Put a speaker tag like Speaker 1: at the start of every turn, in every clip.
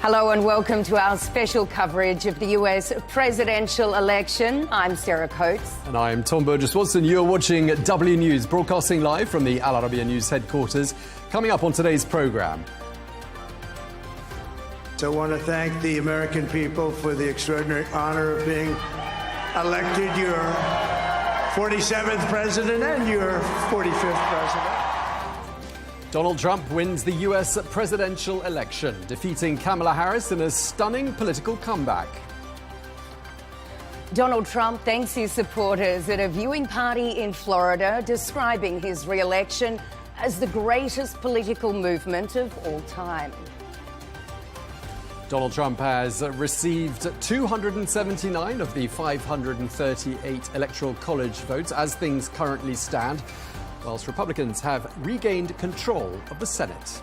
Speaker 1: Hello and welcome to our special coverage of the US presidential election. I'm Sarah Coates.
Speaker 2: And I'm Tom Burges-Watson. You're watching W News, broadcasting live from the Arabiya News headquarters. Coming up on today's programme.
Speaker 3: So I want to thank the American people for the extraordinary honor of being elected your 47th president and your 45th president.
Speaker 2: Donald Trump wins the US presidential election, defeating Kamala Harris in a stunning political comeback.
Speaker 1: Donald Trump thanks his supporters at a viewing party in Florida, describing his re-election as the greatest political movement of all time.
Speaker 2: Donald Trump has received 279 of the 538 Electoral College votes as things currently stand, whilst Republicans have regained control of the Senate.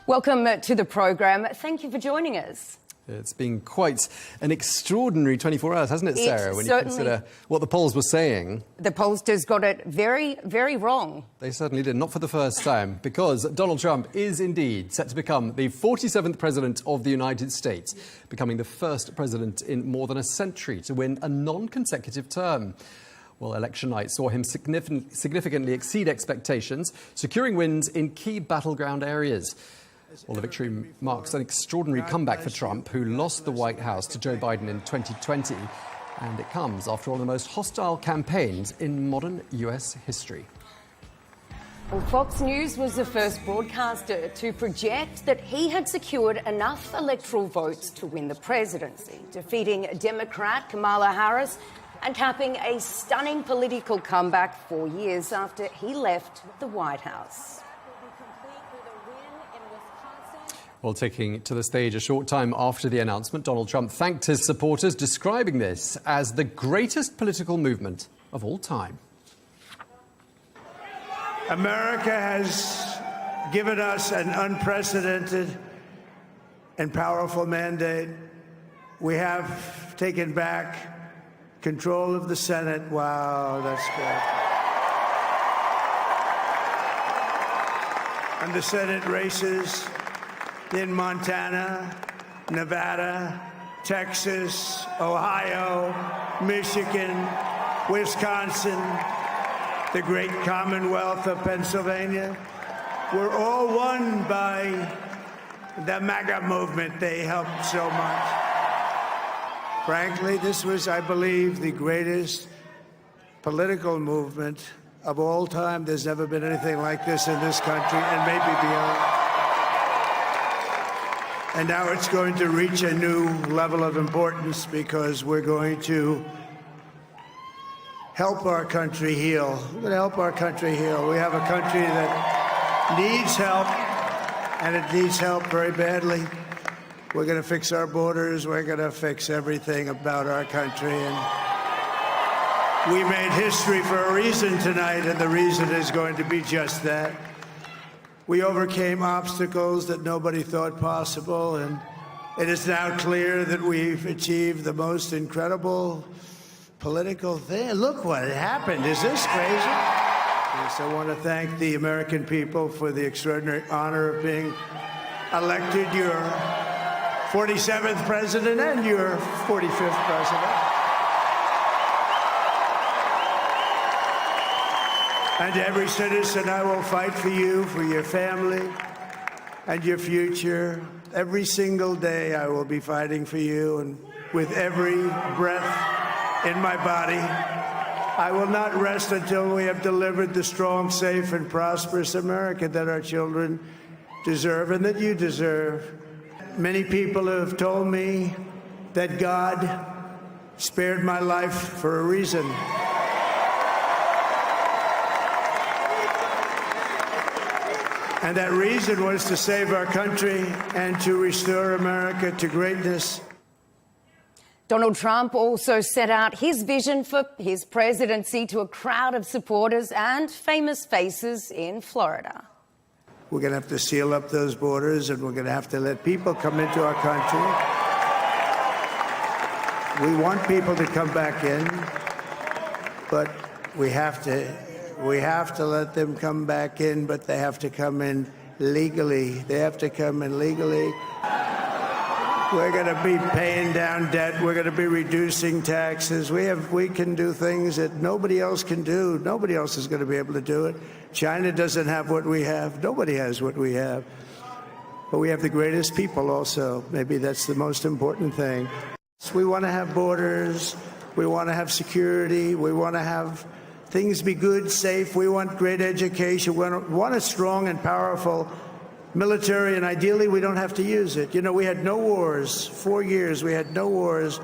Speaker 1: Welcome to the programme. Thank you for joining us.
Speaker 2: It's been quite an extraordinary 24 hours, hasn't it, Sarah, when you consider what the polls were saying?
Speaker 1: The pollsters got it very, very wrong.
Speaker 2: They certainly did, not for the first time, because Donald Trump is indeed set to become the 47th president of the United States, becoming the first president in more than a century to win a non-consecutive term. Well, election night saw him significantly exceed expectations, securing wins in key battleground areas. Well, the victory marks an extraordinary comeback for Trump, who lost the White House to Joe Biden in 2020. And it comes after one of the most hostile campaigns in modern US history.
Speaker 1: Well, Fox News was the first broadcaster to project that he had secured enough electoral votes to win the presidency, defeating Democrat Kamala Harris and capping a stunning political comeback 4 years after he left the White House.
Speaker 2: Well, taking to the stage a short time after the announcement, Donald Trump thanked his supporters, describing this as the greatest political movement of all time.
Speaker 3: America has given us an unprecedented and powerful mandate. We have taken back control of the Senate. Wow, that's good. And the Senate races in Montana, Nevada, Texas, Ohio, Michigan, Wisconsin, the great Commonwealth of Pennsylvania, were all won by the MAGA movement. They helped so much. Frankly, this was, I believe, the greatest political movement of all time. There's never been anything like this in this country, and maybe beyond. And now it's going to reach a new level of importance because we're going to help our country heal. We're going to help our country heal. We have a country that needs help, and it needs help very badly. We're going to fix our borders. We're going to fix everything about our country. And we made history for a reason tonight, and the reason is going to be just that. We overcame obstacles that nobody thought possible, and it is now clear that we've achieved the most incredible political thing. Look what happened. Is this crazy? Yes, I want to thank the American people for the extraordinary honor of being elected your 47th president and your 45th president. And every citizen, I will fight for you, for your family, and your future. Every single day, I will be fighting for you, and with every breath in my body, I will not rest until we have delivered the strong, safe, and prosperous America that our children deserve and that you deserve. Many people have told me that God spared my life for a reason. And that reason was to save our country and to restore America to greatness.
Speaker 1: Donald Trump also set out his vision for his presidency to a crowd of supporters and famous faces in Florida.
Speaker 3: We're going to have to seal up those borders, and we're going to have to let people come into our country. We want people to come back in, but we have to We have to let them come back in, but they have to come in legally. They have to come in legally. We're going to be paying down debt. We're going to be reducing taxes. We can do things that nobody else can do. Nobody else is going to be able to do it. China doesn't have what we have. Nobody has what we have. But we have the greatest people also. Maybe that's the most important thing. We want to have borders. We want to have security. We want to have things be good, safe. We want great education. We want a strong and powerful military, and ideally we don't have to use it. You know, we had no wars. 4 years, we had no wars.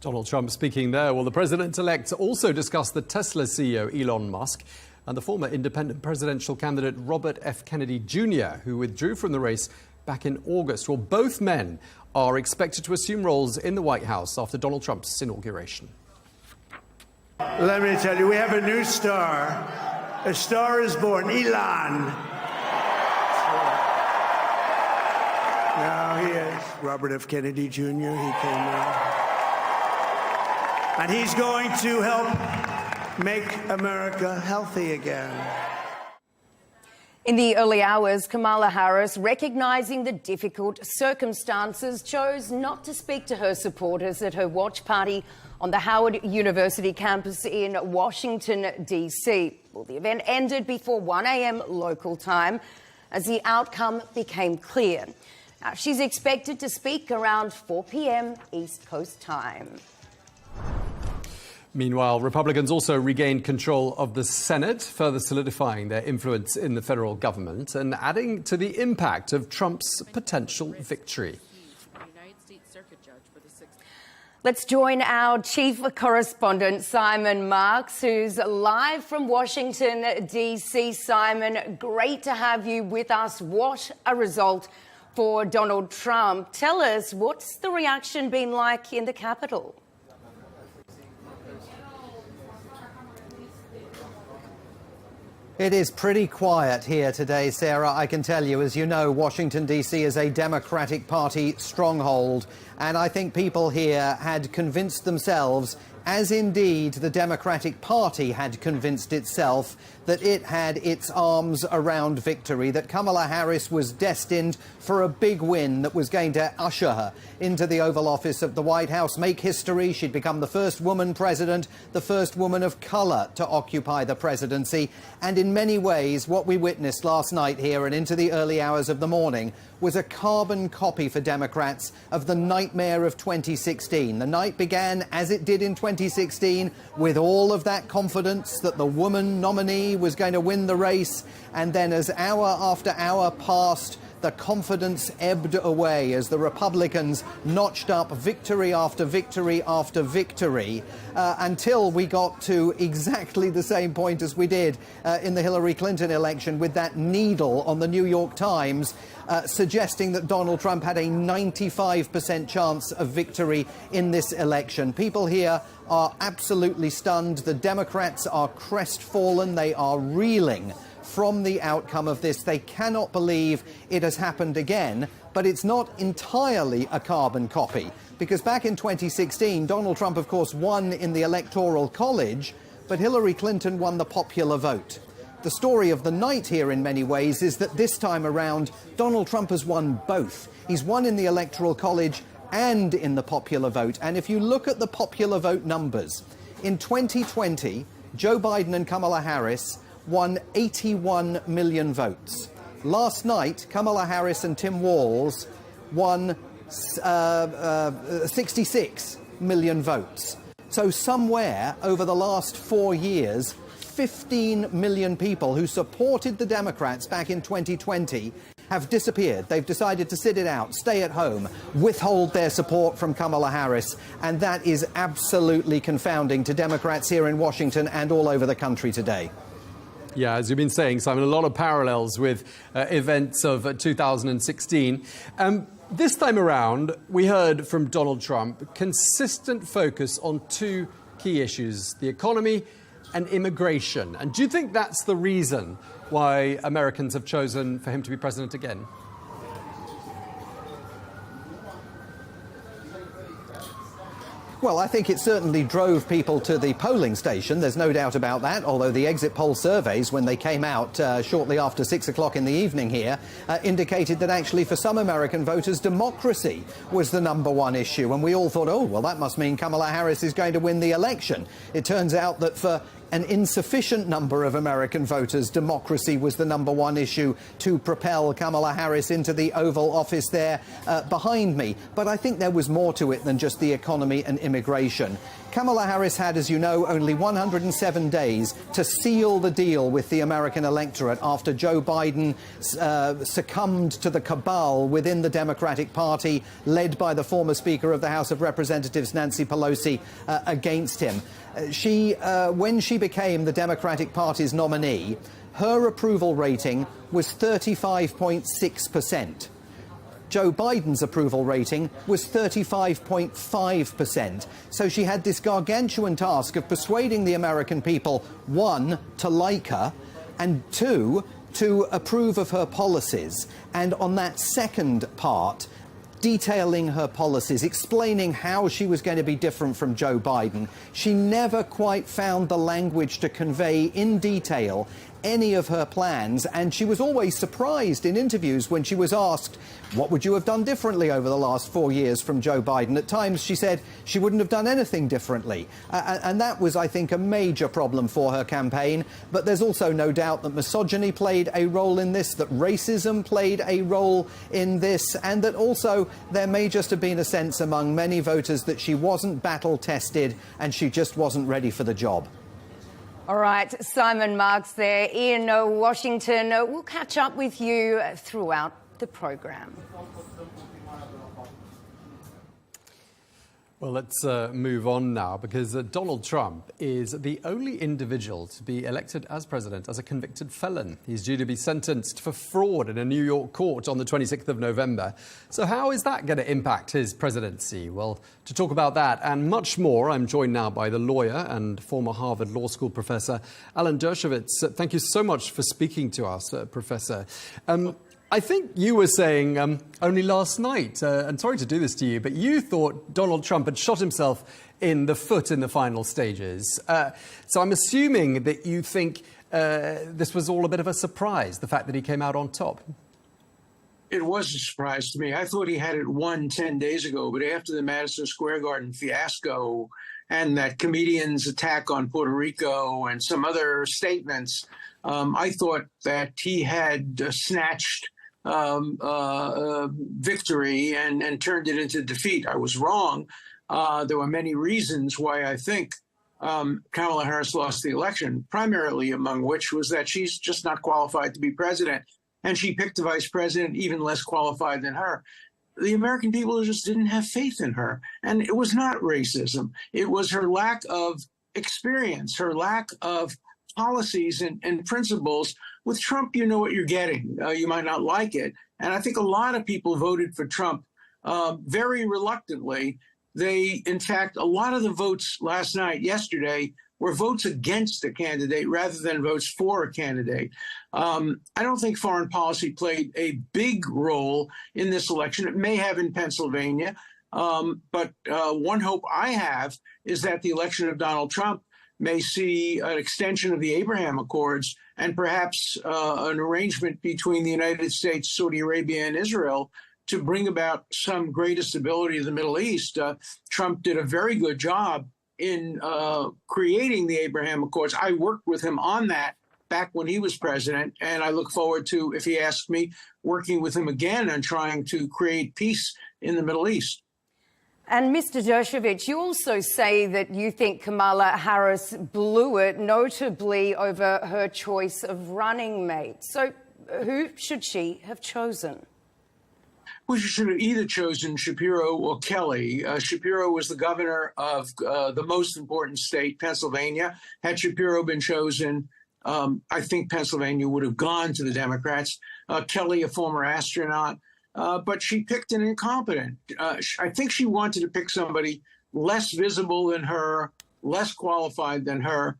Speaker 2: Donald Trump speaking there. Well, the president-elect also discussed the Tesla CEO Elon Musk and the former independent presidential candidate Robert F. Kennedy Jr., who withdrew from the race back in August. Well, both men are expected to assume roles in the White House after Donald Trump's inauguration.
Speaker 3: Let me tell you, we have a new star. A star is born, Elon. Now he is Robert F. Kennedy Jr. He came in. And he's going to help make America healthy again.
Speaker 1: In the early hours, Kamala Harris, recognising the difficult circumstances, chose not to speak to her supporters at her watch party on the Howard University campus in Washington, D.C. Well, the event ended before 1 a.m. local time as the outcome became clear. Now, she's expected to speak around 4 p.m. East Coast time.
Speaker 2: Meanwhile, Republicans also regained control of the Senate, further solidifying their influence in the federal government and adding to the impact of Trump's potential victory.
Speaker 1: Let's join our chief correspondent, Simon Marks, who's live from Washington, D.C. Simon, great to have you with us. What a result for Donald Trump. Tell us, what's the reaction been like in the Capitol?
Speaker 4: It is pretty quiet here today, Sarah, I can tell you. As you know, Washington, D.C. is a Democratic Party stronghold, and I think people here had convinced themselves, as indeed the Democratic Party had convinced itself, that it had its arms around victory, that Kamala Harris was destined for a big win that was going to usher her into the Oval Office of the White House, make history. She'd become the first woman president, the first woman of colour to occupy the presidency. And in many ways, what we witnessed last night here and into the early hours of the morning was a carbon copy for Democrats of the nightmare of 2016. The night began, as it did in 2016, with all of that confidence that the woman nominee was going to win the race. And then as hour after hour passed, the confidence ebbed away as the Republicans notched up victory after victory after victory until we got to exactly the same point as we did in the Hillary Clinton election, with that needle on the New York Times suggesting that Donald Trump had a 95% chance of victory in this election. People here are absolutely stunned. The Democrats are crestfallen. They are reeling from the outcome of this. They cannot believe it has happened again, but it's not entirely a carbon copy, because back in 2016, Donald Trump, of course, won in the Electoral College, but Hillary Clinton won the popular vote. The story of the night here in many ways is that this time around, Donald Trump has won both. He's won in the Electoral College and in the popular vote. And if you look at the popular vote numbers, in 2020, Joe Biden and Kamala Harris won 81 million votes. Last night, Kamala Harris and Tim Walz won 66 million votes. So somewhere over the last 4 years, 15 million people who supported the Democrats back in 2020 have disappeared. They've decided to sit it out, stay at home, withhold their support from Kamala Harris. And that is absolutely confounding to Democrats here in Washington and all over the country today.
Speaker 2: Yeah, as you've been saying, Simon, a lot of parallels with events of 2016. This time around, we heard from Donald Trump consistent focus on two key issues, the economy and immigration. And do you think that's the reason why Americans have chosen for him to be president again?
Speaker 4: Well, I think it certainly drove people to the polling station. There's no doubt about that, although the exit poll surveys, when they came out shortly after 6 o'clock in the evening here, indicated that actually for some American voters, democracy was the #1 issue. And we all thought, oh, well, that must mean Kamala Harris is going to win the election. It turns out that for an insufficient number of American voters, democracy was the #1 issue to propel Kamala Harris into the Oval Office there behind me. But I think there was more to it than just the economy and immigration. Kamala Harris had, as you know, only 107 days to seal the deal with the American electorate after Joe Biden succumbed to the cabal within the Democratic Party, led by the former Speaker of the House of Representatives, Nancy Pelosi, against him. When she became the Democratic Party's nominee, her approval rating was 35.6%. Joe Biden's approval rating was 35.5%. So she had this gargantuan task of persuading the American people, one, to like her, and two, to approve of her policies. And on that second part, detailing her policies, explaining how she was going to be different from Joe Biden, she never quite found the language to convey in detail any of her plans, and she was always surprised in interviews when she was asked, what would you have done differently over the last 4 years from Joe Biden? At times she said she wouldn't have done anything differently. And that was, I think, a major problem for her campaign. But there's also no doubt that misogyny played a role in this, that racism played a role in this, and that also there may just have been a sense among many voters that she wasn't battle-tested and she just wasn't ready for the job.
Speaker 1: All right, Simon Marks there in Washington. We'll catch up with you throughout the program.
Speaker 2: Well, let's move on now, because Donald Trump is the only individual to be elected as president as a convicted felon. He's due to be sentenced for fraud in a New York court on the 26th of November. So how is that going to impact his presidency? Well, to talk about that and much more, I'm joined now by the lawyer and former Harvard Law School professor, Alan Dershowitz. Thank you so much for speaking to us, Professor. I think you were saying only last night, and sorry to do this to you, but you thought Donald Trump had shot himself in the foot in the final stages. So I'm assuming that you think this was all a bit of a surprise, the fact that he came out on top.
Speaker 5: It was a surprise to me. I thought he had it won 10 days ago, but after the Madison Square Garden fiasco and that comedian's attack on Puerto Rico and some other statements, I thought that he had snatched victory and turned it into defeat. I was wrong. There were many reasons why I think Kamala Harris lost the election, primarily among which was that she's just not qualified to be president. And she picked a vice president even less qualified than her. The American people just didn't have faith in her. And it was not racism. It was her lack of experience, her lack of policies and principles. With Trump, you know what you're getting. You might not like it. And I think a lot of people voted for Trump very reluctantly. In fact, a lot of the votes yesterday, were votes against a candidate rather than votes for a candidate. I don't think foreign policy played a big role in this election. It may have in Pennsylvania. But one hope I have is that the election of Donald Trump may see an extension of the Abraham Accords and perhaps an arrangement between the United States, Saudi Arabia, and Israel to bring about some greater stability in the Middle East. Trump did a very good job in creating the Abraham Accords. I worked with him on that back when he was president, and I look forward to, if he asks me, working with him again on trying to create peace in the Middle East.
Speaker 1: And Mr. Dershowitz, you also say that you think Kamala Harris blew it, notably over her choice of running mate. So who should she have chosen?
Speaker 5: Well, she should have either chosen Shapiro or Kelly. Shapiro was the governor of the most important state, Pennsylvania. Had Shapiro been chosen, I think Pennsylvania would have gone to the Democrats. Kelly, a former astronaut. But she picked an incompetent. I think she wanted to pick somebody less visible than her, less qualified than her.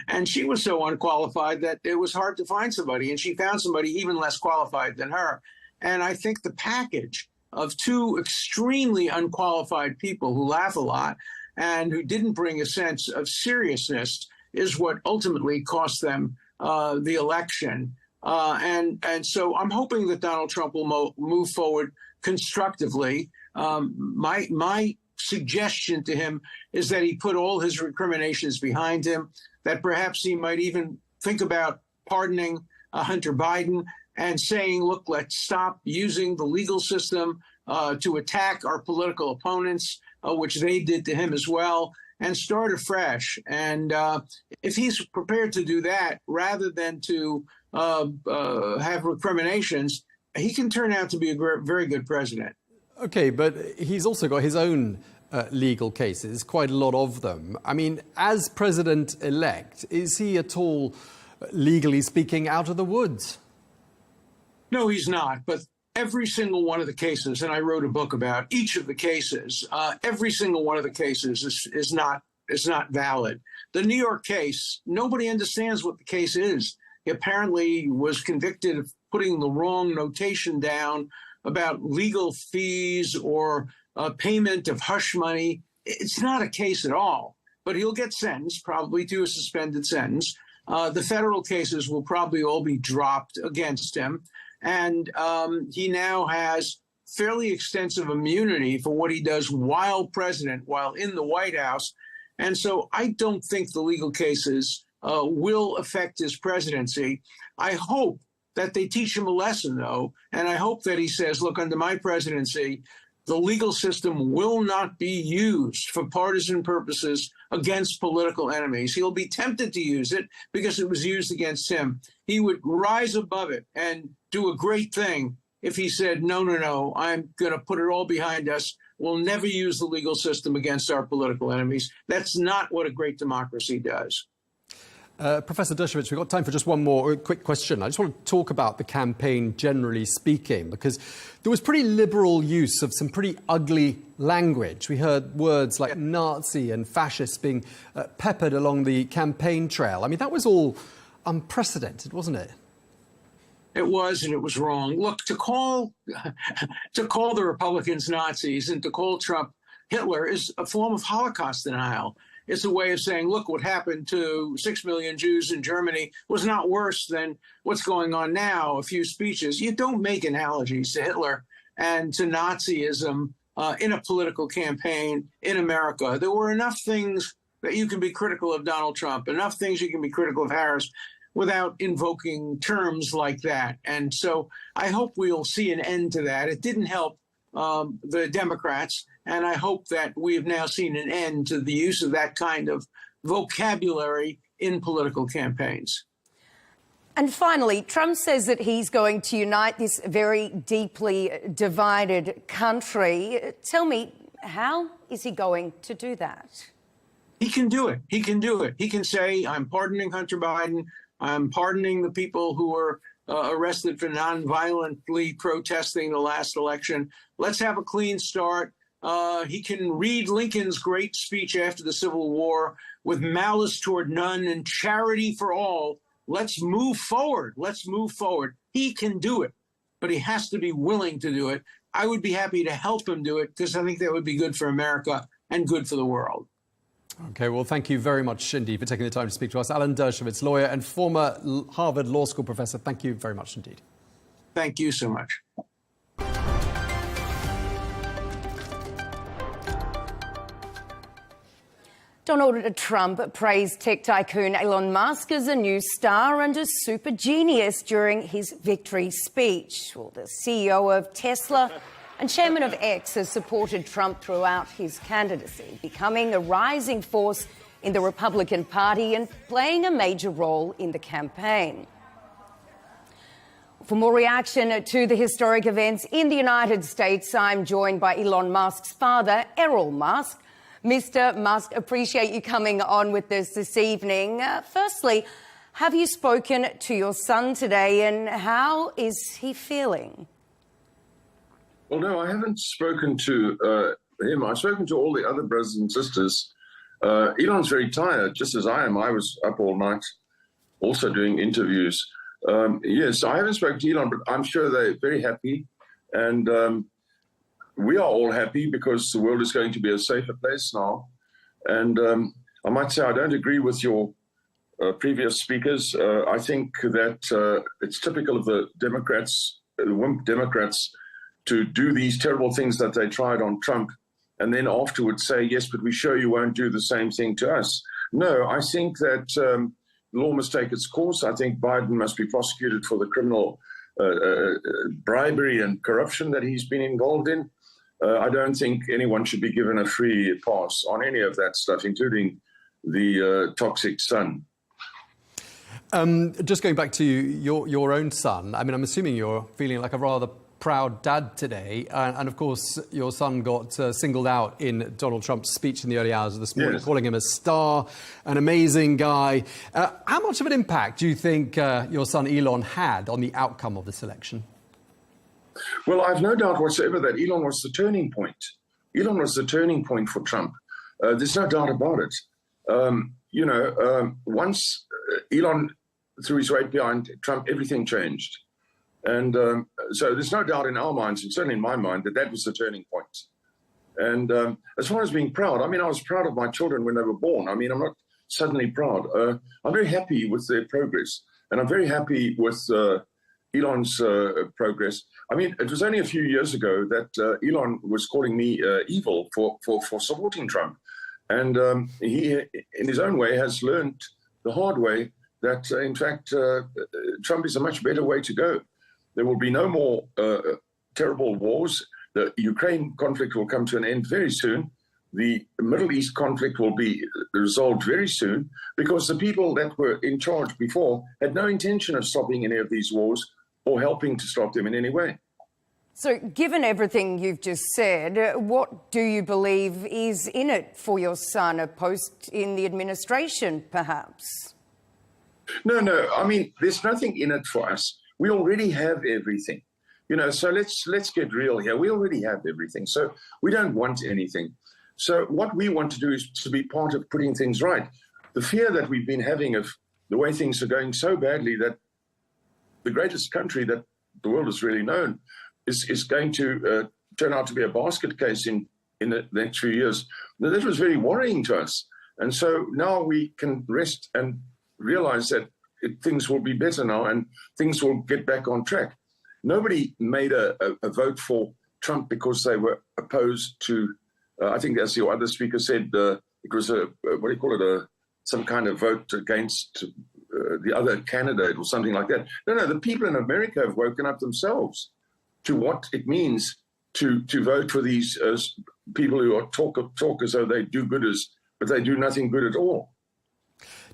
Speaker 5: And she was so unqualified that it was hard to find somebody. And she found somebody even less qualified than her. And I think the package of two extremely unqualified people who laugh a lot and who didn't bring a sense of seriousness is what ultimately cost them the election. And so I'm hoping that Donald Trump will move forward constructively. My suggestion to him is that he put all his recriminations behind him, that perhaps he might even think about pardoning Hunter Biden and saying, look, let's stop using the legal system to attack our political opponents, which they did to him as well, and start afresh. And if he's prepared to do that, rather than to have recriminations, he can turn out to be a very good president.
Speaker 2: Okay, but he's also got his own legal cases, quite a lot of them. I mean, as president-elect, is he at all, legally speaking, out of the woods?
Speaker 5: No, he's not. But every single one of the cases, and I wrote a book about each of the cases, every single one of the cases is not valid. The New York case, nobody understands what the case is. He apparently was convicted of putting the wrong notation down about legal fees or payment of hush money. It's not a case at all, but he'll get sentenced, probably to a suspended sentence. The federal cases will probably all be dropped against him. And he now has fairly extensive immunity for what he does while president, while in the White House. And so I don't think the legal cases will affect his presidency. I hope that they teach him a lesson, though, and I hope that he says, look, under my presidency, the legal system will not be used for partisan purposes against political enemies. He'll be tempted to use it because it was used against him. He would rise above it and do a great thing if he said, no, I'm going to put it all behind us. We'll never use the legal system against our political enemies. That's not what a great democracy does.
Speaker 2: Professor Dershowitz, we've got time for just one more quick question. I just want to talk about the campaign generally speaking, because there was pretty liberal use of some pretty ugly language. We heard words like Nazi and fascist being peppered along the campaign trail. I mean, that was all unprecedented, wasn't it?
Speaker 5: It was, and it was wrong. Look, to call the Republicans Nazis and to call Trump Hitler is a form of Holocaust denial. It's a way of saying, look, what happened to 6 million Jews in Germany was not worse than what's going on now, a few speeches. You don't make analogies to Hitler and to Nazism in a political campaign in America. There were enough things that you can be critical of Donald Trump, enough things you can be critical of Harris without invoking terms like that. And so I hope we'll see an end to that. It didn't help the Democrats, and I hope that we have now seen an end to the use of that kind of vocabulary in political campaigns.
Speaker 1: And finally, Trump says that he's going to unite this very deeply divided country. Tell me, how is he going to do that?
Speaker 5: He can do it. He can do it. He can say, I'm pardoning Hunter Biden. I'm pardoning the people who were arrested for nonviolently protesting the last election. Let's have a clean start. He can read Lincoln's great speech after the Civil War with malice toward none and charity for all. Let's move forward. Let's move forward. He can do it, but he has to be willing to do it. I would be happy to help him do it because I think that would be good for America and good for the world.
Speaker 2: OK, well, thank you very much indeed for taking the time to speak to us. Alan Dershowitz, lawyer and former Harvard Law School professor. Thank you very much indeed.
Speaker 5: Thank you so much.
Speaker 1: Donald Trump praised tech tycoon Elon Musk as a new star and a super genius during his victory speech. Well, the CEO of Tesla and chairman of X has supported Trump throughout his candidacy, becoming a rising force in the Republican Party and playing a major role in the campaign. For more reaction to the historic events in the United States, I'm joined by Elon Musk's father, Eroll Musk. Mr. Musk, appreciate you coming on with us this evening. Firstly, have you spoken to your son today and how is he feeling?
Speaker 6: Well, no, I haven't spoken to him. I've spoken to all the other brothers and sisters. Elon's very tired, just as I am. I was up all night also doing interviews. Yes, I haven't spoken to Elon, but I'm sure they're very happy. And we are all happy because the world is going to be a safer place now. And I might say I don't agree with your previous speakers. I think that it's typical of the Democrats, the wimp Democrats, to do these terrible things that they tried on Trump and then afterwards say, yes, but we sure you won't do the same thing to us. No, I think that the law must take its course. I think Biden must be prosecuted for the criminal bribery and corruption that he's been involved in. I don't think anyone should be given a free pass on any of that stuff, including the toxic son.
Speaker 2: Just going back to your own son, I mean, I'm assuming you're feeling like a rather proud dad today. And of course, your son got singled out in Donald Trump's speech in the early hours of this morning, calling him a star, an amazing guy. How much of an impact do you think your son Elon had on the outcome of this election?
Speaker 6: Well, I've no doubt whatsoever that Elon was the turning point. Elon was the turning point for Trump. There's no doubt about it. Once Elon threw his weight behind Trump, everything changed. And so there's no doubt in our minds, and certainly in my mind, that was the turning point. And as far as being proud, I mean, I was proud of my children when they were born. I mean, I'm not suddenly proud. I'm very happy with their progress. And I'm very happy with Elon's progress. I mean, it was only a few years ago that Elon was calling me evil for supporting Trump. And he, in his own way, has learned the hard way that, in fact, Trump is a much better way to go. There will be no more terrible wars. The Ukraine conflict will come to an end very soon. The Middle East conflict will be resolved very soon because the people that were in charge before had no intention of stopping any of these wars or helping to stop them in any way.
Speaker 1: So, given everything you've just said, what do you believe is in it for your son? A post in the administration, perhaps?
Speaker 6: No. I mean, there's nothing in it for us. We already have everything. So let's get real here. We already have everything. So we don't want anything. So what we want to do is to be part of putting things right. The fear that we've been having of the way things are going so badly that the greatest country that the world has really known is going to turn out to be a basket case in the next few years. Now, that was very worrying to us. And so now we can rest and realize that things will be better now and things will get back on track. Nobody made a vote for Trump because they were opposed to, I think as your other speaker said, it was some kind of vote against the other candidate or something like that. No, the people in America have woken up themselves to what it means to vote for these people who are talk as though they do good, but they do nothing good at all.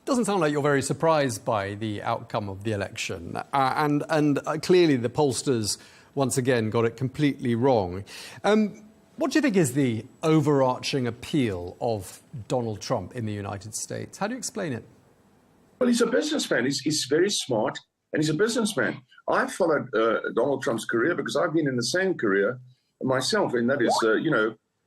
Speaker 2: Doesn't sound like you're very surprised by the outcome of the election. And clearly the pollsters, once again, got it completely wrong. What do you think is the overarching appeal of Donald Trump in the United States? How do you explain it?
Speaker 6: Well, he's a businessman. He's very smart, and he's a businessman. I've followed Donald Trump's career because I've been in the same career myself, and that is,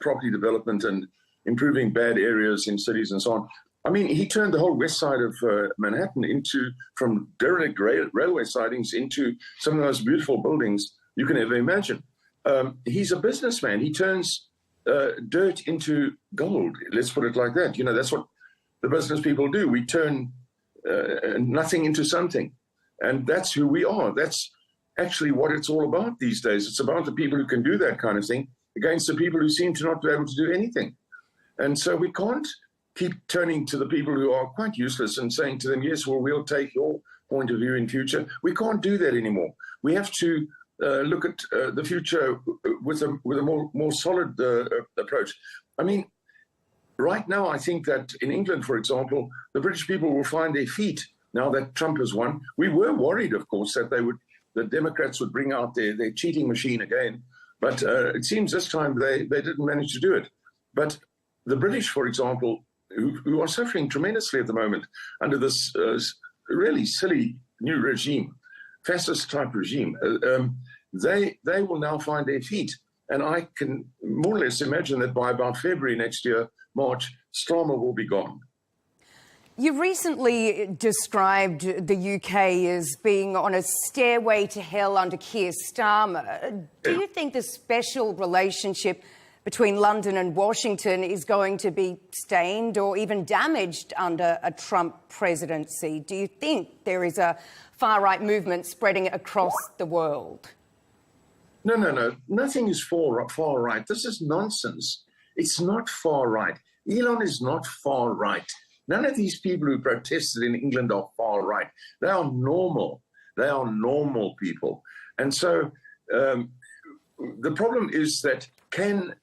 Speaker 6: property development and improving bad areas in cities and so on. I mean, he turned the whole west side of Manhattan from derelict railway sidings into some of the most beautiful buildings you can ever imagine. He's a businessman. He turns dirt into gold. Let's put it like that. That's what the business people do. We turn nothing into something. And that's who we are. That's actually what it's all about these days. It's about the people who can do that kind of thing against the people who seem to not be able to do anything. And so we can't keep turning to the people who are quite useless and saying to them, yes, well, we'll take your point of view in future. We can't do that anymore. We have to look at the future with a more solid approach. I mean, right now, I think that in England, for example, the British people will find their feet now that Trump has won. We were worried, of course, that the Democrats would bring out their cheating machine again. But it seems this time they didn't manage to do it. But the British, for example, who are suffering tremendously at the moment under this really silly new regime, fascist-type regime, they will now find their feet. And I can more or less imagine that by about February next year, March, Starmer will be gone.
Speaker 1: You recently described the UK as being on a stairway to hell under Keir Starmer. Do you think the special relationship between London and Washington is going to be stained or even damaged under a Trump presidency? Do you think there is a far-right movement spreading across the world?
Speaker 6: No. Nothing is far right. This is nonsense. It's not far right. Elon is not far right. None of these people who protested in England are far right. They are normal. They are normal people. And so the problem is that can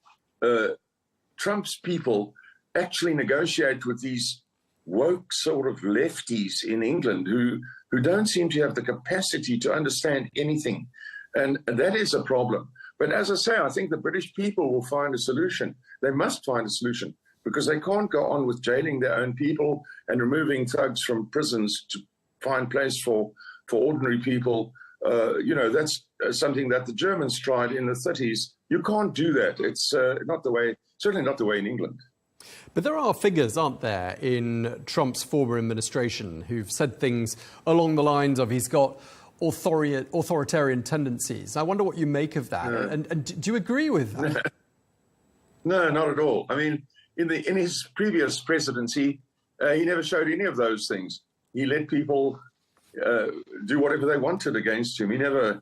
Speaker 6: Trump's people actually negotiate with these woke sort of lefties in England who don't seem to have the capacity to understand anything. And that is a problem. But as I say, I think the British people will find a solution. They must find a solution because they can't go on with jailing their own people and removing thugs from prisons to find place for ordinary people. That's something that the Germans tried in the 30s. You can't do that. It's not the way, certainly not the way in England.
Speaker 2: But there are figures, aren't there, in Trump's former administration who've said things along the lines of he's got authoritarian tendencies. I wonder what you make of that.
Speaker 6: No.
Speaker 2: And do you agree with that?
Speaker 6: No, not at all. I mean, in his previous presidency, he never showed any of those things. He let people do whatever they wanted against him. He never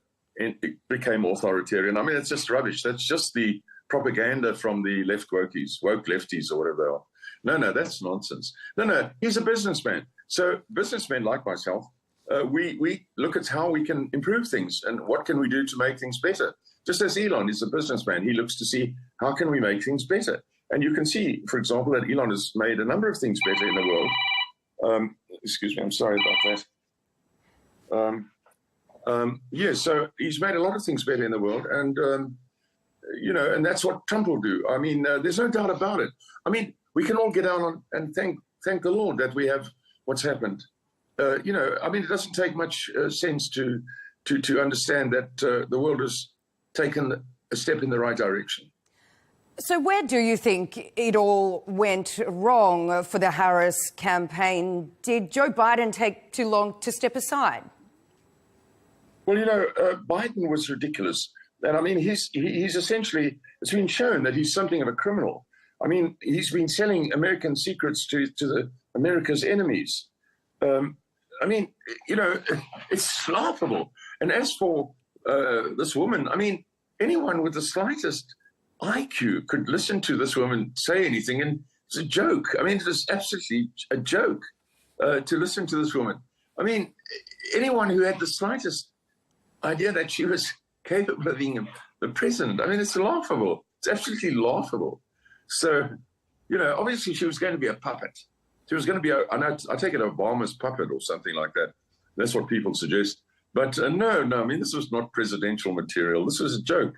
Speaker 6: became authoritarian. I mean, it's just rubbish. That's just the propaganda from the woke lefties or whatever they are. No, that's nonsense. No, he's a businessman. So businessmen like myself, we look at how we can improve things and what can we do to make things better. Just as Elon is a businessman, he looks to see how can we make things better. And you can see, for example, that Elon has made a number of things better in the world. Excuse me, I'm sorry about that. So he's made a lot of things better in the world. And, and that's what Trump will do. I mean, there's no doubt about it. I mean, we can all get down on and thank the Lord that we have what's happened. I mean, it doesn't take much sense to understand that the world has taken a step in the right direction.
Speaker 1: So where do you think it all went wrong for the Harris campaign? Did Joe Biden take too long to step aside?
Speaker 6: Well, Biden was ridiculous. And I mean, he's essentially, it's been shown that he's something of a criminal. I mean, he's been selling American secrets to America's enemies. I mean, it's laughable. And as for this woman, I mean, anyone with the slightest IQ could listen to this woman say anything, and it's a joke. I mean, it is absolutely a joke to listen to this woman. I mean, anyone who had the slightest idea that she was capable of being the president, I mean, it's laughable. It's absolutely laughable. So, obviously she was going to be a puppet. She was going to be, I take it Obama's puppet or something like that. That's what people suggest. But no, I mean, this was not presidential material. This was a joke.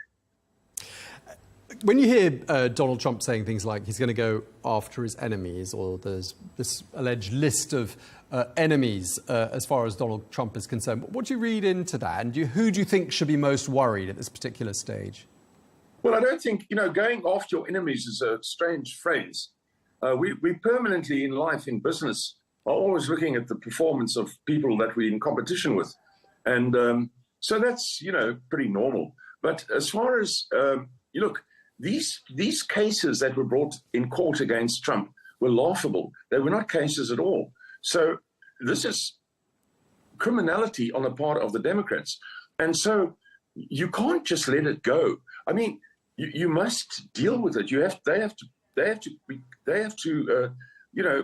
Speaker 2: When you hear Donald Trump saying things like he's going to go after his enemies, or there's this alleged list of enemies as far as Donald Trump is concerned, what do you read into that? And who do you think should be most worried at this particular stage?
Speaker 6: Well, I don't think, going after your enemies is a strange phrase. We permanently in life, in business, are always looking at the performance of people that we're in competition with. And so that's, pretty normal. But as far as, look, these cases that were brought in court against Trump were laughable. They were not cases at all. So this is criminality on the part of the Democrats. And so you can't just let it go. I mean, you must deal with it. They have to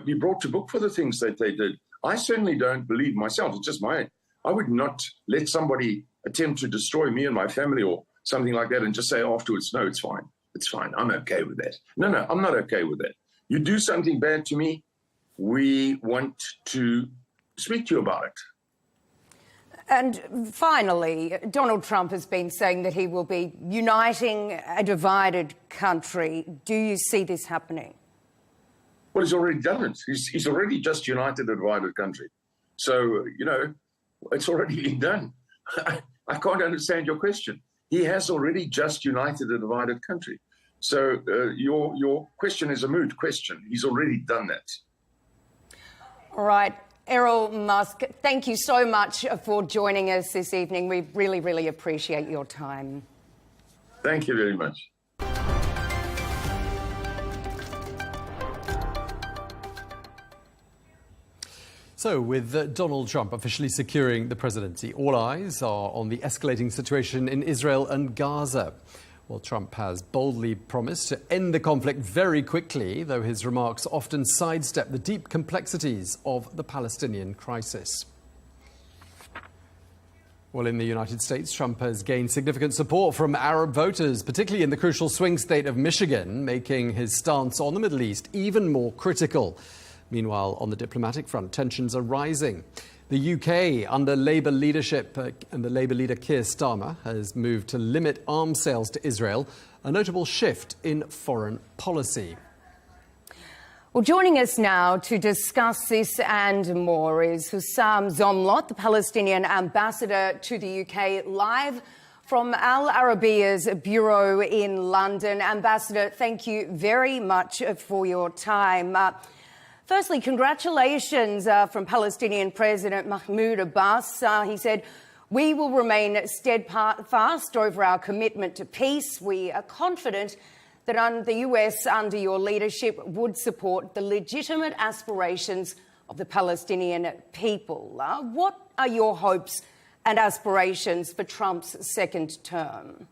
Speaker 6: be brought to book for the things that they did. I certainly don't believe myself. It's just I would not let somebody attempt to destroy me and my family or something like that and just say afterwards, no, it's fine. It's fine. I'm okay with that. No, I'm not okay with that. You do something bad to me, we want to speak to you about it.
Speaker 1: And finally, Donald Trump has been saying that he will be uniting a divided country. Do you see this happening?
Speaker 6: Well, he's already done it. He's already just united a divided country. So, it's already been done. I can't understand your question. He has already just united a divided country. So your question is a moot question. He's already done that.
Speaker 1: All right. Eroll, Musk, thank you so much for joining us this evening. We really, really appreciate your time.
Speaker 6: Thank you very much.
Speaker 2: So, with Donald Trump officially securing the presidency, all eyes are on the escalating situation in Israel and Gaza. Well, Trump has boldly promised to end the conflict very quickly, though his remarks often sidestep the deep complexities of the Palestinian crisis. Well, in the United States, Trump has gained significant support from Arab voters, particularly in the crucial swing state of Michigan, making his stance on the Middle East even more critical. Meanwhile, on the diplomatic front, tensions are rising. The UK, under Labour leadership and the Labour leader Keir Starmer, has moved to limit arms sales to Israel, a notable shift in foreign policy.
Speaker 1: Well, joining us now to discuss this and more is Hussam Zomlot, the Palestinian ambassador to the UK, live from Al Arabiya's bureau in London. Ambassador, thank you very much for your time. Firstly, congratulations from Palestinian President Mahmoud Abbas. He said, "We will remain steadfast over our commitment to peace. We are confident that the US, under your leadership, would support the legitimate aspirations of the Palestinian people." What are your hopes and aspirations for Trump's second term?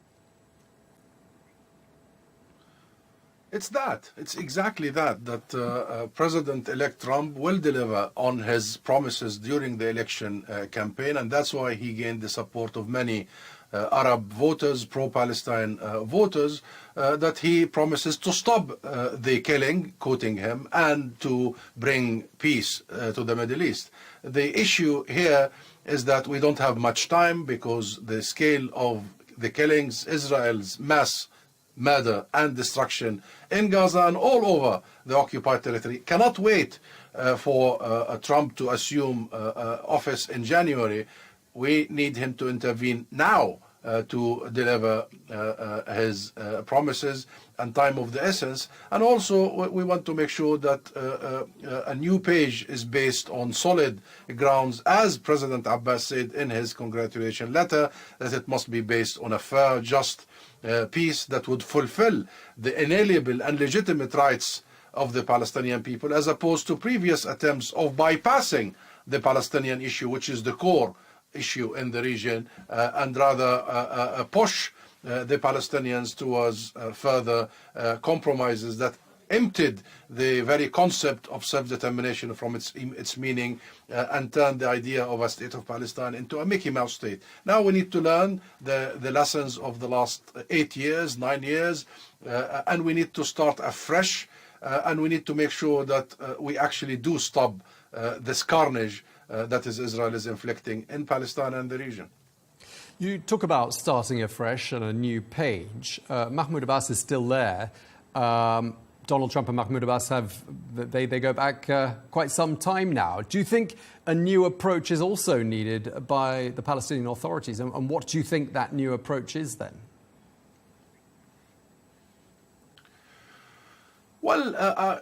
Speaker 7: It's exactly that President-elect Trump will deliver on his promises during the election campaign, and that's why he gained the support of many Arab voters, pro-Palestine voters, that he promises to stop the killing, quoting him, and to bring peace to the Middle East. The issue here is that we don't have much time because the scale of the killings, Israel's mass murder and destruction in Gaza and all over the occupied territory cannot wait for Trump to assume office in January. We need him to intervene now to deliver his promises, and time of the essence. And also we want to make sure that a new page is based on solid grounds, as President Abbas said in his congratulation letter, that it must be based on a fair, just peace that would fulfill the inalienable and legitimate rights of the Palestinian people, as opposed to previous attempts of bypassing the Palestinian issue, which is the core issue in the region, and rather push the Palestinians towards further compromises that emptied the very concept of self-determination from its meaning and turned the idea of a state of Palestine into a Mickey Mouse state. Now we need to learn the lessons of the last 8 years, 9 years, and we need to start afresh, and we need to make sure that we actually do stop this carnage that Israel is inflicting in Palestine and the region.
Speaker 2: You talk about starting afresh and a new page. Mahmoud Abbas is still there. Donald Trump and Mahmoud Abbas they go back quite some time now. Do you think a new approach is also needed by the Palestinian authorities? And what do you think that new approach is then?
Speaker 7: Well,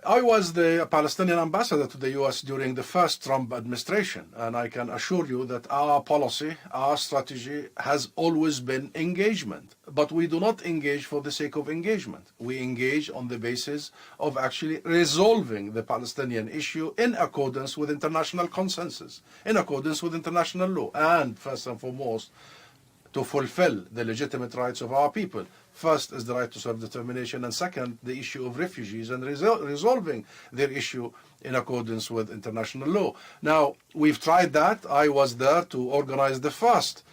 Speaker 7: I was the Palestinian ambassador to the US during the first Trump administration, and I can assure you that our policy, our strategy has always been engagement. But we do not engage for the sake of engagement. We engage on the basis of actually resolving the Palestinian issue in accordance with international consensus, in accordance with international law, and first and foremost, to fulfill the legitimate rights of our people. First is the right to self-determination, and second, the issue of refugees and resolving their issue in accordance with international law. Now, we've tried that. I was there to organize the first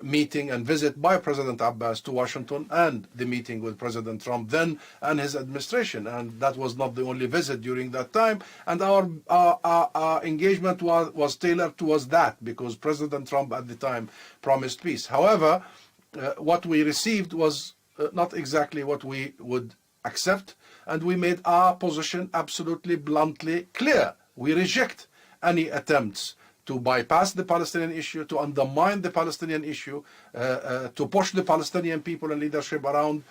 Speaker 7: meeting and visit by President Abbas to Washington, and the meeting with President Trump then and his administration. And that was not the only visit during that time. And our engagement was tailored towards that, because President Trump at the time promised peace. However, what we received was not exactly what we would accept, and we made our position absolutely bluntly clear. We reject any attempts to bypass the Palestinian issue, to undermine the Palestinian issue, to push the Palestinian people and leadership around,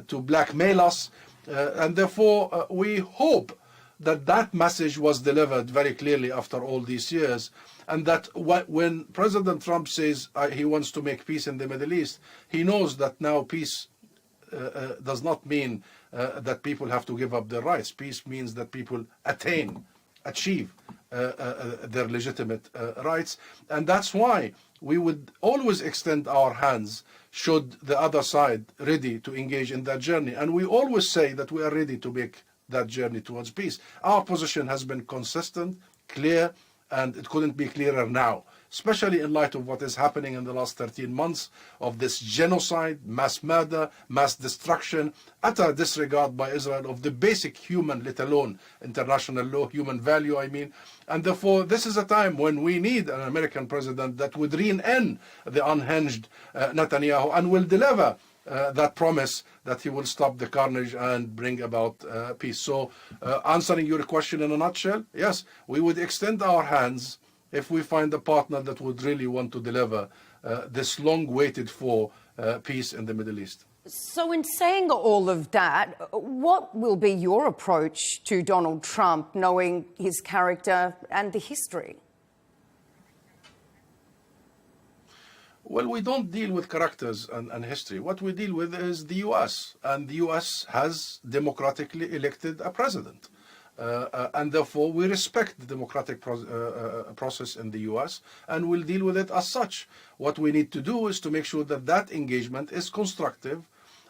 Speaker 7: to blackmail us. And therefore, we hope that that message was delivered very clearly after all these years, and that when President Trump says he wants to make peace in the Middle East, he knows that now peace does not mean that people have to give up their rights. Peace means that people achieve their legitimate rights, and that's why we would always extend our hands should the other side ready to engage in that journey. And we always say that we are ready to make that journey towards peace. Our position has been consistent, clear, and it couldn't be clearer now, especially in light of what is happening in the last 13 months of this genocide, mass murder, mass destruction, utter disregard by Israel of the basic human, let alone international law, human value, I mean. And therefore, this is a time when we need an American president that would rein in the unhinged Netanyahu and will deliver that promise that he will stop the carnage and bring about peace. So answering your question in a nutshell, yes, we would extend our hands if we find a partner that would really want to deliver this long waited for peace in the Middle East.
Speaker 1: So in saying all of that, what will be your approach to Donald Trump, knowing his character and the history?
Speaker 7: Well, we don't deal with characters and history. What we deal with is the U.S., and the U.S. has democratically elected a president. And therefore, we respect the democratic process in the U.S. and we'll deal with it as such. What we need to do is to make sure that that engagement is constructive,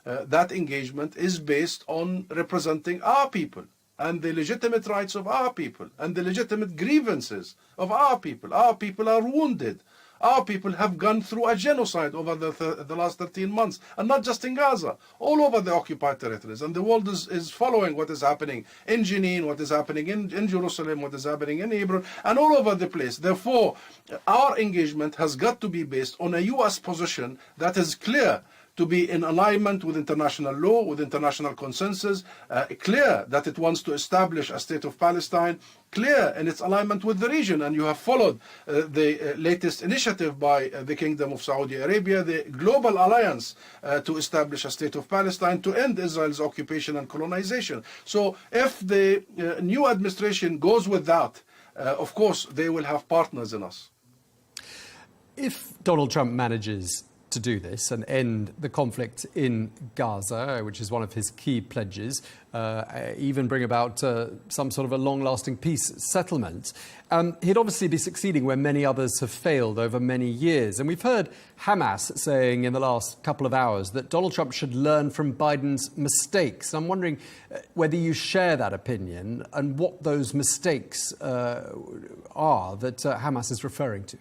Speaker 7: that engagement is based on representing our people and the legitimate rights of our people and the legitimate grievances of our people. Our people are wounded. Our people have gone through a genocide over the last 13 months, and not just in Gaza, all over the occupied territories. And the world is following what is happening in Jenin, what is happening in Jerusalem, what is happening in Hebron, and all over the place. Therefore, our engagement has got to be based on a U.S. position that is clear, to be in alignment with international law, with international consensus, clear that it wants to establish a state of Palestine, clear in its alignment with the region. And you have followed the latest initiative by the Kingdom of Saudi Arabia, the Global Alliance to establish a state of Palestine, to end Israel's occupation and colonization. So if the new administration goes with that, of course, they will have partners in us.
Speaker 2: If Donald Trump manages to do this and end the conflict in Gaza, which is one of his key pledges, even bring about some sort of a long-lasting peace settlement, he'd obviously be succeeding where many others have failed over many years. And we've heard Hamas saying in the last couple of hours that Donald Trump should learn from Biden's mistakes. I'm wondering whether you share that opinion and what those mistakes are that Hamas is referring to.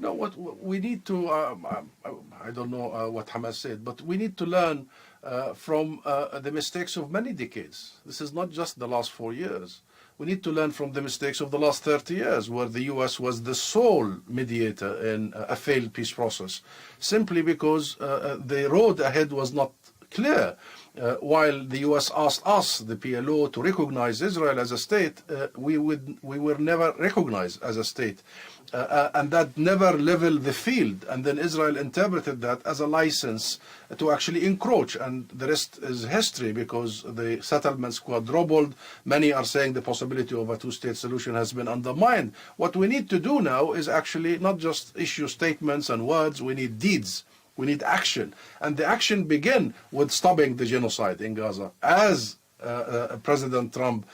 Speaker 7: No, what we need to, I don't know what Hamas said, but we need to learn from the mistakes of many decades. This is not just the last 4 years. We need to learn from the mistakes of the last 30 years, where the U.S. was the sole mediator in a failed peace process, simply because the road ahead was not clear. While the U.S. asked us, the PLO, to recognize Israel as a state, we were never recognized as a state. And that never leveled the field. And then Israel interpreted that as a license to actually encroach. And the rest is history, because the settlements quadrupled. Many are saying the possibility of a two-state solution has been undermined. What we need to do now is actually not just issue statements and words. We need deeds. We need action. And the action begin with stopping the genocide in Gaza, as President Trump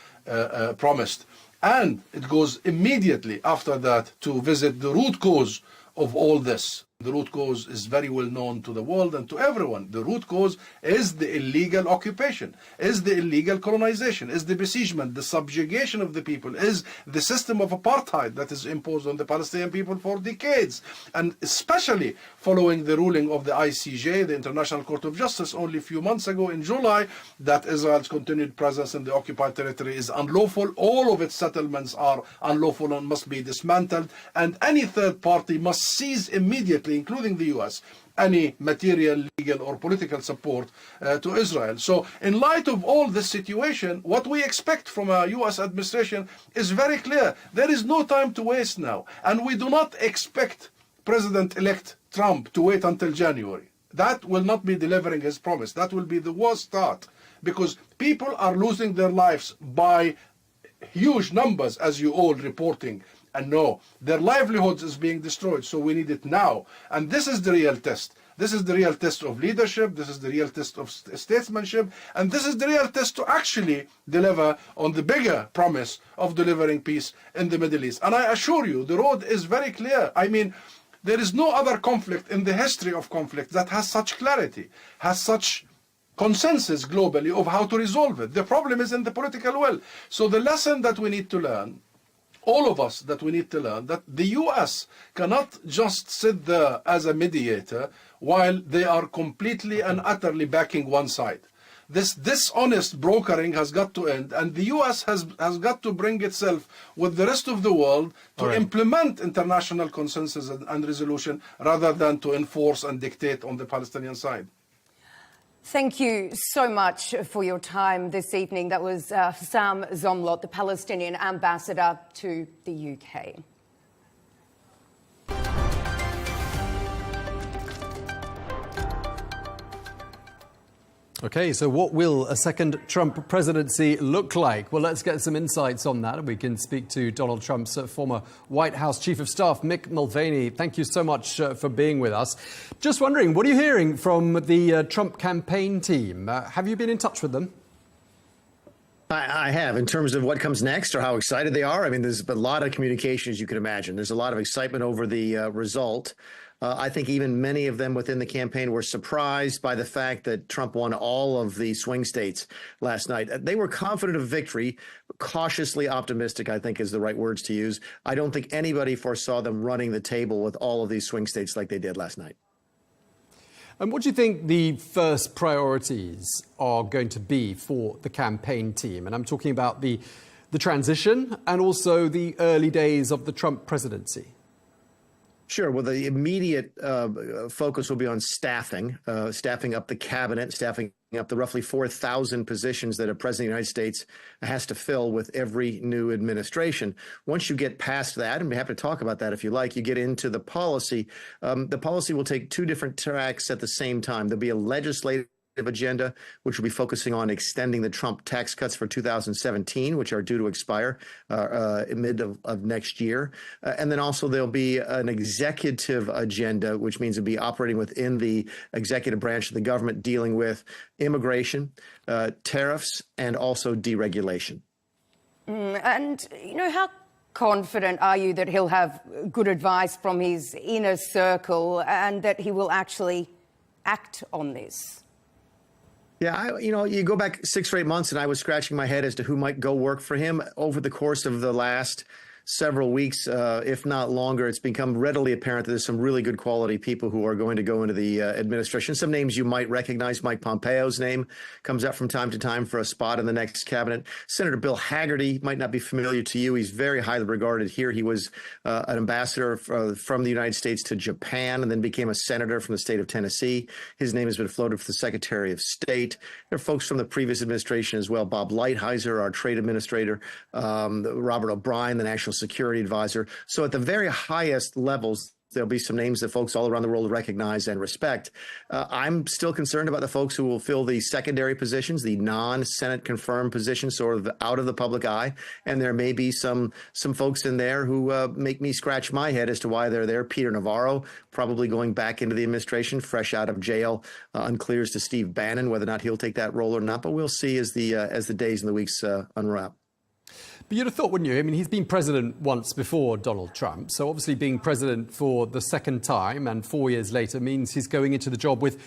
Speaker 7: promised. And it goes immediately after that to visit the root cause of all this. The root cause is very well known to the world and to everyone. The root cause is the illegal occupation, is the illegal colonization, is the besiegement, the subjugation of the people, is the system of apartheid that is imposed on the Palestinian people for decades. And especially following the ruling of the ICJ, the International Court of Justice, only a few months ago in July, that Israel's continued presence in the occupied territory is unlawful. All of its settlements are unlawful and must be dismantled. And any third party must cease immediately, including the U.S., any material, legal, or political support to Israel. So in light of all this situation, what we expect from a U.S. administration is very clear. There is no time to waste now. And we do not expect President-elect Trump to wait until January. That will not be delivering his promise. That will be the worst start because people are losing their lives by huge numbers, as you all reporting. And no, their livelihoods is being destroyed. So we need it now. And this is the real test. This is the real test of leadership. This is the real test of statesmanship. And this is the real test to actually deliver on the bigger promise of delivering peace in the Middle East. And I assure you, the road is very clear. I mean, there is no other conflict in the history of conflict that has such clarity, has such consensus globally of how to resolve it. The problem is in the political will. So the lesson that we need to learn, all of us that we need to learn, that the US cannot just sit there as a mediator while they are completely and utterly backing one side. This dishonest brokering has got to end, and the US has got to bring itself with the rest of the world to implement international consensus and resolution rather than to enforce and dictate on the Palestinian side.
Speaker 1: Thank you so much for your time this evening. That was Sam Zomlot, the Palestinian ambassador to the UK.
Speaker 2: Okay, so what will a second Trump presidency look like? Well, let's get some insights on that. We can speak to Donald Trump's former White House Chief of Staff, Mick Mulvaney. Thank you so much for being with us. Just wondering, what are you hearing from the Trump campaign team? Have you been in touch with them?
Speaker 8: I have, in terms of what comes next or how excited they are. I mean, there's a lot of communication, as you can imagine. There's a lot of excitement over the result. I think even many of them within the campaign were surprised by the fact that Trump won all of the swing states last night. They were confident of victory, cautiously optimistic, I think is the right words to use. I don't think anybody foresaw them running the table with all of these swing states like they did last night.
Speaker 2: And what do you think the first priorities are going to be for the campaign team? And I'm talking about the transition and also the early days of the Trump presidency.
Speaker 8: Sure. Well, the immediate focus will be on staffing up the cabinet, staffing up the roughly 4,000 positions that a president of the United States has to fill with every new administration. Once you get past that, and we have to talk about that if you like, you get into the policy. The policy will take two different tracks at the same time. There'll be a legislative agenda, which will be focusing on extending the Trump tax cuts for 2017, which are due to expire mid of next year. And then also there'll be an executive agenda, which means it'll be operating within the executive branch of the government, dealing with immigration, tariffs, and also deregulation.
Speaker 1: And, you know, how confident are you that he'll have good advice from his inner circle and that he will actually act on this?
Speaker 8: Yeah, you go back 6 or 8 months and I was scratching my head as to who might go work for him. Over the course of the last several weeks, if not longer, it's become readily apparent that there's some really good quality people who are going to go into the administration. Some names you might recognize. Mike Pompeo's name comes up from time to time for a spot in the next cabinet. Senator Bill Hagerty might not be familiar to you. He's very highly regarded here. He was an ambassador from the United States to Japan and then became a senator from the state of Tennessee. His name has been floated for the Secretary of State. There are folks from the previous administration as well. Bob Lighthizer, our trade administrator, Robert O'Brien, the national security advisor. So at the very highest levels, there'll be some names that folks all around the world recognize and respect. I'm still concerned about the folks who will fill the secondary positions, the non-Senate confirmed positions, sort of out of the public eye. And there may be some folks in there who make me scratch my head as to why they're there. Peter Navarro, probably going back into the administration, fresh out of jail. Unclear as to Steve Bannon, whether or not he'll take that role or not. But we'll see as the days and the weeks unwrap.
Speaker 2: But you'd have thought, wouldn't you? I mean, he's been president once before, Donald Trump. So obviously being president for the second time and 4 years later means he's going into the job with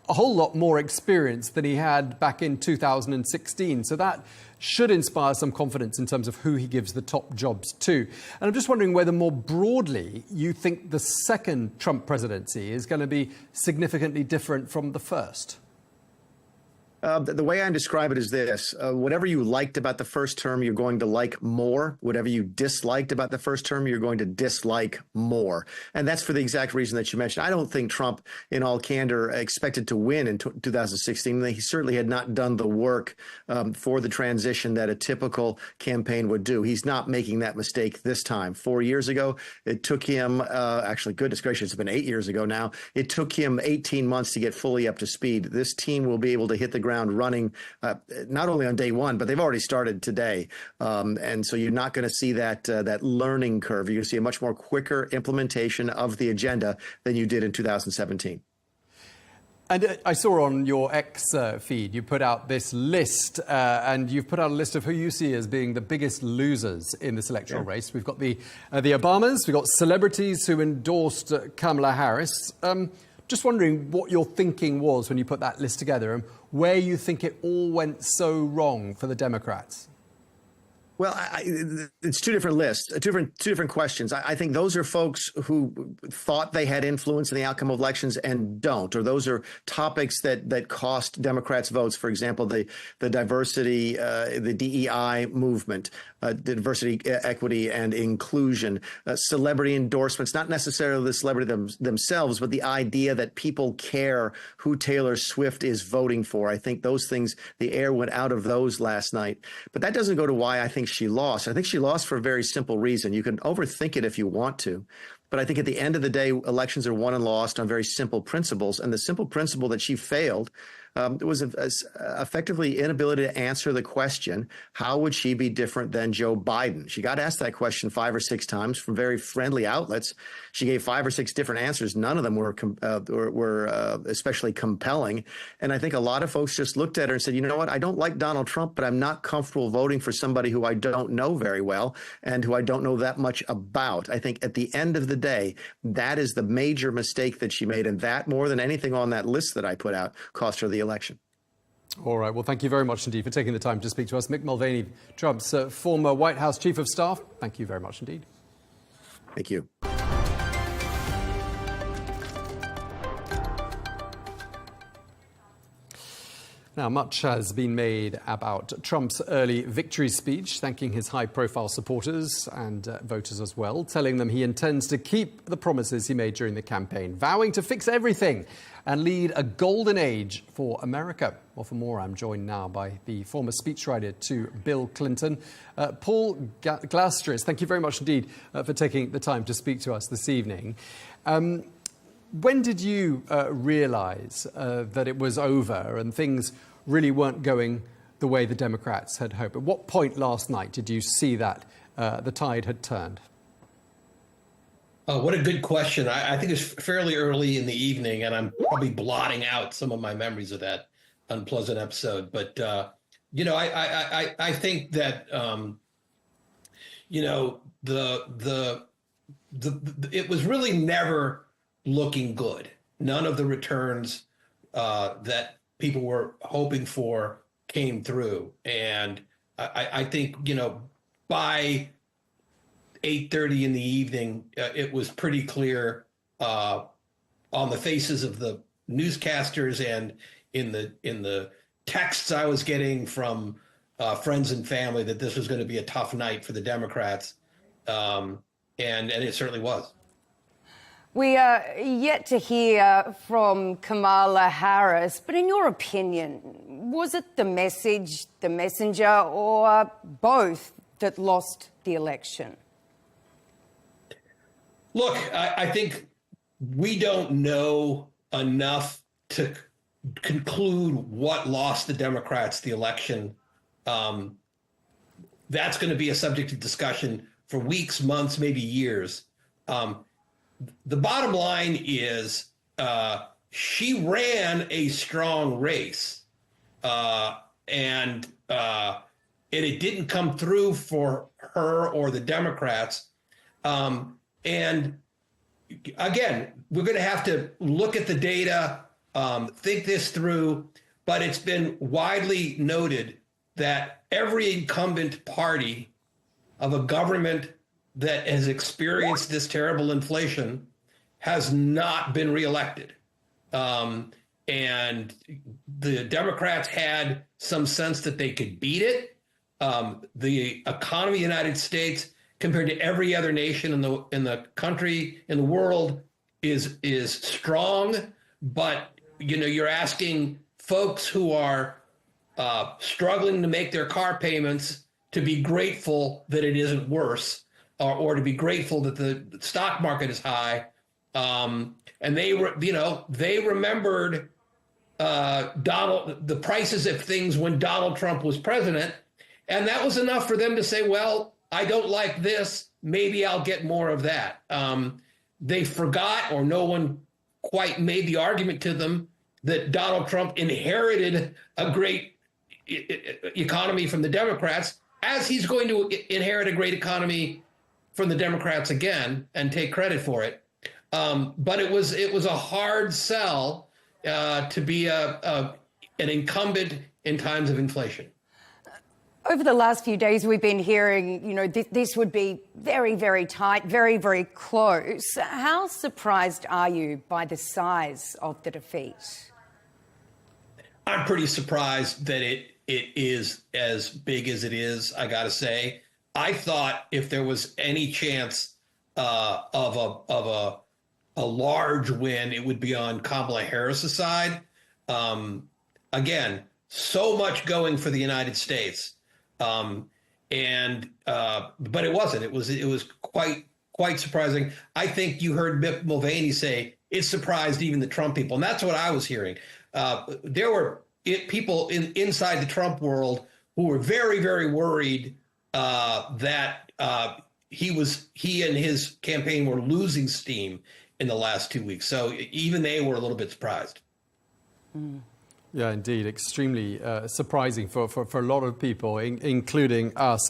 Speaker 2: a whole lot more experience than he had back in 2016. So that should inspire some confidence in terms of who he gives the top jobs to. And I'm just wondering whether more broadly you think the second Trump presidency is going to be significantly different from the first.
Speaker 8: The way I describe it is this. Whatever you liked about the first term, you're going to like more. Whatever you disliked about the first term, you're going to dislike more. And that's for the exact reason that you mentioned. I don't think Trump, in all candor, expected to win in 2016. He certainly had not done the work for the transition that a typical campaign would do. He's not making that mistake this time. 4 years ago, it took him, actually, goodness gracious, it's been 8 years ago now. It took him 18 months to get fully up to speed. This team will be able to hit the ground ground running, not only on day one, but they've already started today. And so you're not going to see that learning curve. You're going to see a much more quicker implementation of the agenda than you did in 2017.
Speaker 2: And I saw on your X feed, you put out this list, and you've put out a list of who you see as being the biggest losers in this electoral race. We've got the Obamas, we've got celebrities who endorsed Kamala Harris. Just wondering what your thinking was when you put that list together and where you think it all went so wrong for the Democrats.
Speaker 8: Well, it's two different lists, two different questions. I think those are folks who thought they had influence in the outcome of elections and don't, or those are topics that cost Democrats votes. For example, the diversity, the DEI movement, the diversity, equity, and inclusion, celebrity endorsements, not necessarily the celebrity themselves, but the idea that people care who Taylor Swift is voting for. I think those things, the air went out of those last night. But that doesn't go to why I think she lost. I think she lost for a very simple reason. You can overthink it if you want to. But I think at the end of the day, elections are won and lost on very simple principles. And the simple principle that she failed was effectively inability to answer the question, how would she be different than Joe Biden? She got asked that question 5 or 6 times from very friendly outlets. She gave 5 or 6 different answers. None of them were especially compelling. And I think a lot of folks just looked at her and said, you know what, I don't like Donald Trump, but I'm not comfortable voting for somebody who I don't know very well and who I don't know that much about. I think at the end of the day, that is the major mistake that she made. And that, more than anything on that list that I put out, cost her the election.
Speaker 2: All right. Well, thank you very much indeed for taking the time to speak to us. Mick Mulvaney, Trump's former White House Chief of Staff. Thank you very much indeed.
Speaker 8: Thank you.
Speaker 2: Now, much has been made about Trump's early victory speech, thanking his high-profile supporters and voters as well, telling them he intends to keep the promises he made during the campaign, vowing to fix everything and lead a golden age for America. Well, for more, I'm joined now by the former speechwriter to Bill Clinton, Paul Glastris. Thank you very much indeed for taking the time to speak to us this evening. When did you realise that it was over and things really weren't going the way the Democrats had hoped? At what point last night did you see that the tide had turned?
Speaker 9: Oh, what a good question. I think it's fairly early in the evening, and I'm probably blotting out some of my memories of that unpleasant episode. But, you know, I think that, you know, it was really never looking good. None of the returns that people were hoping for came through. And I think, you know, by 8:30 in the evening, it was pretty clear on the faces of the newscasters and in the texts I was getting from friends and family that this was going to be a tough night for the Democrats. And it certainly was.
Speaker 1: We are yet to hear from Kamala Harris, but in your opinion, was it the message, the messenger, or both that lost the election?
Speaker 9: Look, I think we don't know enough to conclude what lost the Democrats the election. That's going to be a subject of discussion for weeks, months, maybe years. The bottom line is she ran a strong race, and it didn't come through for her or the Democrats. And again, we're going to have to look at the data, think this through, but it's been widely noted that every incumbent party of a government that has experienced this terrible inflation has not been reelected. And the Democrats had some sense that they could beat it. The economy of the United States, compared to every other nation in the country, in the world, is strong. But, you know, you're asking folks who are struggling to make their car payments to be grateful that it isn't worse. Or to be grateful that the stock market is high, and they remembered the prices of things when Donald Trump was president. And that was enough for them to say, well, I don't like this. Maybe I'll get more of that. They forgot, or no one quite made the argument to them, that Donald Trump inherited a great economy from the Democrats, as he's going to inherit a great economy from the Democrats again and take credit for it. But it was a hard sell to be an incumbent in times of inflation.
Speaker 1: Over the last few days, we've been hearing, you know, this would be very, very tight, very, very close. How surprised are you by the size of the defeat?
Speaker 9: I'm pretty surprised that it is as big as it is, I got to say. I thought if there was any chance of a large win, it would be on Kamala Harris's side. Again, so much going for the United States. But it wasn't. It was quite surprising. I think you heard Mick Mulvaney say it surprised even the Trump people, and that's what I was hearing. There were people inside the Trump world who were very, very worried that he and his campaign were losing steam in the last 2 weeks. So even they were a little bit surprised.
Speaker 1: Mm.
Speaker 2: Yeah, indeed. Extremely surprising for a lot of people, including us.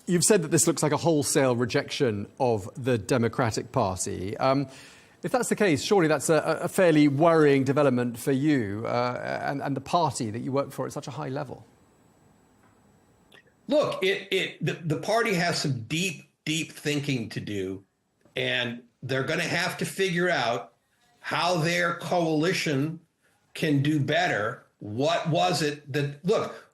Speaker 2: You've said that this looks like a wholesale rejection of the Democratic Party. If that's the case, surely that's a fairly worrying development for you and the party that you work for at such a high level.
Speaker 9: Look, the party has some deep thinking to do, and they're going to have to figure out how their coalition can do better. What was it that, look,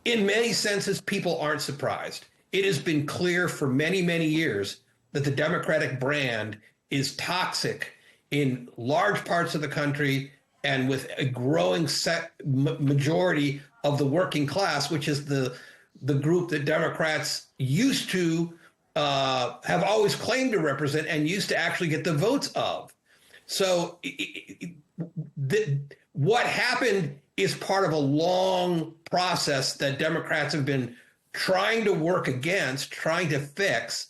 Speaker 9: in many senses, people aren't surprised. It has been clear for many, many years that the Democratic brand is toxic in large parts of the country and with a growing majority of the working class, which is the group that Democrats used to have always claimed to represent and used to actually get the votes of. So what happened is part of a long process that Democrats have been trying to work against, trying to fix.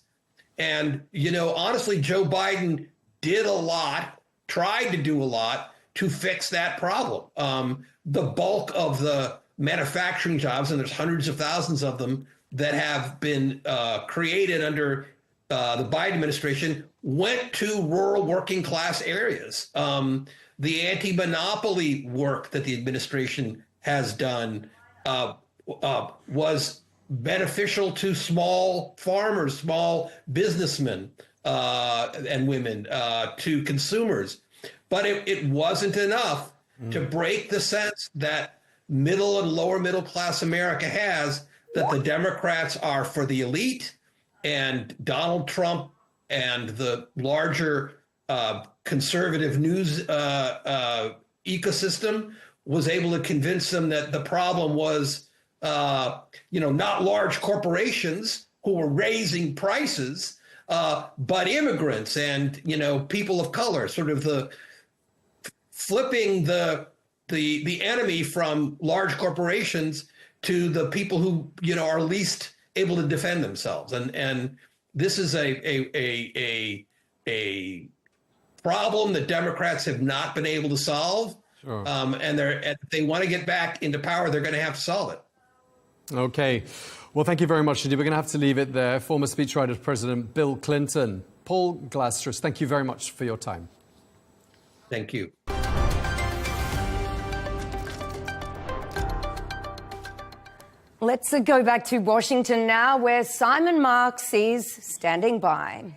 Speaker 9: And, you know, honestly, Joe Biden did a lot, tried to do a lot to fix that problem. The bulk of the manufacturing jobs, and there's hundreds of thousands of them that have been created under the Biden administration, went to rural working class areas. The anti-monopoly work that the administration has done was beneficial to small farmers, small businessmen and women, to consumers. But it wasn't enough to break the sense that middle and lower middle class America has, that the Democrats are for the elite, and Donald Trump and the larger conservative news ecosystem was able to convince them that the problem was, not large corporations who were raising prices, but immigrants and, people of color, sort of the flipping the enemy from large corporations to the people who, are least able to defend themselves. And this is a problem that Democrats have not been able to solve.
Speaker 2: Sure.
Speaker 9: And if they want to get back into power, they're going to have to solve it.
Speaker 2: OK. Well, thank you very much, indeed. We're going to have to leave it there. Former speechwriter to President Bill Clinton. Paul Glastras, thank you very much for your time.
Speaker 9: Thank you.
Speaker 1: Let's go back to Washington now, where Simon Marks is standing by.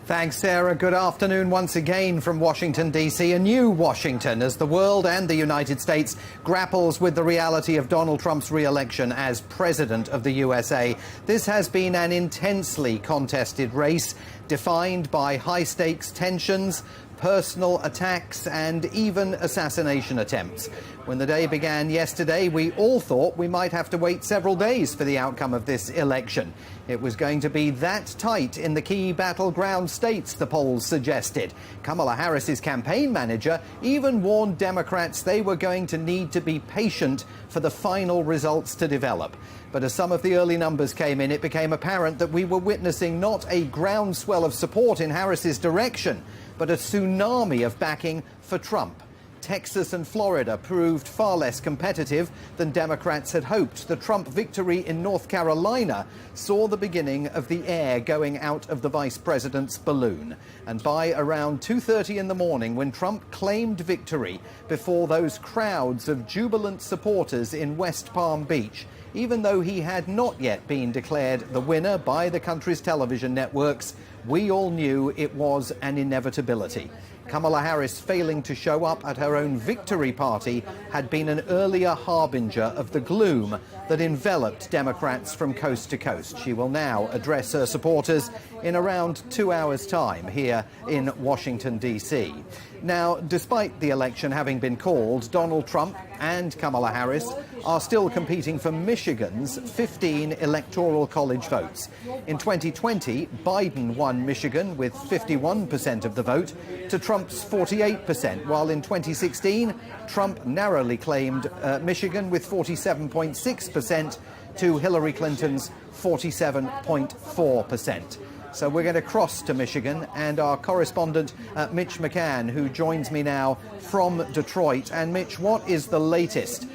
Speaker 4: Thanks, Sarah. Good afternoon once again from Washington, D.C., a new Washington, as the world and the United States grapples with the reality of Donald Trump's re-election as president of the USA. This has been an intensely contested race, defined by high-stakes tensions, personal attacks and even assassination attempts. When the day began yesterday, we all thought we might have to wait several days for the outcome of this election. It was going to be that tight in the key battleground states, the polls suggested. Kamala Harris's campaign manager even warned Democrats they were going to need to be patient for the final results to develop. But as some of the early numbers came in, it became apparent that we were witnessing not a groundswell of support in Harris's direction, but a tsunami of backing for Trump. Texas and Florida proved far less competitive than Democrats had hoped. The Trump victory in North Carolina saw the beginning of the air going out of the vice president's balloon. And by around 2:30 in the morning, when Trump claimed victory before those crowds of jubilant supporters in West Palm Beach, even though he had not yet been declared the winner by the country's television networks, we all knew it was an inevitability. Kamala Harris failing to show up at her own victory party had been an earlier harbinger of the gloom that enveloped Democrats from coast to coast. She will now address her supporters in around 2 hours' time here in Washington, D.C. Now, despite the election having been called, Donald Trump and Kamala Harris are still competing for Michigan's 15 electoral college votes. In 2020, Biden won Michigan with 51% of the vote to Trump's 48%, while in 2016, Trump narrowly claimed Michigan with 47.6% to Hillary Clinton's 47.4%. So we're going to cross to Michigan, and our correspondent, Mitch McCann, who joins me now from Detroit. And Mitch, what is the latest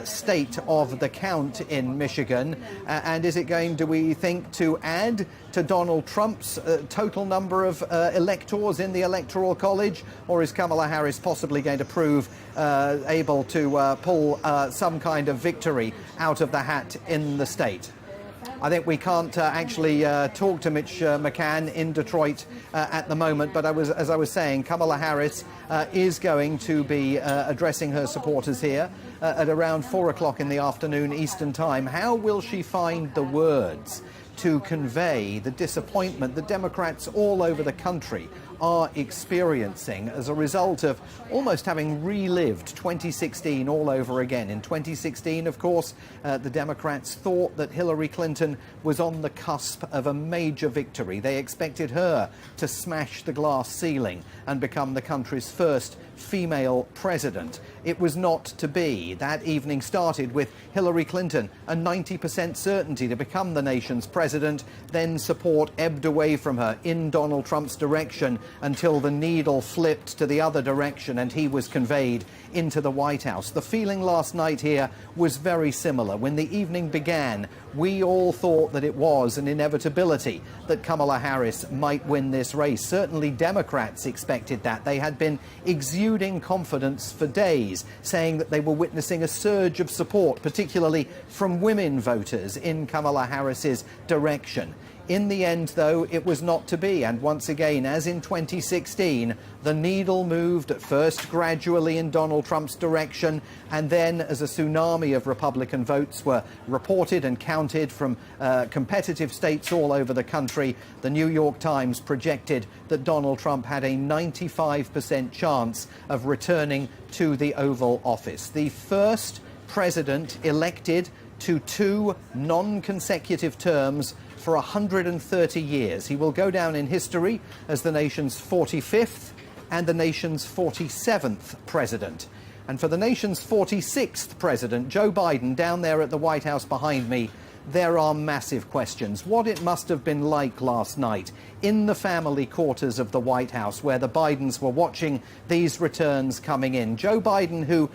Speaker 4: state of the count in Michigan? And is it going, do we think, to add to Donald Trump's total number of electors in the Electoral College? Or is Kamala Harris possibly going to prove able to pull some kind of victory out of the hat in the state? I think we can't actually talk to Mitch McCann in Detroit at the moment, but as I was saying, Kamala Harris is going to be addressing her supporters here at around 4 o'clock in the afternoon Eastern Time. How will she find the words to convey the disappointment that Democrats all over the country are experiencing as a result of almost having relived 2016 all over again? In 2016, of course, the Democrats thought that Hillary Clinton was on the cusp of a major victory. They expected her to smash the glass ceiling and become the country's first female president. It was not to be. That evening started with Hillary Clinton, a 90% certainty to become the nation's president. Then support ebbed away from her in Donald Trump's direction until the needle flipped to the other direction and he was conveyed into the White House. The feeling last night here was very similar. When the evening began, we all thought that it was an inevitability that Kamala Harris might win this race. Certainly Democrats expected that. They had been exuding confidence for days, saying that they were witnessing a surge of support, particularly from women voters, in Kamala Harris's direction. In the end, though, it was not to be, and once again, as in 2016, the needle moved at first gradually in Donald Trump's direction, and then as a tsunami of Republican votes were reported and counted from competitive states all over the country, the New York Times projected that Donald Trump had a 95% chance of returning to the Oval Office. The first president elected to 2 non-consecutive terms for 130 years. He will go down in history as the nation's 45th and the nation's 47th president. And for the nation's 46th president, Joe Biden, down there at the White House behind me, there are massive questions. What it must have been like last night in the family quarters of the White House, where the Bidens were watching these returns coming in. Joe Biden, who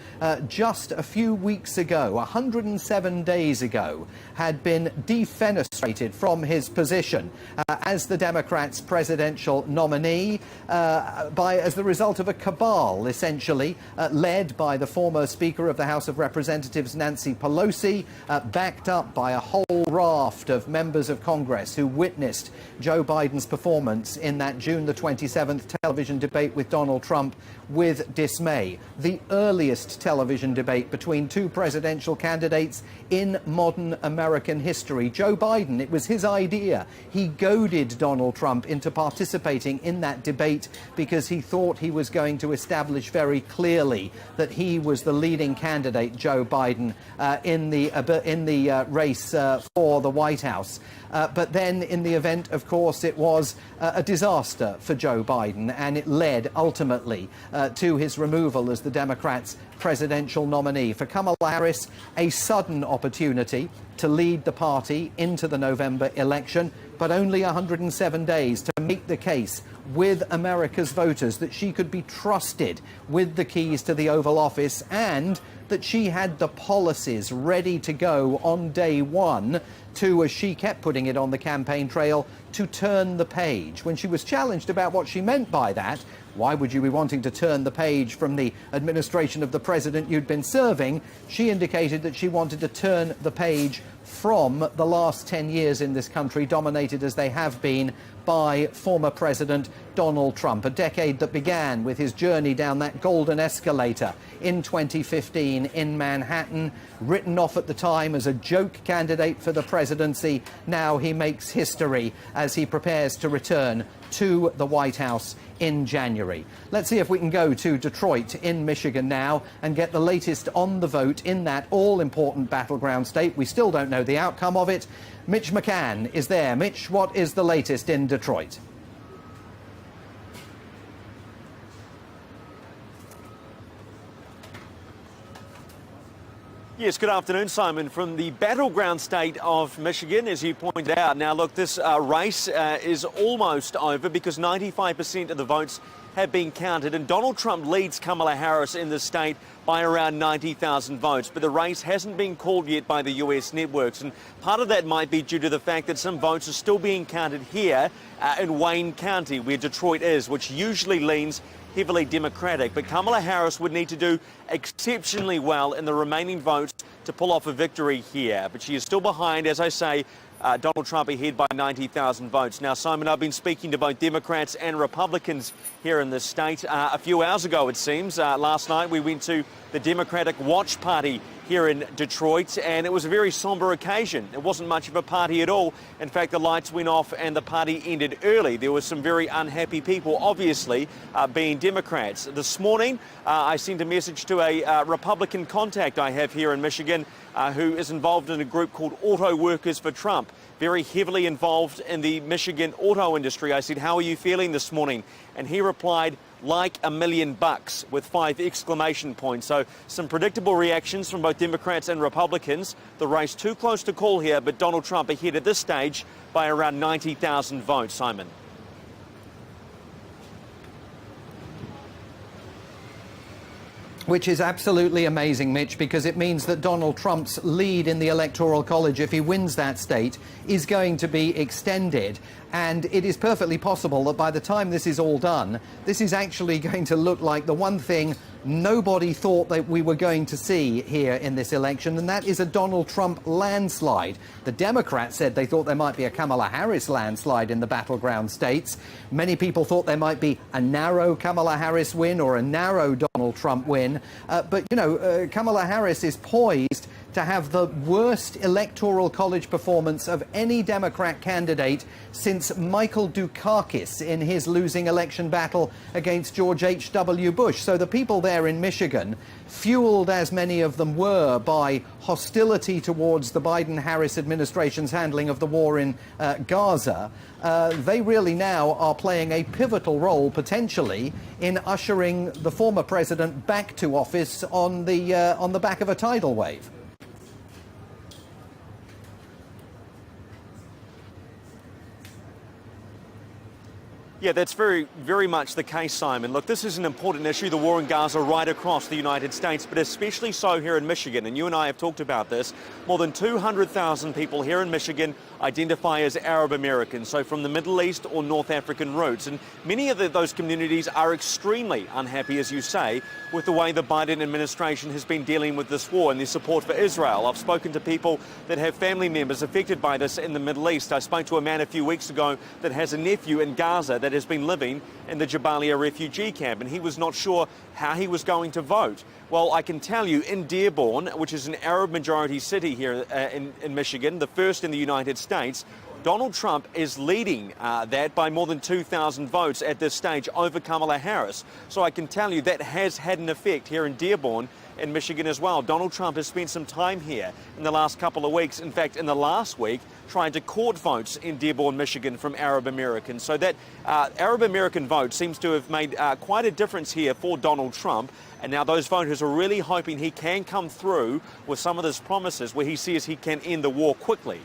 Speaker 4: just a few weeks ago, 107 days ago, had been defenestrated from his position as the Democrats' presidential nominee as the result of a cabal, essentially, led by the former Speaker of the House of Representatives, Nancy Pelosi, backed up by a whole raft of members of Congress who witnessed Joe Biden's performance performance in that June the 27th television debate with Donald Trump with dismay. The earliest television debate between two presidential candidates in modern American history. Joe Biden, it was his idea. He goaded Donald Trump into participating in that debate because he thought he was going to establish very clearly that he was the leading candidate, Joe Biden, in the race for the White House. But then in the event, of course, it was a disaster for Joe Biden, and it led ultimately to his removal as the Democrats' presidential nominee. For Kamala Harris, a sudden opportunity to lead the party into the November election, but only 107 days to make the case with America's voters that she could be trusted with the keys to the Oval Office and that she had the policies ready to go on day one to, as she kept putting it on the campaign trail, to turn the page. When she was challenged about what she meant by that, why would you be wanting to turn the page from the administration of the president you'd been serving, she indicated that she wanted to turn the page from the last 10 years in this country, dominated as they have been by former President Donald Trump, a decade that began with his journey down that golden escalator in 2015 in Manhattan, written off at the time as a joke candidate for the presidency. Now he makes history as he prepares to return to the White House in January. Let's see if we can go to Detroit in Michigan now and get the latest on the vote in that all-important battleground state. We still don't know the outcome of it. Mitch McCann is there. Mitch, what is the latest in Detroit?
Speaker 10: Yes, good afternoon, Simon, from the battleground state of Michigan, as you pointed out. Now, look, this race is almost over because 95% of the votes have been counted, and Donald Trump leads Kamala Harris in the state by around 90,000 votes. But the race hasn't been called yet by the US networks, and part of that might be due to the fact that some votes are still being counted here in Wayne County, where Detroit is, which usually leans heavily Democratic. But Kamala Harris would need to do exceptionally well in the remaining votes to pull off a victory here. But she is still behind, as I say, Donald Trump ahead by 90,000 votes. Now, Simon, I've been speaking to both Democrats and Republicans here in the state. A few hours ago, it seems, last night, we went to the Democratic Watch Party here in Detroit, and it was a very somber occasion. It wasn't much of a party at all. In fact, the lights went off and the party ended early. There were some very unhappy people, obviously, being Democrats. This morning, I sent a message to a Republican contact I have here in Michigan who is involved in a group called Auto Workers for Trump, very heavily involved in the Michigan auto industry. I said, "How are you feeling this morning?" And he replied, "Like $1,000,000 with 5 exclamation points. So some predictable reactions from both Democrats and Republicans. The race too close to call here, but Donald Trump ahead at this stage by around 90,000 votes, Simon.
Speaker 4: Which is absolutely amazing, Mitch, because it means that Donald Trump's lead in the Electoral College, if he wins that state, is going to be extended. And it is perfectly possible that by the time this is all done, this is actually going to look like the one thing nobody thought that we were going to see here in this election, and that is a Donald Trump landslide. The Democrats said they thought there might be a Kamala Harris landslide in the battleground states. Many people thought there might be a narrow Kamala Harris win or a narrow Donald Trump win. But, you know, Kamala Harris is poised to have the worst electoral college performance of any Democrat candidate since Michael Dukakis in his losing election battle against George H.W. Bush. So the people there in Michigan, fueled as many of them were by hostility towards the Biden-Harris administration's handling of the war in Gaza, they really now are playing a pivotal role, potentially, in ushering the former president back to office on the back of a tidal wave.
Speaker 10: Yeah, that's very much the case, Simon. Look, this is an important issue, the war in Gaza right across the United States, but especially so here in Michigan. And you and I have talked about this. More than 200,000 people here in Michigan identify as Arab Americans, so from the Middle East or North African roots. And many of those communities are extremely unhappy, as you say, with the way the Biden administration has been dealing with this war and their support for Israel. I've spoken to people that have family members affected by this in the Middle East. I spoke to a man a few weeks ago that has a nephew in Gaza that has been living in the Jabalia refugee camp, and he was not sure how he was going to vote. Well, I can tell you, in Dearborn, which is an Arab-majority city here in Michigan, the first in the United States, Donald Trump is leading that by more than 2,000 votes at this stage over Kamala Harris. So I can tell you that has had an effect here in Dearborn in Michigan as well. Donald Trump has spent some time here in the last couple of weeks, in fact, in the last week, trying to court votes in Dearborn, Michigan from Arab Americans. So that Arab American vote seems to have made quite a difference here for Donald Trump. And now those voters are really hoping he can come through with some of his promises where he says he can end the war quickly.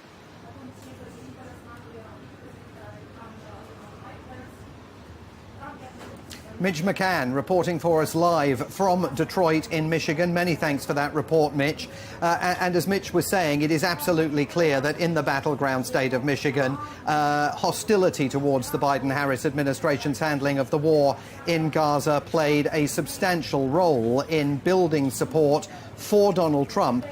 Speaker 4: Mitch McCann reporting for us live from Detroit in Michigan. Many thanks for that report, Mitch. And as Mitch was saying, it is absolutely clear that in the battleground state of Michigan, hostility towards the Biden-Harris administration's handling of the war in Gaza played a substantial role in building support for Donald Trump.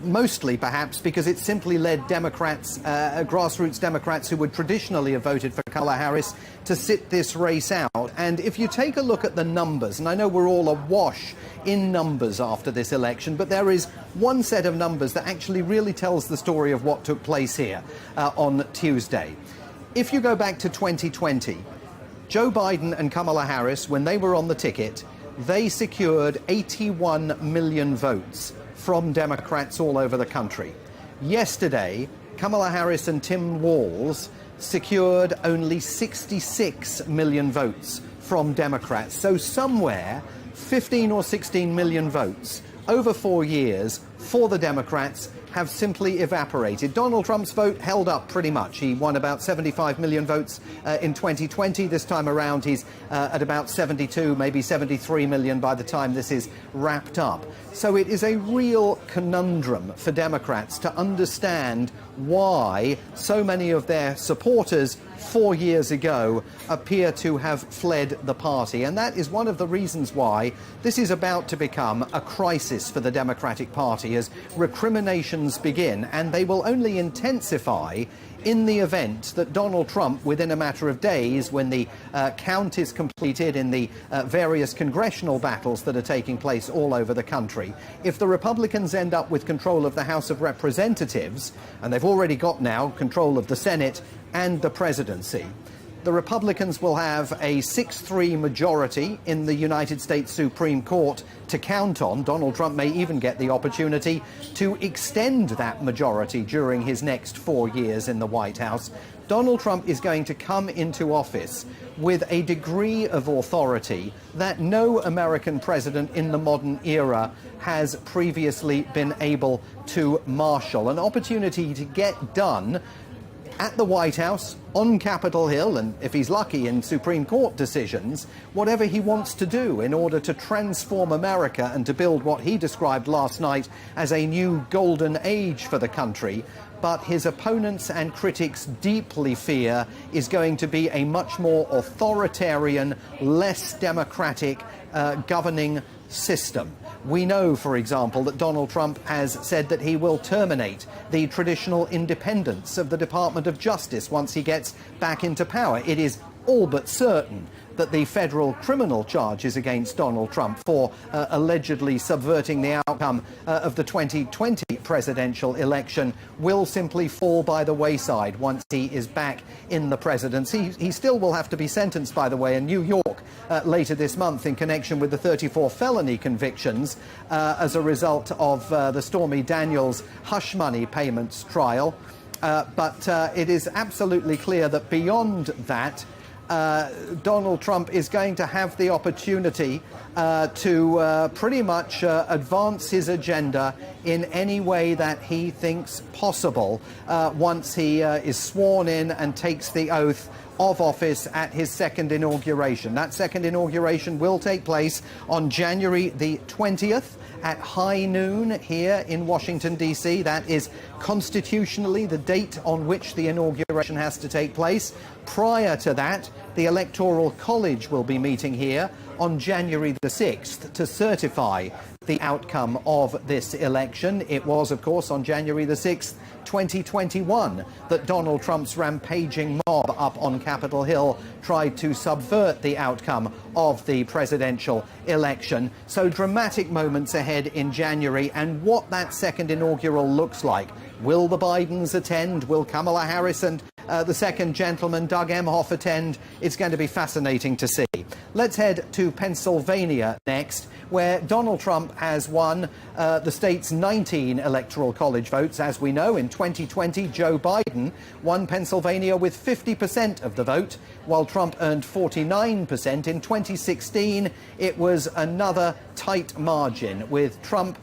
Speaker 4: Mostly, perhaps, because it simply led Democrats, grassroots Democrats who would traditionally have voted for Kamala Harris, to sit this race out. And if you take a look at the numbers, and I know we're all awash in numbers after this election, but there is one set of numbers that actually really tells the story of what took place here on Tuesday. If you go back to 2020, Joe Biden and Kamala Harris, when they were on the ticket, they secured 81 million votes from Democrats all over the country. Yesterday, Kamala Harris and Tim Walz secured only 66 million votes from Democrats. So somewhere, 15 or 16 million votes over 4 years for the Democrats have simply evaporated. Donald Trump's vote held up pretty much. He won about 75 million votes in 2020. This time around, he's at about 72, maybe 73 million by the time this is wrapped up. So it is a real conundrum for Democrats to understand why so many of their supporters 4 years ago appear to have fled the party. And that is one of the reasons why this is about to become a crisis for the Democratic Party as recriminations begin, and they will only intensify in the event that Donald Trump, within a matter of days, when the count is completed in the various congressional battles that are taking place all over the country, if the Republicans end up with control of the House of Representatives, and they've already got now control of the Senate and the presidency, the Republicans will have a 6-3 majority in the United States Supreme Court to count on. Donald Trump may even get the opportunity to extend that majority during his next 4 years in the White House. Donald Trump is going to come into office with a degree of authority that no American president in the modern era has previously been able to marshal. An opportunity to get done at the White House, on Capitol Hill, and if he's lucky in Supreme Court decisions, whatever he wants to do in order to transform America and to build what he described last night as a new golden age for the country. But his opponents and critics deeply fear is going to be a much more authoritarian, less democratic governing system. We know, for example, that Donald Trump has said that he will terminate the traditional independence of the Department of Justice once he gets back into power. It is all but certain that the federal criminal charges against Donald Trump for allegedly subverting the outcome of the 2020 presidential election will simply fall by the wayside once he is back in the presidency. He still will have to be sentenced, by the way, in New York later this month in connection with the 34 felony convictions as a result of the Stormy Daniels hush money payments trial. But it is absolutely clear that beyond that, Donald Trump is going to have the opportunity to pretty much advance his agenda in any way that he thinks possible once he is sworn in and takes the oath of office at his second inauguration. That second inauguration will take place on January the 20th at high noon here in Washington, D.C. That is constitutionally the date on which the inauguration has to take place. Prior to that, the Electoral College will be meeting here on January the 6th to certify the outcome of this election. It was, of course, on January the 6th, 2021, that Donald Trump's rampaging mob up on Capitol Hill tried to subvert the outcome of the presidential election. So dramatic moments ahead in January, and what that second inaugural looks like. Will the Bidens attend? Will Kamala Harris and the second gentleman, Doug Emhoff, attend? It's going to be fascinating to see. Let's head to Pennsylvania next, where Donald Trump has won the state's 19 electoral college votes. As we know, in 2020, Joe Biden won Pennsylvania with 50% of the vote, while Trump earned 49%. In 2016, it was another tight margin, with Trump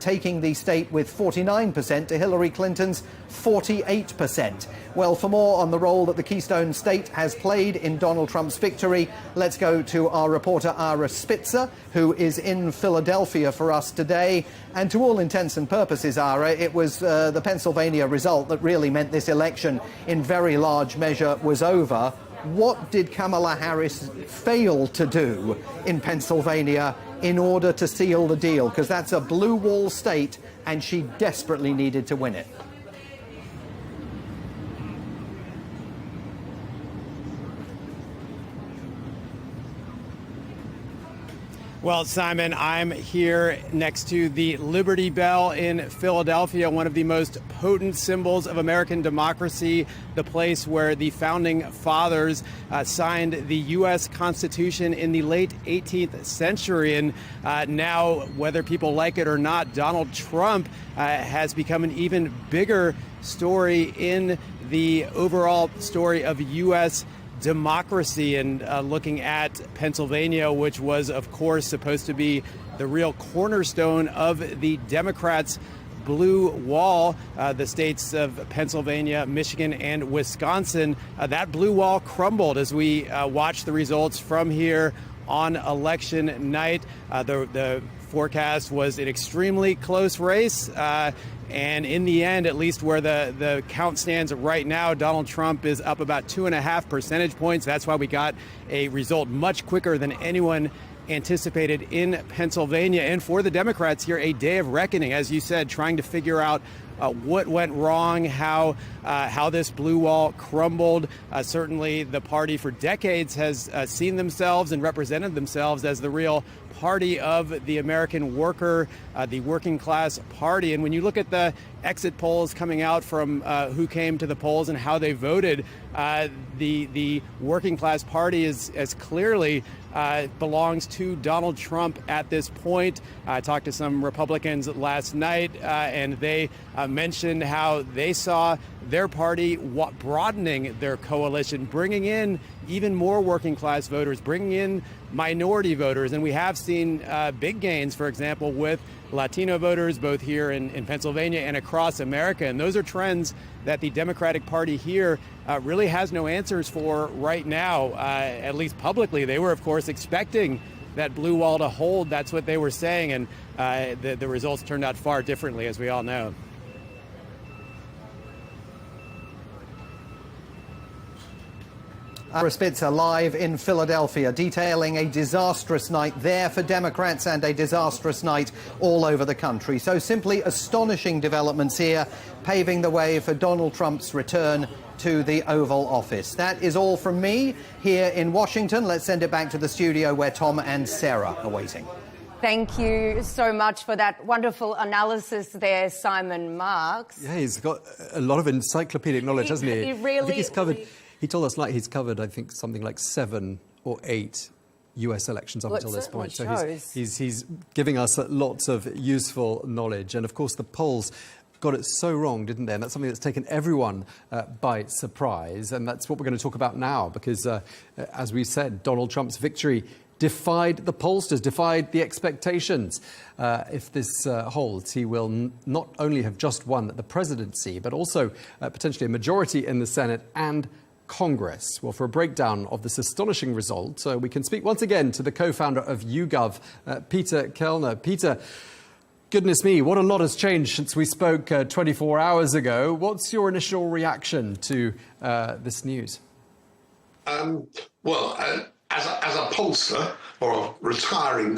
Speaker 4: taking the state with 49% to Hillary Clinton's 48%. Well, for more on the role that the Keystone State has played in Donald Trump's victory, let's go to our reporter Ara Spitzer, who is in Philadelphia for us today. And to all intents and purposes, Ara, it was the Pennsylvania result that really meant this election in very large measure was over. What did Kamala Harris fail to do in Pennsylvania in order to seal the deal? Because that's a blue wall state, and she desperately needed to win it.
Speaker 11: Well, Simon, I'm here next to the Liberty Bell in Philadelphia, one of the most potent symbols of American democracy, the place where the founding fathers signed the U.S. Constitution in the late 18th century. And now, whether people like it or not, Donald Trump has become an even bigger story in the overall story of U.S. democracy. And looking at Pennsylvania, which was, of course, supposed to be the real cornerstone of the Democrats' blue wall, the states of Pennsylvania, Michigan, and Wisconsin, that blue wall crumbled as we watched the results from here on election night. The forecast was an extremely close race. And in the end, at least where the count stands right now, Donald Trump is up about 2.5 percentage points. That's why we got a result much quicker than anyone anticipated in Pennsylvania. And for the Democrats here, a day of reckoning, as you said, trying to figure out what went wrong, how this blue wall crumbled. Certainly the party for decades has seen themselves and represented themselves as the real party of the American worker, the working class party. And when you look at the exit polls coming out from who came to the polls and how they voted, the working class party is as clearly belongs to Donald Trump at this point. I talked to some Republicans last night, and they mentioned how they saw their party broadening their coalition, bringing in even more working class voters, bringing in minority voters. And we have seen big gains, for example, with Latino voters, both here in Pennsylvania and across America. And those are trends that the Democratic Party here really has no answers for right now, at least publicly. They were, of course, expecting that blue wall to hold. That's what they were saying. And the results turned out far differently, as we all know.
Speaker 4: Ara Spitzer live in Philadelphia, detailing a disastrous night there for Democrats and a disastrous night all over the country. So simply astonishing developments here, paving the way for Donald Trump's return to the Oval Office. That is all from me here in Washington. Let's send it back to the studio where Tom and Sarah are waiting.
Speaker 1: Thank you so much for that wonderful analysis there, Simon Marks.
Speaker 2: Yeah, he's got a lot of encyclopedic knowledge, hasn't he?
Speaker 1: He really,
Speaker 2: I think he's covered.
Speaker 1: really...
Speaker 2: He told us he's covered, I think, something like 7 or 8 US elections up until this point. So he's giving us lots of useful knowledge. And of course, the polls got it so wrong, didn't they? And that's something that's taken everyone by surprise. And that's what we're going to talk about now, because as we said, Donald Trump's victory defied the pollsters, defied the expectations. If this holds, he will not only have just won the presidency, but also potentially a majority in the Senate and Congress. Well, for a breakdown of this astonishing result, we can speak once again to the co-founder of YouGov, Peter Kellner. Peter, goodness me, what a lot has changed since we spoke 24 hours ago. What's your initial reaction to this news?
Speaker 12: Well, as a pollster, or a recovering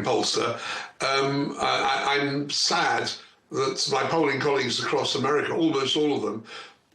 Speaker 12: pollster, I'm sad that my polling colleagues across America, almost all of them,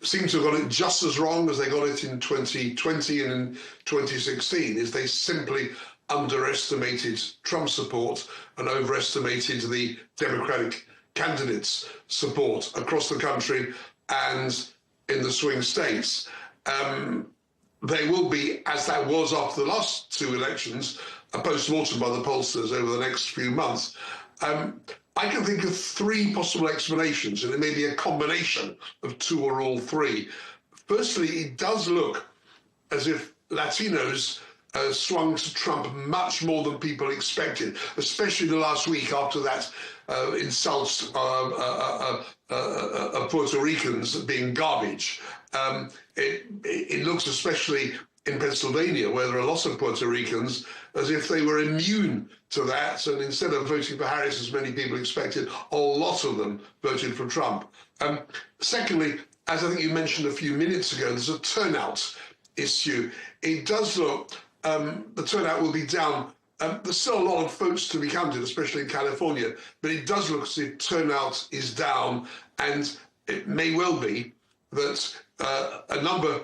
Speaker 12: seem to have got it just as wrong as they got it in 2020 and in 2016, is they simply underestimated Trump support and overestimated the Democratic candidates' support across the country and in the swing states. There will be, as that was after the last two elections, a post-mortem by the pollsters over the next few months. I can think of three possible explanations, and it may be a combination of two or all three. Firstly, it does look as if Latinos swung to Trump much more than people expected, especially the last week after that insult of Puerto Ricans being garbage. It looks, especially in Pennsylvania, where there are lots of Puerto Ricans, as if they were immune to that. And instead of voting for Harris, as many people expected, a lot of them voted for Trump. Secondly, as I think you mentioned a few minutes ago, there's a turnout issue. It does look, the turnout will be down. There's still a lot of votes to be counted, especially in California, but it does look as if turnout is down, and it may well be that a number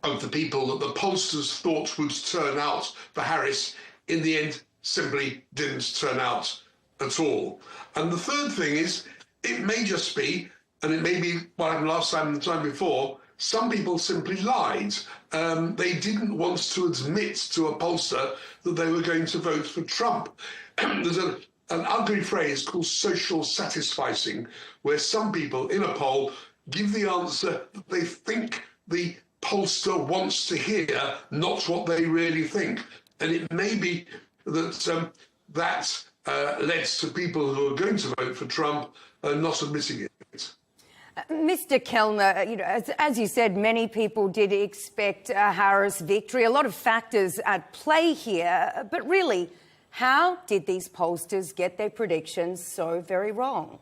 Speaker 12: of the people that the pollsters thought would turn out for Harris in the end simply didn't turn out at all. And the third thing is, it may just be, and it may be what happened last time and the time before, some people simply lied. They didn't want to admit to a pollster that they were going to vote for Trump. There's an ugly phrase called social satisficing, where some people in a poll give the answer that they think the pollster wants to hear, not what they really think. And it may be that that led to people who are going to vote for Trump not admitting it.
Speaker 1: Mr. Kellner, as you said, many people did expect a Harris victory. A lot of factors at play here. But really, how did these pollsters get their predictions so very wrong?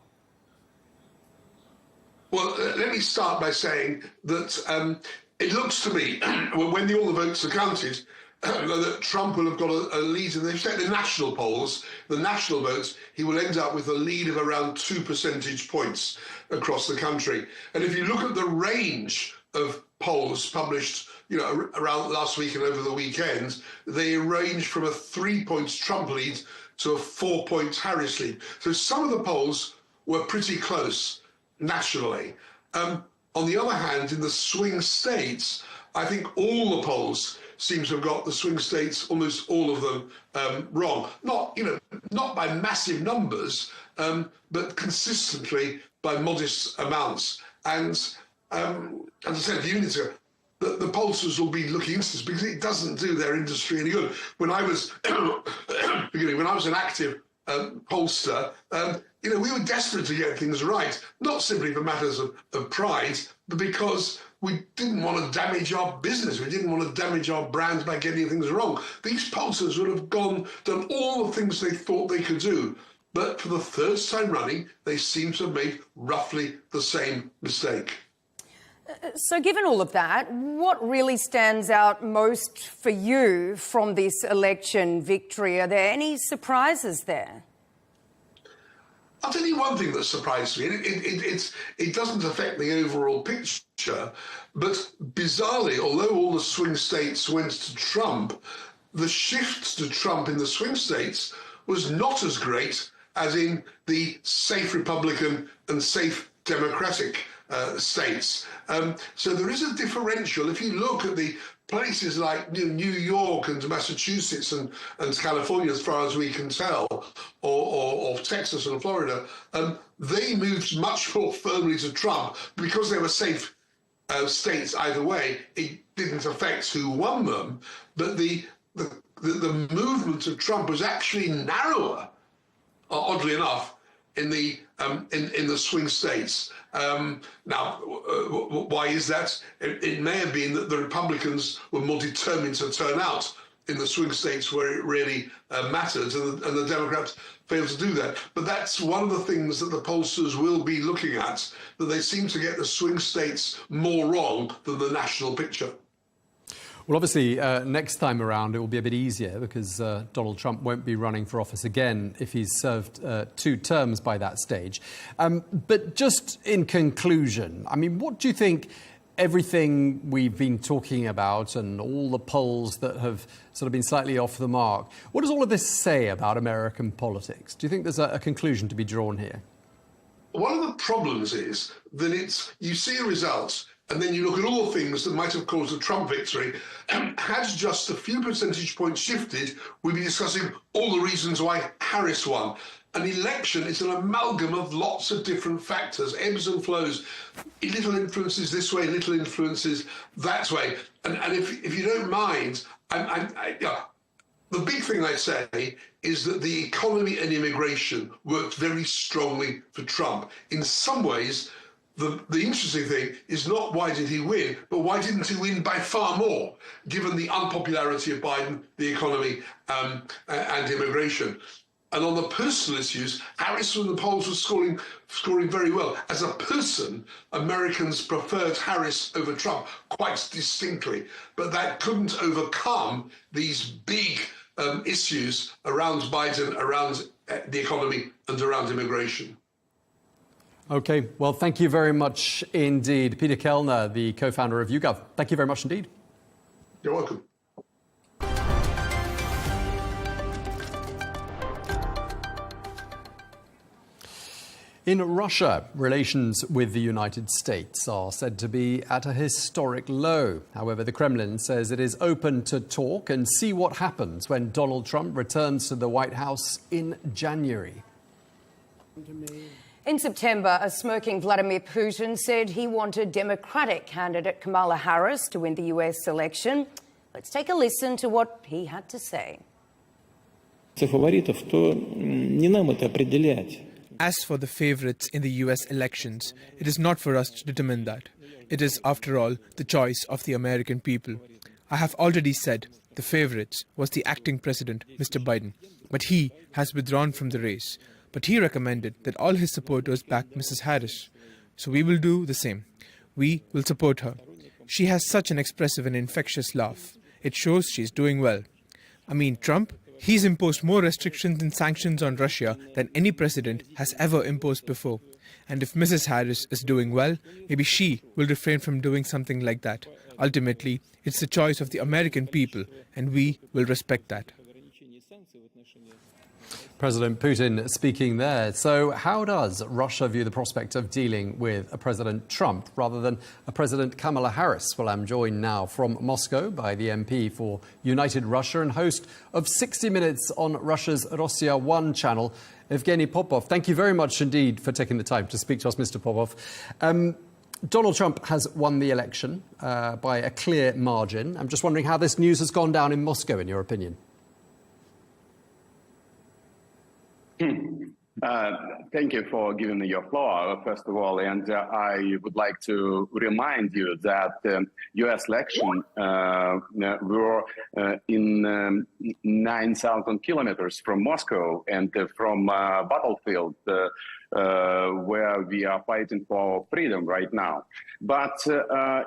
Speaker 12: Well, let me start by saying that it looks to me, when all the votes are counted, that Trump will have got a lead, and they've said the national polls, the national votes, he will end up with a lead of around 2 percentage points across the country. And if you look at the range of polls published, around last week and over the weekend, they range from a 3-point Trump lead to a 4-point Harris lead. So some of the polls were pretty close nationally. On the other hand, in the swing states, I think all the polls seem to have got the swing states, almost all of them, wrong. Not by massive numbers, but consistently by modest amounts. And as I said a few minutes ago, the pollsters will be looking into this because it doesn't do their industry any good. When I was when I was an active pollster, we were desperate to get things right, not simply for matters of pride, but because we didn't want to damage our business. We didn't want to damage our brands by getting things wrong. These pollsters would have done all the things they thought they could do. But for the third time running, they seem to have made roughly the same mistake.
Speaker 1: So given all of that, what really stands out most for you from this election victory? Are there any surprises there?
Speaker 12: I'll tell you one thing that surprised me. It doesn't affect the overall picture, but bizarrely, although all the swing states went to Trump, the shift to Trump in the swing states was not as great as in the safe Republican and safe Democratic states. So there is a differential. If you look at the places like New York and Massachusetts and California, as far as we can tell, or Texas and Florida, they moved much more firmly to Trump because they were safe states either way. It didn't affect who won them, but the movement of Trump was actually narrower, oddly enough, in the swing states. Now, why is that? It may have been that the Republicans were more determined to turn out in the swing states where it really matters, and the Democrats failed to do that. But that's one of the things that the pollsters will be looking at, that they seem to get the swing states more wrong than the national picture.
Speaker 2: Well, obviously, next time around it will be a bit easier because Donald Trump won't be running for office again if he's served 2 terms by that stage. But just in conclusion, I mean, what do you think everything we've been talking about and all the polls that have sort of been slightly off the mark, what does all of this say about American politics? Do you think there's a conclusion to be drawn here?
Speaker 12: One of the problems is that you see a result and then you look at all the things that might have caused a Trump victory. Had just a few percentage points shifted, we'd be discussing all the reasons why Harris won. An election is an amalgam of lots of different factors, ebbs and flows. Little influences this way, little influences that way. And if you don't mind, the big thing I'd say is that the economy and immigration worked very strongly for Trump. In some ways, the interesting thing is not why did he win, but why didn't he win by far more, given the unpopularity of Biden, the economy, and immigration. And on the personal issues, Harris from the polls was scoring very well. As a person, Americans preferred Harris over Trump quite distinctly, but that couldn't overcome these big issues around Biden, around the economy, and around immigration.
Speaker 2: OK, well, thank you very much indeed. Peter Kellner, the co-founder of YouGov. Thank you very much indeed.
Speaker 12: You're welcome.
Speaker 2: In Russia, relations with the United States are said to be at a historic low. However, the Kremlin says it is open to talk and see what happens when Donald Trump returns to the White House in January.
Speaker 1: In September, a smirking Vladimir Putin said he wanted Democratic candidate Kamala Harris to win the US election. Let's take a listen to what he had to say.
Speaker 13: As for the favorites in the US elections, it is not for us to determine that. It is, after all, the choice of the American people. I have already said the favorites was the acting president, Mr. Biden, but he has withdrawn from the race. But he recommended that all his supporters back Mrs. Harris. So we will do the same. We will support her. She has such an expressive and infectious laugh. It shows she's doing well. I mean, Trump? He's imposed more restrictions and sanctions on Russia than any president has ever imposed before. And if Mrs. Harris is doing well, maybe she will refrain from doing something like that. Ultimately, it's the choice of the American people, and we will respect that.
Speaker 2: President Putin speaking there. So how does Russia view the prospect of dealing with a President Trump rather than a President Kamala Harris? Well, I'm joined now from Moscow by the MP for United Russia and host of 60 Minutes on Russia's Rossiya 1 channel, Evgeny Popov. Thank you very much indeed for taking the time to speak to us, Mr. Popov. Donald Trump has won the election by a clear margin. I'm just wondering how this news has gone down in Moscow, in your opinion.
Speaker 14: Thank you for giving me your floor, first of all. And I would like to remind you that the U.S. election were in 9,000 kilometers from Moscow and from battlefield where we are fighting for freedom right now. But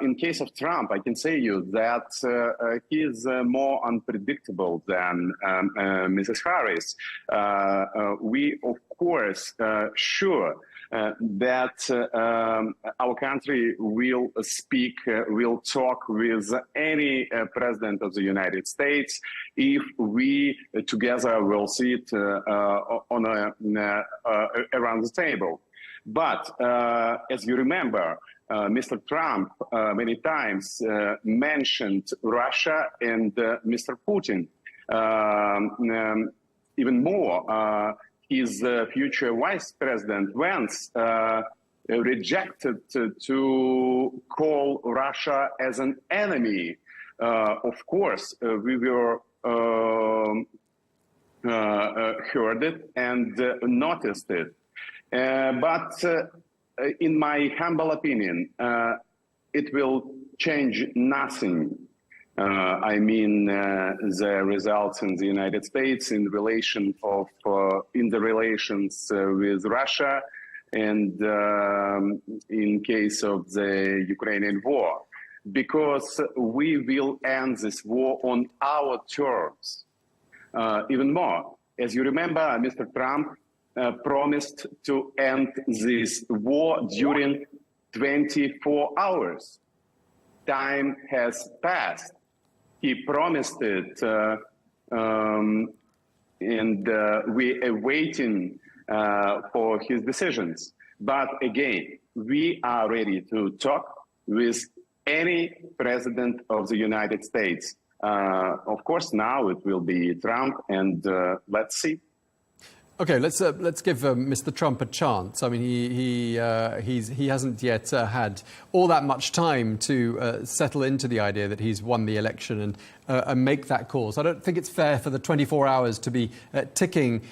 Speaker 14: in case of Trump, I can say you that he is more unpredictable than Mrs. Harris. We, of course, sure that our country will speak, will talk with any president of the United States if we together will sit on around the table. But as you remember, Mr. Trump many times mentioned Russia and Mr. Putin. Even more, his future vice president, Vance, rejected to call Russia as an enemy. Of course, we were heard it and noticed it. But in my humble opinion, it will change nothing. I mean, the results in the United States in relation of in the relations with Russia, and in case of the Ukrainian war, because we will end this war on our terms. Even more, as you remember, Mr. Trump promised to end this war during 24 hours. Time has passed. He promised it, and we are waiting for his decisions. But again, we are ready to talk with any president of the United States. Of course, now it will be Trump, and let's see.
Speaker 2: Okay, let's give Mr. Trump a chance. I mean, he hasn't yet had all that much time to settle into the idea that he's won the election and make that call. So I don't think it's fair for the 24 hours to be ticking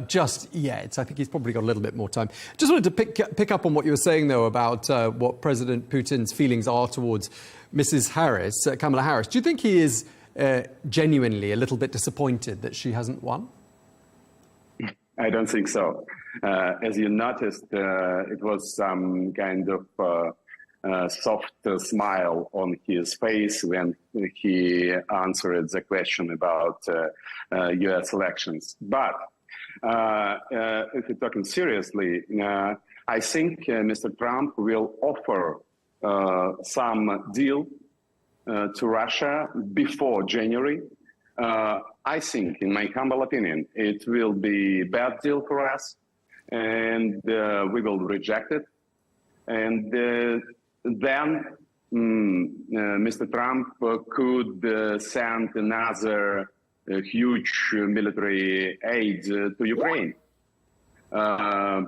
Speaker 2: just yet. I think he's probably got a little bit more time. Just wanted to pick up on what you were saying, though, about what President Putin's feelings are towards Mrs. Harris, Kamala Harris. Do you think he is genuinely a little bit disappointed that she hasn't won?
Speaker 14: I don't think so. As you noticed, it was some kind of soft smile on his face when he answered the question about U.S. elections. But if you're talking seriously, I think Mr. Trump will offer some deal to Russia before January. I think, in my humble opinion, it will be a bad deal for us, and we will reject it. And then Mr. Trump could send another huge military aid to Ukraine. I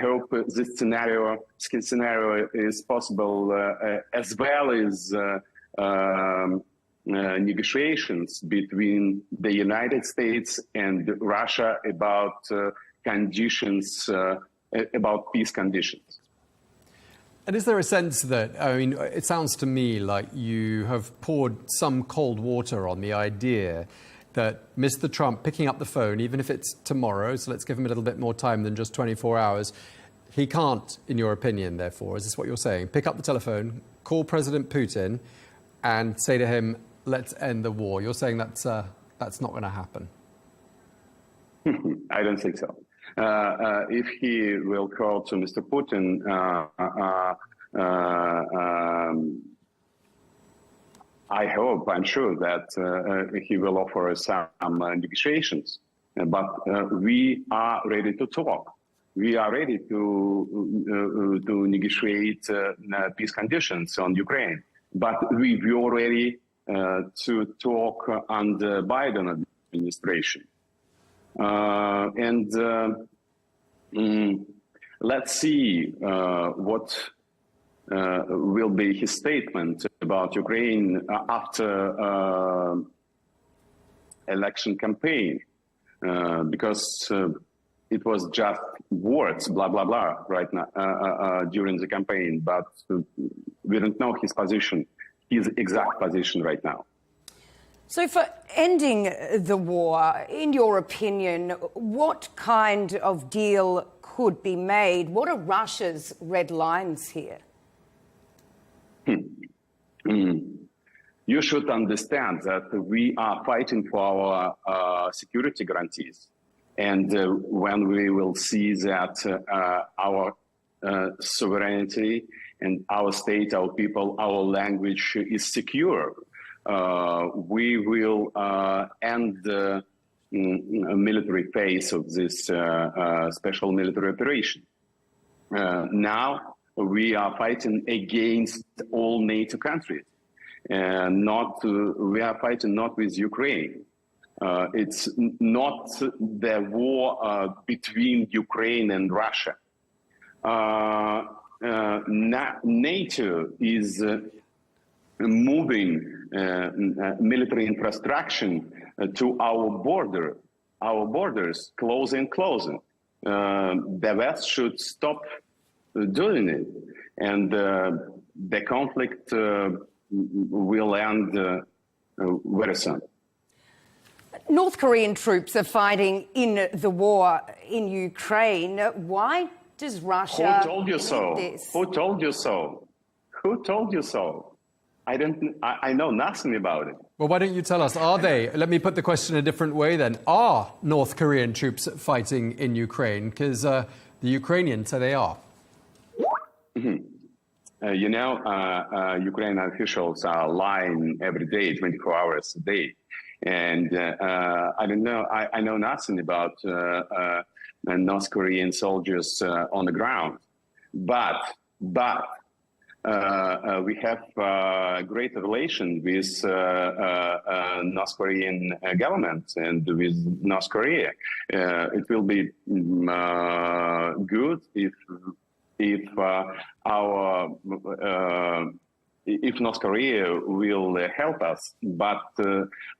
Speaker 14: hope this scenario is possible, as well as negotiations between the United States and Russia about conditions, about peace conditions.
Speaker 2: And is there a sense that, I mean, it sounds to me like you have poured some cold water on the idea that Mr. Trump picking up the phone, even if it's tomorrow, so let's give him a little bit more time than just 24 hours, he can't, in your opinion, therefore, is this what you're saying? Pick up the telephone, call President Putin, and say to him, let's end the war. You're saying that's not going to happen?
Speaker 14: I don't think so. If he will call to Mr. Putin, I hope, I'm sure that he will offer some negotiations. But we are ready to talk. We are ready to negotiate peace conditions on Ukraine. But we were ready to talk under Biden administration. Let's see what will be his statement about Ukraine after election campaign, because it was just words, blah, blah, blah, right now during the campaign, but we don't know his position, his exact position right now.
Speaker 1: So for ending the war, in your opinion, what kind of deal could be made? What are Russia's red lines here?
Speaker 14: You should understand that we are fighting for our security guarantees. And when we will see that our sovereignty and our state, our people, our language is secure, we will end the military phase of this special military operation. Now we are fighting against all NATO countries, and we are fighting not with Ukraine. It's not the war between Ukraine and Russia. NATO is moving military infrastructure to our border, our borders closer and closer. The West should stop doing it, and the conflict will end very soon.
Speaker 1: North Korean troops are fighting in the war in Ukraine. Why does Russia...
Speaker 14: Who told you so?
Speaker 1: This?
Speaker 14: Who told you so? Who told you so? I know nothing about it.
Speaker 2: Well, why don't you tell us, are they? Let me put the question a different way then. Are North Korean troops fighting in Ukraine? Because the Ukrainians say they are.
Speaker 14: Mm-hmm. Ukrainian officials are lying every day, 24 hours a day. And I don't know, I know nothing about North Korean soldiers on the ground. But we have a great relation with North Korean government and with North Korea. It will be good if North Korea will help us, but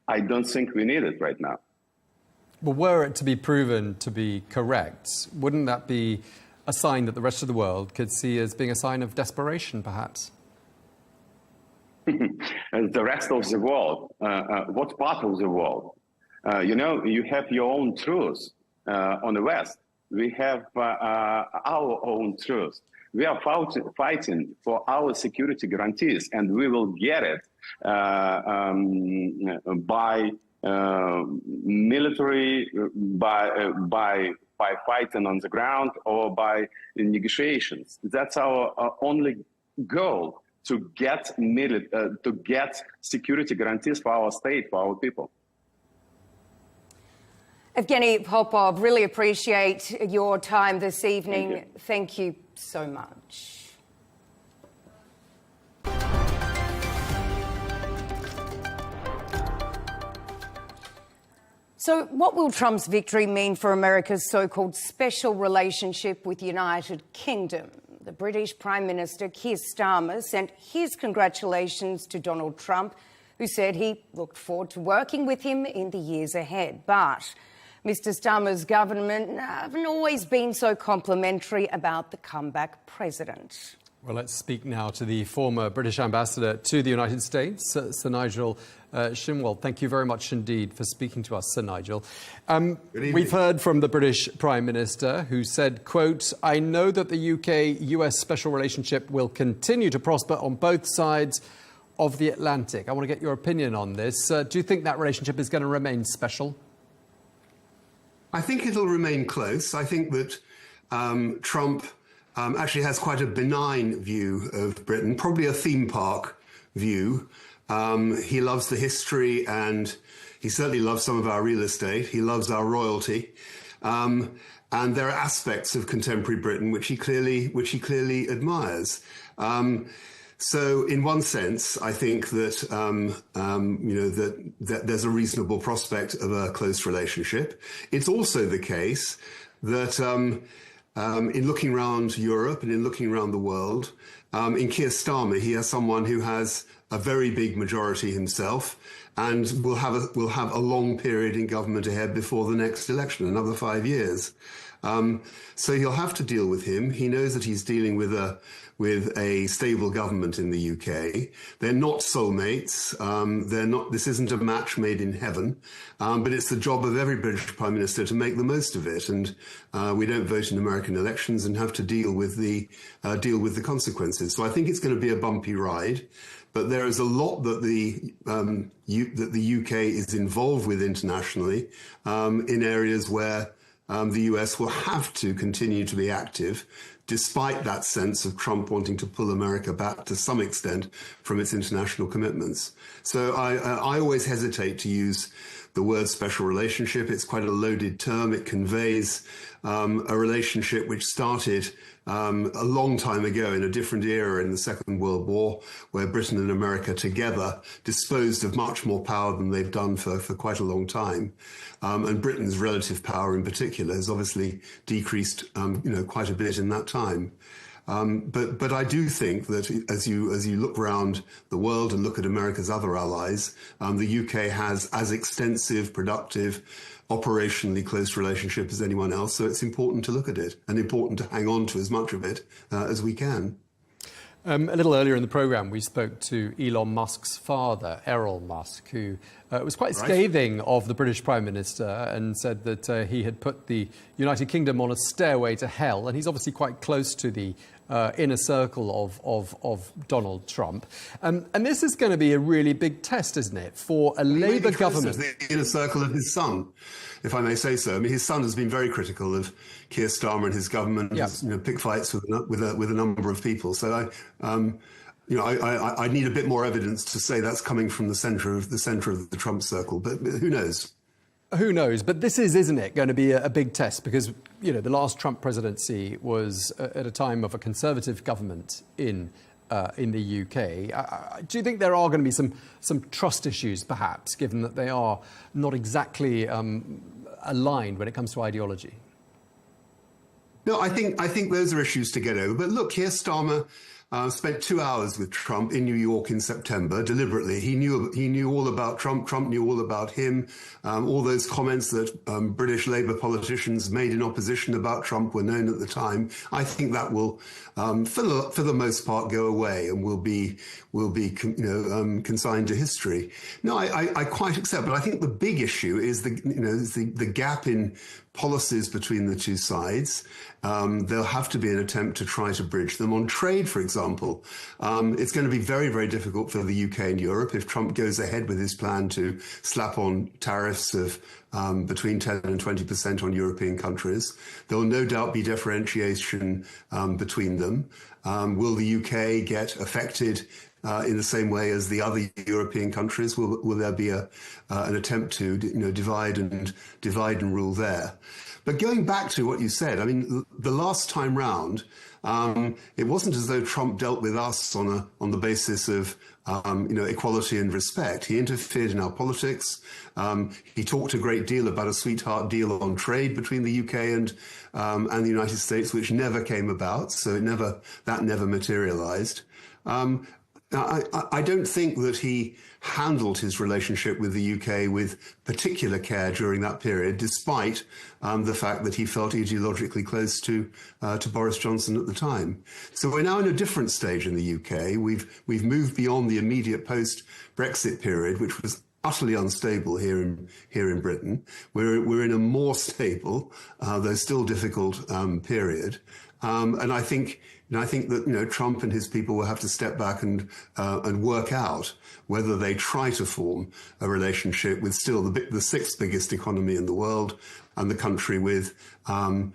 Speaker 14: I don't think we need it right now.
Speaker 2: Well, were it to be proven to be correct, wouldn't that be a sign that the rest of the world could see as being a sign of desperation, perhaps?
Speaker 14: The rest of the world, what part of the world? You have your own truth on the West. We have our own truth. We are fighting for our security guarantees, and we will get it by military, by fighting on the ground, or by negotiations. That's our only goal, to get security guarantees for our state, for our people.
Speaker 1: Evgeny Popov, really appreciate your time this evening. Thank you so much. So what will Trump's victory mean for America's so-called special relationship with the United Kingdom? The British Prime Minister Keir Starmer sent his congratulations to Donald Trump, who said he looked forward to working with him in the years ahead. But Mr. Starmer's government haven't always been so complimentary about the comeback president.
Speaker 2: Well, let's speak now to the former British ambassador to the United States, Sir Nigel Shimwell. Thank you very much indeed for speaking to us, Sir Nigel. We've heard from the British Prime Minister, who said, quote, "I know that the UK-US special relationship will continue to prosper on both sides of the Atlantic." I want to get your opinion on this. Do you think that relationship is going to remain special?
Speaker 15: I think it'll remain close. I think that Trump actually has quite a benign view of Britain, probably a theme park view. He loves the history, and he certainly loves some of our real estate. He loves our royalty. And there are aspects of contemporary Britain which he clearly admires. So in one sense, I think that, that there's a reasonable prospect of a close relationship. It's also the case that in looking around Europe and in looking around the world, in Keir Starmer, he has someone who has a very big majority himself, and will have a long period in government ahead before the next election, another 5 years. So he'll have to deal with him. He knows that he's dealing with a stable government in the UK. They're not soulmates. This isn't a match made in heaven, but it's the job of every British Prime Minister to make the most of it. And we don't vote in American elections and have to deal with the consequences. So I think it's going to be a bumpy ride. But there is a lot that the UK is involved with internationally in areas where the US will have to continue to be active, despite that sense of Trump wanting to pull America back to some extent from its international commitments. So I always hesitate to use the word special relationship. It's quite a loaded term. It conveys a relationship which started a long time ago in a different era in the Second World War, where Britain and America together disposed of much more power than they've done for quite a long time. And Britain's relative power in particular has obviously decreased quite a bit in that time. But I do think that as you look around the world and look at America's other allies, the UK has as extensive, productive, operationally close relationship as anyone else. So it's important to look at it and important to hang on to as much of it as we can.
Speaker 2: A little earlier in the programme, we spoke to Elon Musk's father, Eroll Musk, who was quite scathing of the British Prime Minister and said that he had put the United Kingdom on a stairway to hell. And he's obviously quite close to the inner circle of Donald Trump. And this is going to be a really big test, isn't it, for a Labour government?
Speaker 15: The inner circle of his son, if I may say so. I mean, his son has been very critical of Keir Starmer and his government.
Speaker 2: Yep.
Speaker 15: Has, picked fights with a number of people. So I need a bit more evidence to say that's coming from the centre of the Trump circle. But who knows?
Speaker 2: Who knows? But this is, isn't it, going to be a big test because, the last Trump presidency was at a time of a Conservative government in the UK. Do you think there are going to be some trust issues, perhaps, given that they are not exactly aligned when it comes to ideology?
Speaker 15: No, I think those are issues to get over. But look, Keir Starmer spent 2 hours with Trump in New York in September, deliberately. He knew all about Trump. Trump knew all about him. All those comments that British Labour politicians made in opposition about Trump were known at the time. I think that will, for the most part, go away and will be consigned to history. No, I quite accept, but I think the big issue is the gap in policies between the two sides. There'll have to be an attempt to try to bridge them. On trade, for example, it's going to be very, very difficult for the UK and Europe if Trump goes ahead with his plan to slap on tariffs of between 10 and 20% on European countries. There will no doubt be differentiation between them. Will the UK get affected in the same way as the other European countries? Will there be an attempt to divide and rule there? But going back to what you said, I mean, the last time round, it wasn't as though Trump dealt with us on the basis of equality and respect. He interfered in our politics. He talked a great deal about a sweetheart deal on trade between the UK and the United States, which never came about. So that never materialized. I don't think that he handled his relationship with the UK with particular care during that period, despite the fact that he felt ideologically close to Boris Johnson at the time. So we're now in a different stage in the UK. We've moved beyond the immediate post-Brexit period, which was utterly unstable here in Britain. We're in a more stable, though still difficult, period. And I think that Trump and his people will have to step back and work out whether they try to form a relationship with still the sixth biggest economy in the world and the country with, in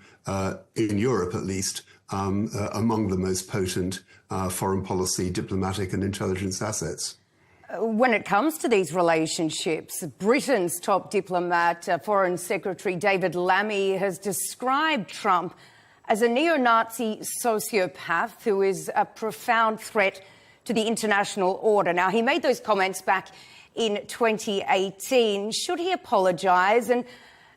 Speaker 15: Europe at least, among the most potent foreign policy, diplomatic and intelligence assets.
Speaker 1: When it comes to these relationships, Britain's top diplomat, Foreign Secretary David Lammy, has described Trump as a neo-Nazi sociopath who is a profound threat to the international order. Now, he made those comments back in 2018. Should he apologise? And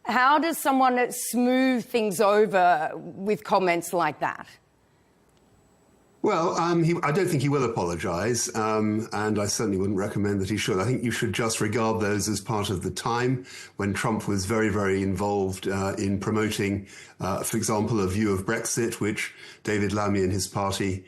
Speaker 1: how does someone smooth things over with comments like that?
Speaker 15: Well, I don't think he will apologise, and I certainly wouldn't recommend that he should. I think you should just regard those as part of the time when Trump was very, very involved in promoting, for example, a view of Brexit, which David Lammy and his party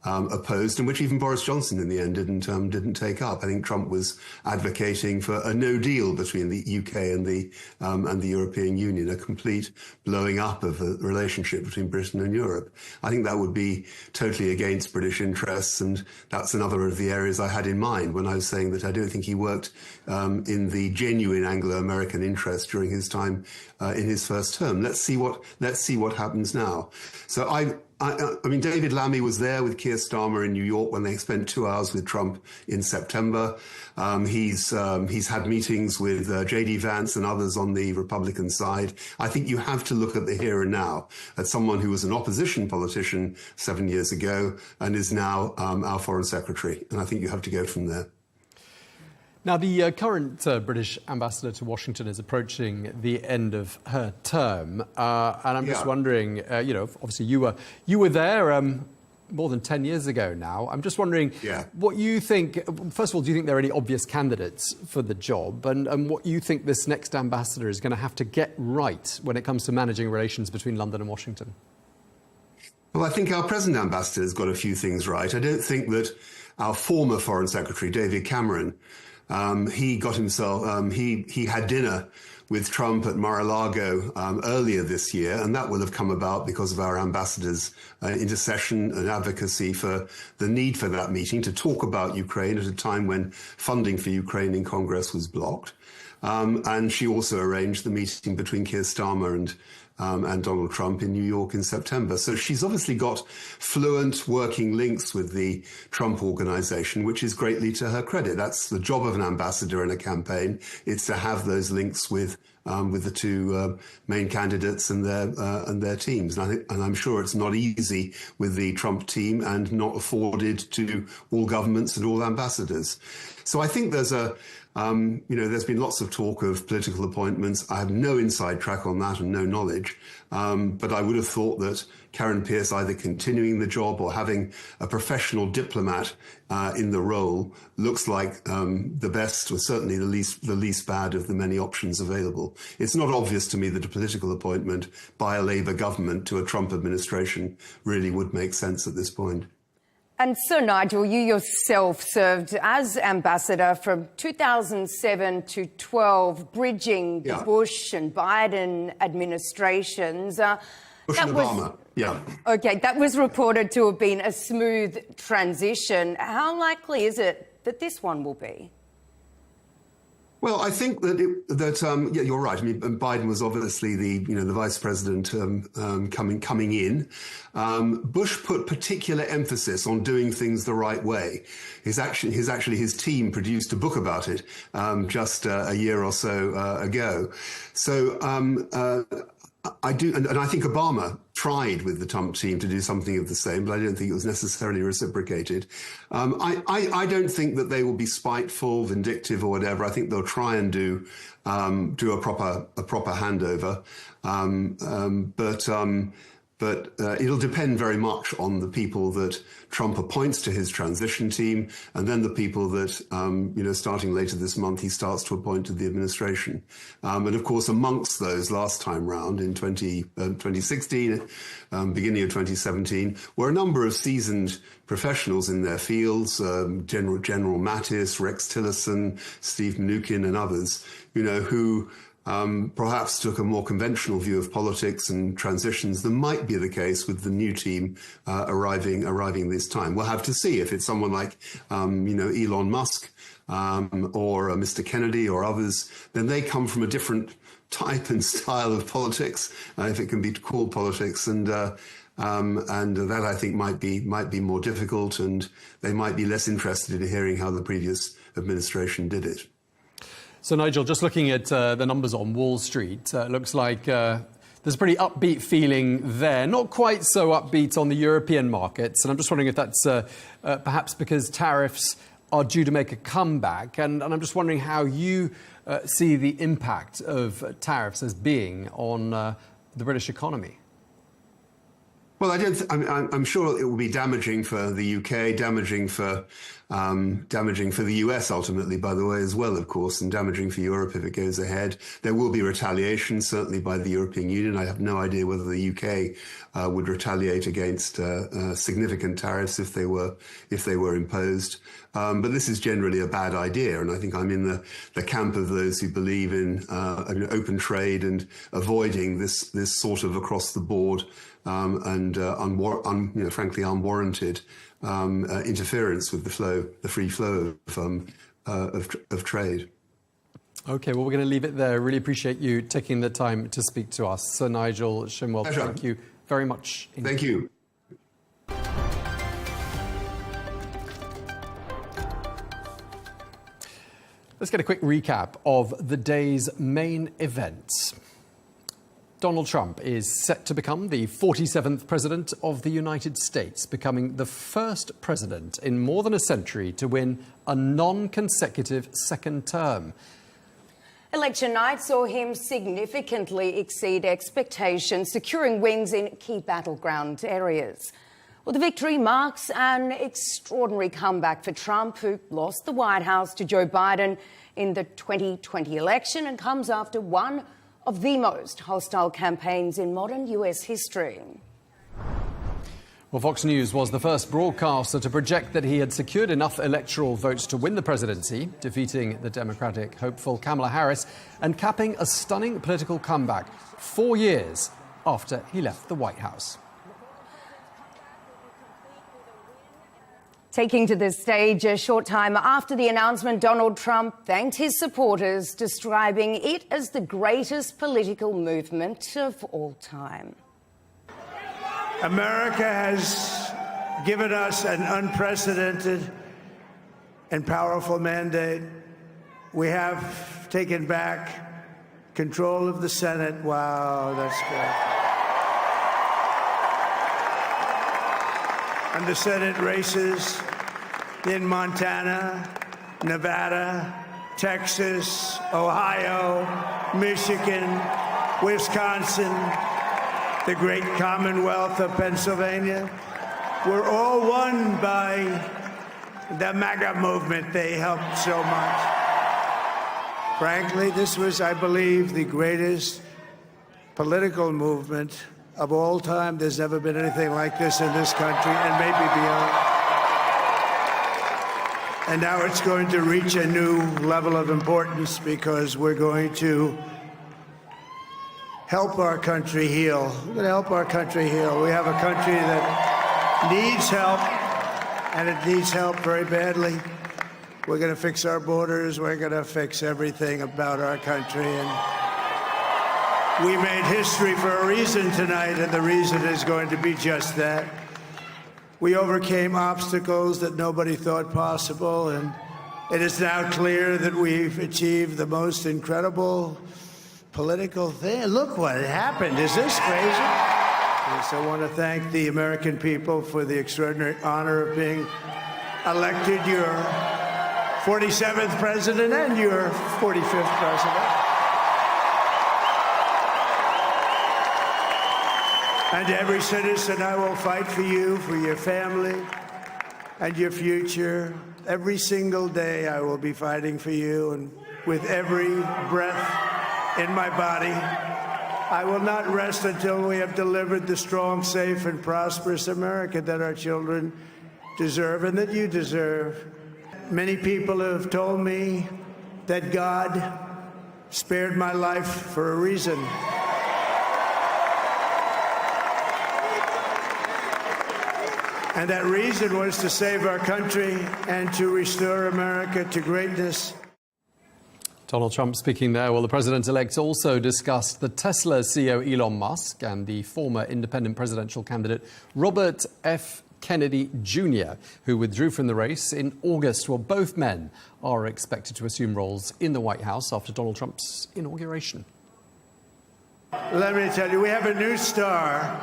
Speaker 15: opposed, and which even Boris Johnson in the end didn't take up. I think Trump was advocating for a no deal between the UK and the European Union, a complete blowing up of the relationship between Britain and Europe. I think that would be totally against British interests, and that's another of the areas I had in mind when I was saying that I don't think he worked in the genuine Anglo-American interest during his time in his first term. Let's see what happens now. So I mean, David Lammy was there with Keir Starmer in New York when they spent 2 hours with Trump in September. He's had meetings with J.D. Vance and others on the Republican side. I think you have to look at the here and now, at someone who was an opposition politician 7 years ago and is now our Foreign Secretary. And I think you have to go from there.
Speaker 2: Now, the current British ambassador to Washington is approaching the end of her term, and I'm just wondering, obviously you were there. more than 10 years ago now. I'm just wondering what you think. First of all, do you think there are any obvious candidates for the job? And what you think this next ambassador is going to have to get right when it comes to managing relations between London and Washington?
Speaker 15: Well, I think our present ambassador has got a few things right. I don't think that our former Foreign Secretary, David Cameron, he got himself, he had dinner with Trump at Mar-a-Lago earlier this year, and that will have come about because of our ambassador's intercession and advocacy for the need for that meeting to talk about Ukraine at a time when funding for Ukraine in Congress was blocked. And she also arranged the meeting between Keir Starmer and Donald Trump in New York in September. So she's obviously got fluent working links with the Trump organization, which is greatly to her credit. That's the job of an ambassador in a campaign. It's to have those links with the two main candidates and their teams. And I'm sure it's not easy with the Trump team and not afforded to all governments and all ambassadors. So I think there's there's been lots of talk of political appointments. I have no inside track on that and no knowledge. But I would have thought that Karen Pierce either continuing the job or having a professional diplomat in the role looks like the best, or certainly the least bad of the many options available. It's not obvious to me that a political appointment by a Labour government to a Trump administration really would make sense at this point.
Speaker 1: And Sir Nigel, you yourself served as ambassador from 2007 to 12, bridging the Bush and Biden administrations.
Speaker 15: Bush and Obama,
Speaker 1: Okay, that was reported to have been a smooth transition. How likely is it that this one will be?
Speaker 15: Well, I think that you're right. I mean, Biden was obviously the vice president coming in. Bush put particular emphasis on doing things the right way. His team produced a book about it just a year or so ago. So I do, and I think Obama tried with the Trump team to do something of the same, but I don't think it was necessarily reciprocated. I don't think that they will be spiteful, vindictive, or whatever. I think they'll try and do a proper handover, but it'll depend very much on the people that Trump appoints to his transition team, and then the people that, starting later this month, he starts to appoint to the administration. And of course, amongst those last time round in 2016, beginning of 2017, were a number of seasoned professionals in their fields, General Mattis, Rex Tillerson, Steve Mnuchin, and others, who perhaps took a more conventional view of politics and transitions than might be the case with the new team arriving this time. We'll have to see if it's someone like, Elon Musk or Mr. Kennedy or others. Then they come from a different type and style of politics, if it can be called politics, and that I think might be more difficult, and they might be less interested in hearing how the previous administration did it.
Speaker 2: So, Nigel, just looking at the numbers on Wall Street, it looks like there's a pretty upbeat feeling there. Not quite so upbeat on the European markets. And I'm just wondering if that's perhaps because tariffs are due to make a comeback. And I'm just wondering how you see the impact of tariffs as being on the British economy.
Speaker 15: Well, I'm sure it will be damaging for the UK, damaging for the US ultimately, by the way, as well, of course, and damaging for Europe if it goes ahead. There will be retaliation, certainly by the European Union. I have no idea whether the UK would retaliate against significant tariffs if they were imposed. But this is generally a bad idea, and I think I'm in the camp of those who believe in open trade and avoiding this sort of across the board and frankly unwarranted interference with the free flow of trade.
Speaker 2: Okay, well, we're going to leave it there. Really appreciate you taking the time to speak to us. Sir Nigel Shimwell, thank you very much.
Speaker 15: Thank you.
Speaker 2: Let's get a quick recap of the day's main events. Donald Trump is set to become the 47th President of the United States, becoming the first president in more than a century to win a non-consecutive second term.
Speaker 1: Election night saw him significantly exceed expectations, securing wins in key battleground areas. Well, the victory marks an extraordinary comeback for Trump, who lost the White House to Joe Biden in the 2020 election and comes after one of the most hostile campaigns in modern US history.
Speaker 2: Well, Fox News was the first broadcaster to project that he had secured enough electoral votes to win the presidency, defeating the Democratic hopeful Kamala Harris and capping a stunning political comeback 4 years after he left the White House.
Speaker 1: Taking to the stage a short time after the announcement, Donald Trump thanked his supporters, describing it as the greatest political movement of all time.
Speaker 3: America has given us an unprecedented and powerful mandate. We have taken back control of the Senate. Wow, that's good. And the Senate races in Montana, Nevada, Texas, Ohio, Michigan, Wisconsin, the great Commonwealth of Pennsylvania, were all won by the MAGA movement. They helped so much. Frankly, this was, I believe, the greatest political movement of all time. There's never been anything like this in this country, and maybe beyond. And now it's going to reach a new level of importance because we're going to help our country heal. We're going to help our country heal. We have a country that needs help, and it needs help very badly. We're going to fix our borders. We're going to fix everything about our country. And we made history for a reason tonight, and the reason is going to be just that. We overcame obstacles that nobody thought possible, and it is now clear that we've achieved the most incredible political thing. Look what happened. Is this crazy? Yes, I want to thank the American people for the extraordinary honor of being elected your 47th president and your 45th president. And every citizen, I will fight for you, for your family, and your future. Every single day, I will be fighting for you, and with every breath in my body, I will not rest until we have delivered the strong, safe, and prosperous America that our children deserve and that you deserve. Many people have told me that God spared my life for a reason. And that reason was to save our country and to restore America to greatness.
Speaker 2: Donald Trump speaking there. Well, the president-elect also discussed the Tesla CEO Elon Musk and the former independent presidential candidate Robert F. Kennedy Jr., who withdrew from the race in August. Well, both men are expected to assume roles in the White House after Donald Trump's inauguration.
Speaker 3: Let me tell you, we have a new star.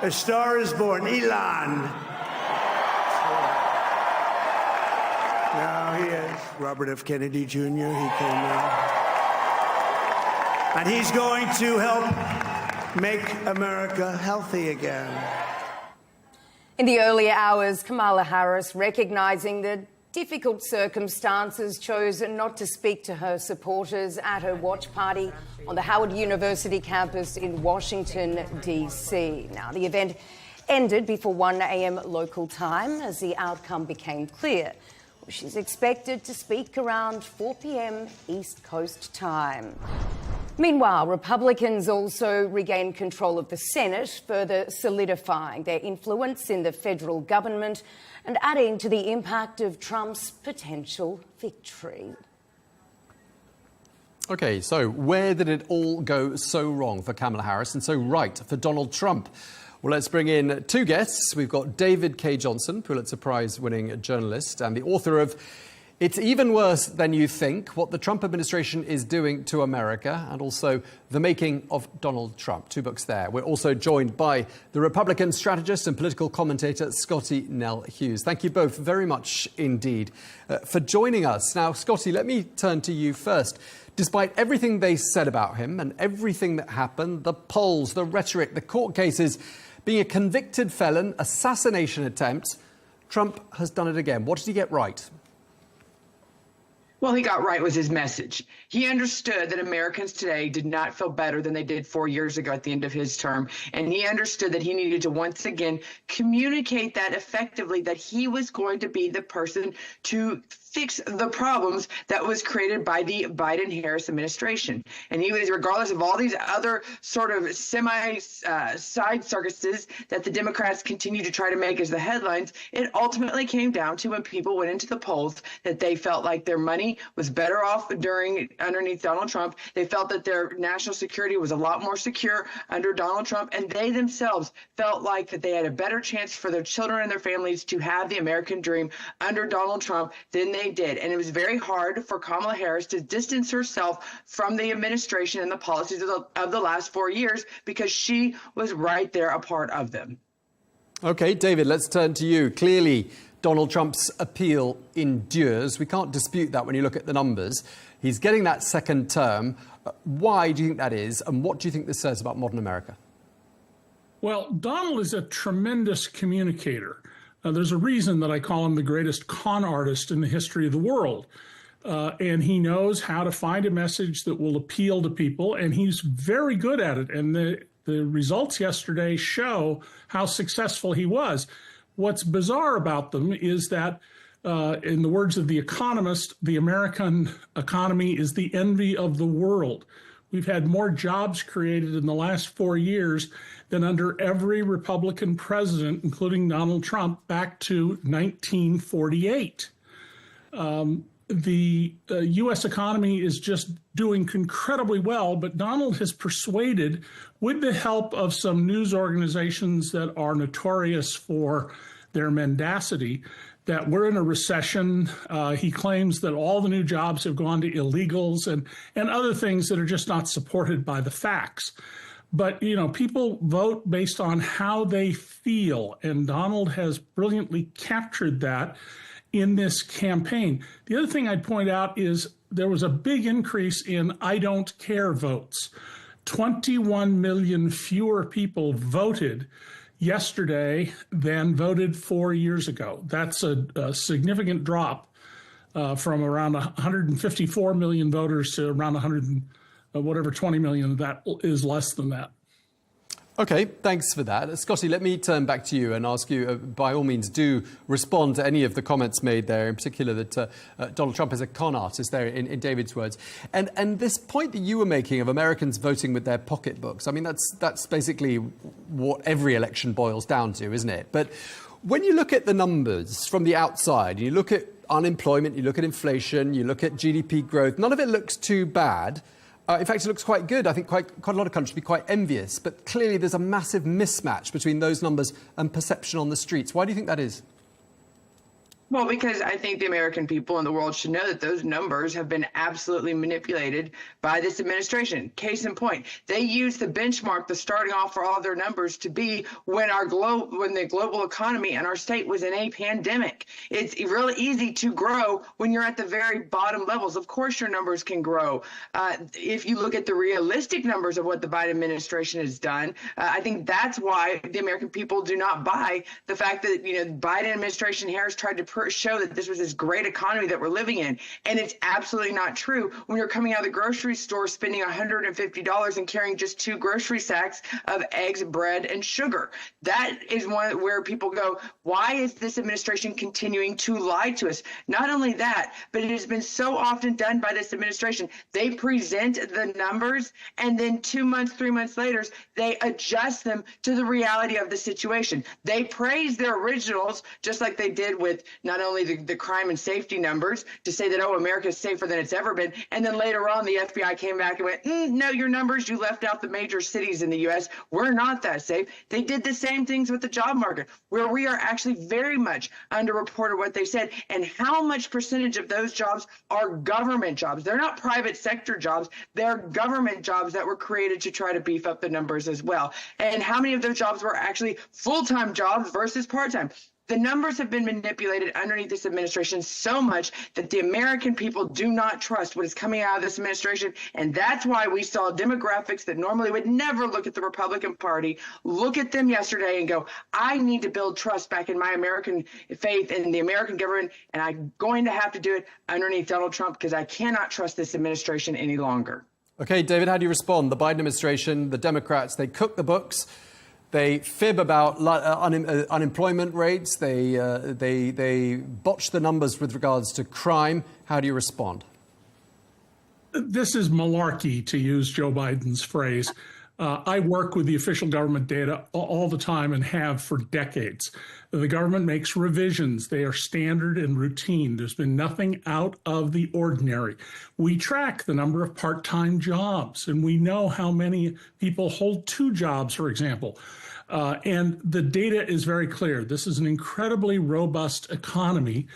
Speaker 3: A star is born, Elon. Now he is Robert F. Kennedy Jr. He came in. And he's going to help make America healthy again.
Speaker 1: In the earlier hours, Kamala Harris, recognising the difficult circumstances, chose not to speak to her supporters at her watch party on the Howard University campus in Washington, D.C. Now, the event ended before 1 a.m. local time as the outcome became clear. She's expected to speak around 4 p.m. East Coast time. Meanwhile, Republicans also regained control of the Senate, further solidifying their influence in the federal government and adding to the impact of Trump's potential victory.
Speaker 2: OK, so where did it all go so wrong for Kamala Harris and so right for Donald Trump? Well, let's bring in two guests. We've got David K. Johnson, Pulitzer Prize-winning journalist and the author of It's Even Worse Than You Think, What the Trump Administration is Doing to America, and also The Making of Donald Trump. Two books there. We're also joined by the Republican strategist and political commentator, Scotty Nell Hughes. Thank you both very much indeed for joining us. Now, Scotty, let me turn to you first. Despite everything they said about him and everything that happened, the polls, the rhetoric, the court cases, Being a convicted felon, assassination attempt, Trump has done it again. What did he get right?
Speaker 16: Well, he got right was his message. He understood that Americans today did not feel better than they did 4 years ago at the end of his term. And he understood that he needed to once again communicate that effectively, that he was going to be the person to fix the problems that was created by the Biden-Harris administration. And he was, regardless of all these other sort of side circuses that the Democrats continue to try to make as the headlines, it ultimately came down to when people went into the polls that they felt like their money was better off underneath Donald Trump. They felt that their national security was a lot more secure under Donald Trump, and they themselves felt like that they had a better chance for their children and their families to have the American dream under Donald Trump than they did. And it was very hard for Kamala Harris to distance herself from the administration and the policies of the last 4 years, because she was right there a part of them.
Speaker 2: OK, David, let's turn to you. Clearly, Donald Trump's appeal endures. We can't dispute that when you look at the numbers. He's getting that second term. Why do you think that is? And what do you think this says about modern America?
Speaker 17: Well, Donald is a tremendous communicator. There's a reason that I call him the greatest con artist in the history of the world. And he knows how to find a message that will appeal to people, and he's very good at it. And the results yesterday show how successful he was. What's bizarre about them is that, in the words of The Economist, the American economy is the envy of the world. We've had more jobs created in the last 4 years than under every Republican president, including Donald Trump, back to 1948. The U.S. economy is just doing incredibly well, but Donald has persuaded, with the help of some news organizations that are notorious for their mendacity, that we're in a recession. He claims that all the new jobs have gone to illegals and other things that are just not supported by the facts. But, you know, people vote based on how they feel, and Donald has brilliantly captured that in this campaign. The other thing I'd point out is there was a big increase in I don't care votes. 21 million fewer people voted yesterday than voted 4 years ago. That's a significant drop from around 154 million voters to around 20 million. That is less than that.
Speaker 2: OK, thanks for that. Scotty, let me turn back to you and ask you, by all means, do respond to any of the comments made there, in particular that Donald Trump is a con artist there, in David's words. And this point that you were making of Americans voting with their pocketbooks, I mean, that's basically what every election boils down to, isn't it? But when you look at the numbers from the outside, you look at unemployment, you look at inflation, you look at GDP growth, none of it looks too bad. In fact, it looks quite good. I think quite a lot of countries would be quite envious. But clearly there's a massive mismatch between those numbers and perception on the streets. Why do you think that is?
Speaker 16: Well, because I think the American people and the world should know that those numbers have been absolutely manipulated by this administration. Case in point, they used the benchmark, the starting off for all of their numbers, to be when the global economy and our state was in a pandemic. It's really easy to grow when you're at the very bottom levels. Of course, your numbers can grow. If you look at the realistic numbers of what the Biden administration has done, I think that's why the American people do not buy the fact that, you know, the Biden administration, Harris tried to show that this was this great economy that we're living in. And it's absolutely not true when you're coming out of the grocery store spending $150 and carrying just 2 grocery sacks of eggs, bread, and sugar. That is one where people go, why is this administration continuing to lie to us? Not only that, but it has been so often done by this administration. They present the numbers, and then 2 months, 3 months later, they adjust them to the reality of the situation. They praise their originals, just like they did with not only the crime and safety numbers, to say that, oh, America is safer than it's ever been. And then later on, the FBI came back and went, no, your numbers, you left out the major cities in the U.S. We're not that safe. They did the same things with the job market, where we are actually very much underreported what they said. And how much percentage of those jobs are government jobs? They're not private sector jobs. They're government jobs that were created to try to beef up the numbers as well. And how many of those jobs were actually full-time jobs versus part-time? The numbers have been manipulated underneath this administration so much that the American people do not trust what is coming out of this administration. And that's why we saw demographics that normally would never look at the Republican Party, look at them yesterday and go, I need to build trust back in my American faith in the American government. And I'm going to have to do it underneath Donald Trump because I cannot trust this administration any longer.
Speaker 2: OK, David, how do you respond? The Biden administration, the Democrats, they cook the books. They fib about unemployment rates. They botch the numbers with regards to crime. How do you respond?
Speaker 17: This is malarkey, to use Joe Biden's phrase. I work with the official government data all the time and have for decades. The government makes revisions. They are standard and routine. There's been nothing out of the ordinary. We track the number of part-time jobs, and we know how many people hold 2 jobs, for example. And the data is very clear. This is an incredibly robust economy.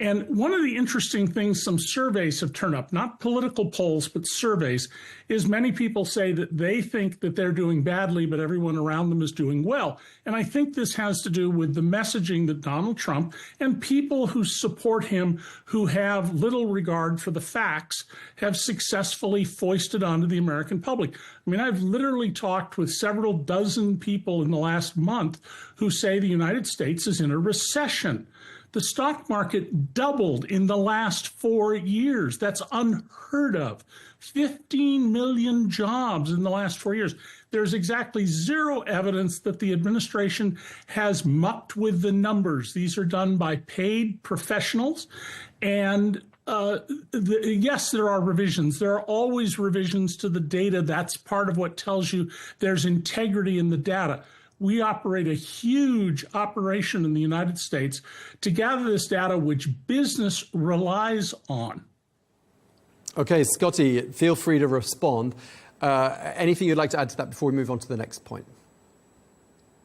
Speaker 17: And one of the interesting things some surveys have turned up, not political polls, but surveys, is many people say that they think that they're doing badly, but everyone around them is doing well. And I think this has to do with the messaging that Donald Trump and people who support him, who have little regard for the facts, have successfully foisted onto the American public. I mean, I've literally talked with several dozen people in the last month who say the United States is in a recession. The stock market doubled in the last 4 years. That's unheard of. 15 million jobs in the last 4 years. There's exactly zero evidence that the administration has mucked with the numbers. These are done by paid professionals. And yes, there are revisions. There are always revisions to the data. That's part of what tells you there's integrity in the data. We operate a huge operation in the United States to gather this data, which business relies on.
Speaker 2: OK, Scotty, feel free to respond. Anything you'd like to add to that before we move on to the next point?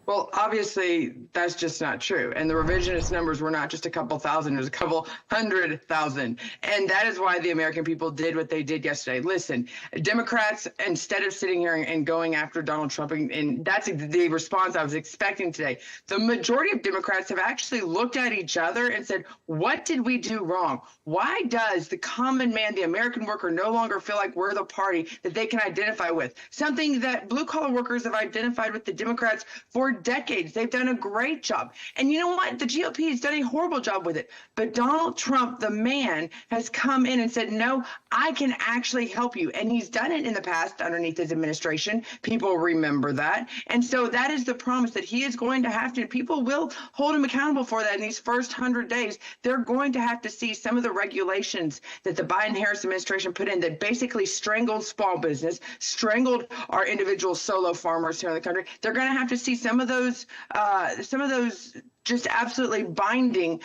Speaker 16: Well, obviously, that's just not true. And the revisionist numbers were not just a couple thousand, it was a couple 100,000. And that is why the American people did what they did yesterday. Listen, Democrats, instead of sitting here and going after Donald Trump, and that's the response I was expecting today, the majority of Democrats have actually looked at each other and said, what did we do wrong? Why does the common man, the American worker, no longer feel like we're the party that they can identify with? Something that blue-collar workers have identified with the Democrats for decades. They've done a great job. And you know what? The GOP has done a horrible job with it. But Donald Trump, the man, has come in and said, no, I can actually help you. And he's done it in the past underneath his administration. People remember that. And so that is the promise that he is going to have to. People will hold him accountable for that in these first 100 days. They're going to have to see some of the regulations that the Biden-Harris administration put in that basically strangled small business, strangled our individual solo farmers here in the country. They're going to have to see some of those just absolutely binding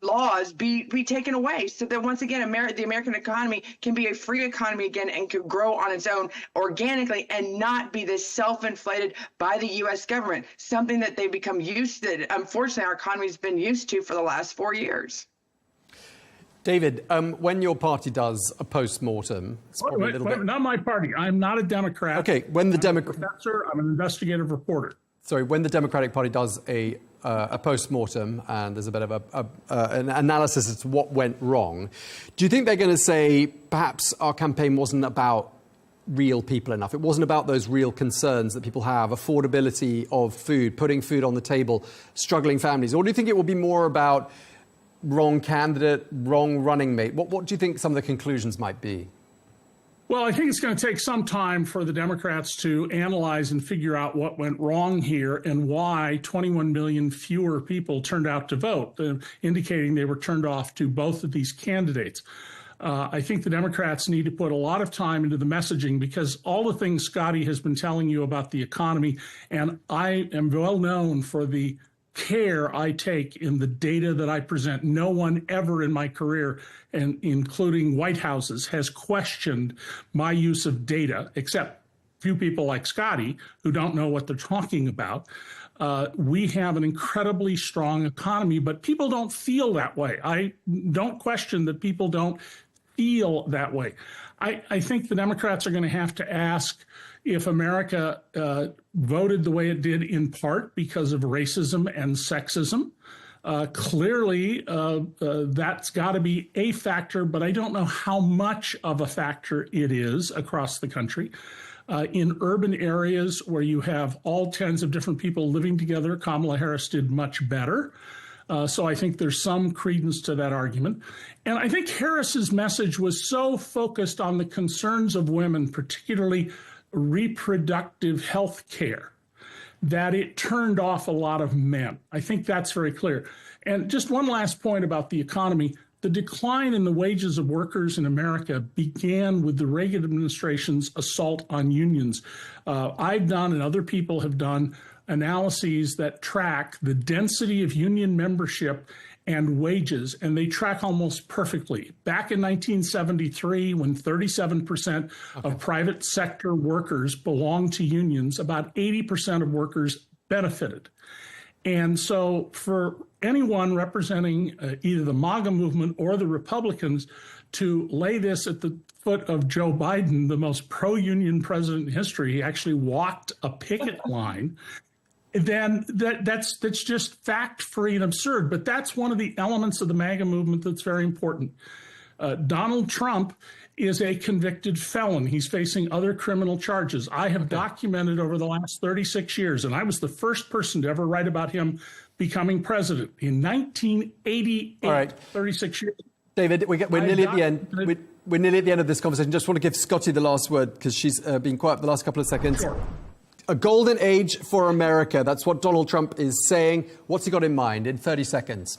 Speaker 16: laws be taken away, so that once again the American economy can be a free economy again and can grow on its own organically and not be this self-inflated by the U.S. government, something that they've become used to, that unfortunately our economy's been used to for the last 4 years.
Speaker 2: David, when your party does a post-mortem, it's probably a little bit...
Speaker 17: Not my party. I'm not a Democrat.
Speaker 2: Okay, when the
Speaker 17: professor, I'm an investigative reporter.
Speaker 2: Sorry, when the Democratic Party does a post-mortem and there's a bit of an analysis as to what went wrong, do you think they're going to say perhaps our campaign wasn't about real people enough? It wasn't about those real concerns that people have, affordability of food, putting food on the table, struggling families? Or do you think it will be more about wrong candidate, wrong running mate? What do you think some of the conclusions might be?
Speaker 17: Well, I think it's going to take some time for the Democrats to analyze and figure out what went wrong here and why 21 million fewer people turned out to vote, indicating they were turned off to both of these candidates. I think the Democrats need to put a lot of time into the messaging, because all the things Scotty has been telling you about the economy, and I am well known for the care I take in the data that I present. No one ever in my career, and including White Houses, has questioned my use of data, except a few people like Scotty who don't know what they're talking about. We have an incredibly strong economy, but people don't feel that way. I don't question that people don't feel that way. I think the Democrats are going to have to ask if America voted the way it did in part because of racism and sexism. Clearly, that's got to be a factor, but I don't know how much of a factor it is across the country. In urban areas where you have all kinds of different people living together, Kamala Harris did much better. So I think there's some credence to that argument. And I think Harris's message was so focused on the concerns of women, particularly reproductive health care, that it turned off a lot of men. I think that's very clear. And just one last point about the economy. The decline in the wages of workers in America began with the Reagan administration's assault on unions. I've done, and other people have done, analyses that track the density of union membership and wages, and they track almost perfectly. Back in 1973, when 37% of private sector workers belonged to unions, about 80% of workers benefited. And so for anyone representing either the MAGA movement or the Republicans to lay this at the foot of Joe Biden, the most pro-union president in history, he actually walked a picket line, then that's just fact-free and absurd. But that's one of the elements of the MAGA movement that's very important. Donald Trump is a convicted felon. He's facing other criminal charges. I have documented over the last 36 years, and I was the first person to ever write about him becoming president in 1988,
Speaker 2: All right.
Speaker 17: 36 years.
Speaker 2: David, we're nearly at the end. We're nearly at the end of this conversation. Just want to give Scotty the last word because she's been quiet for the last couple of seconds.
Speaker 17: Sure.
Speaker 2: A golden age for America. That's what Donald Trump is saying. What's he got in mind in 30 seconds?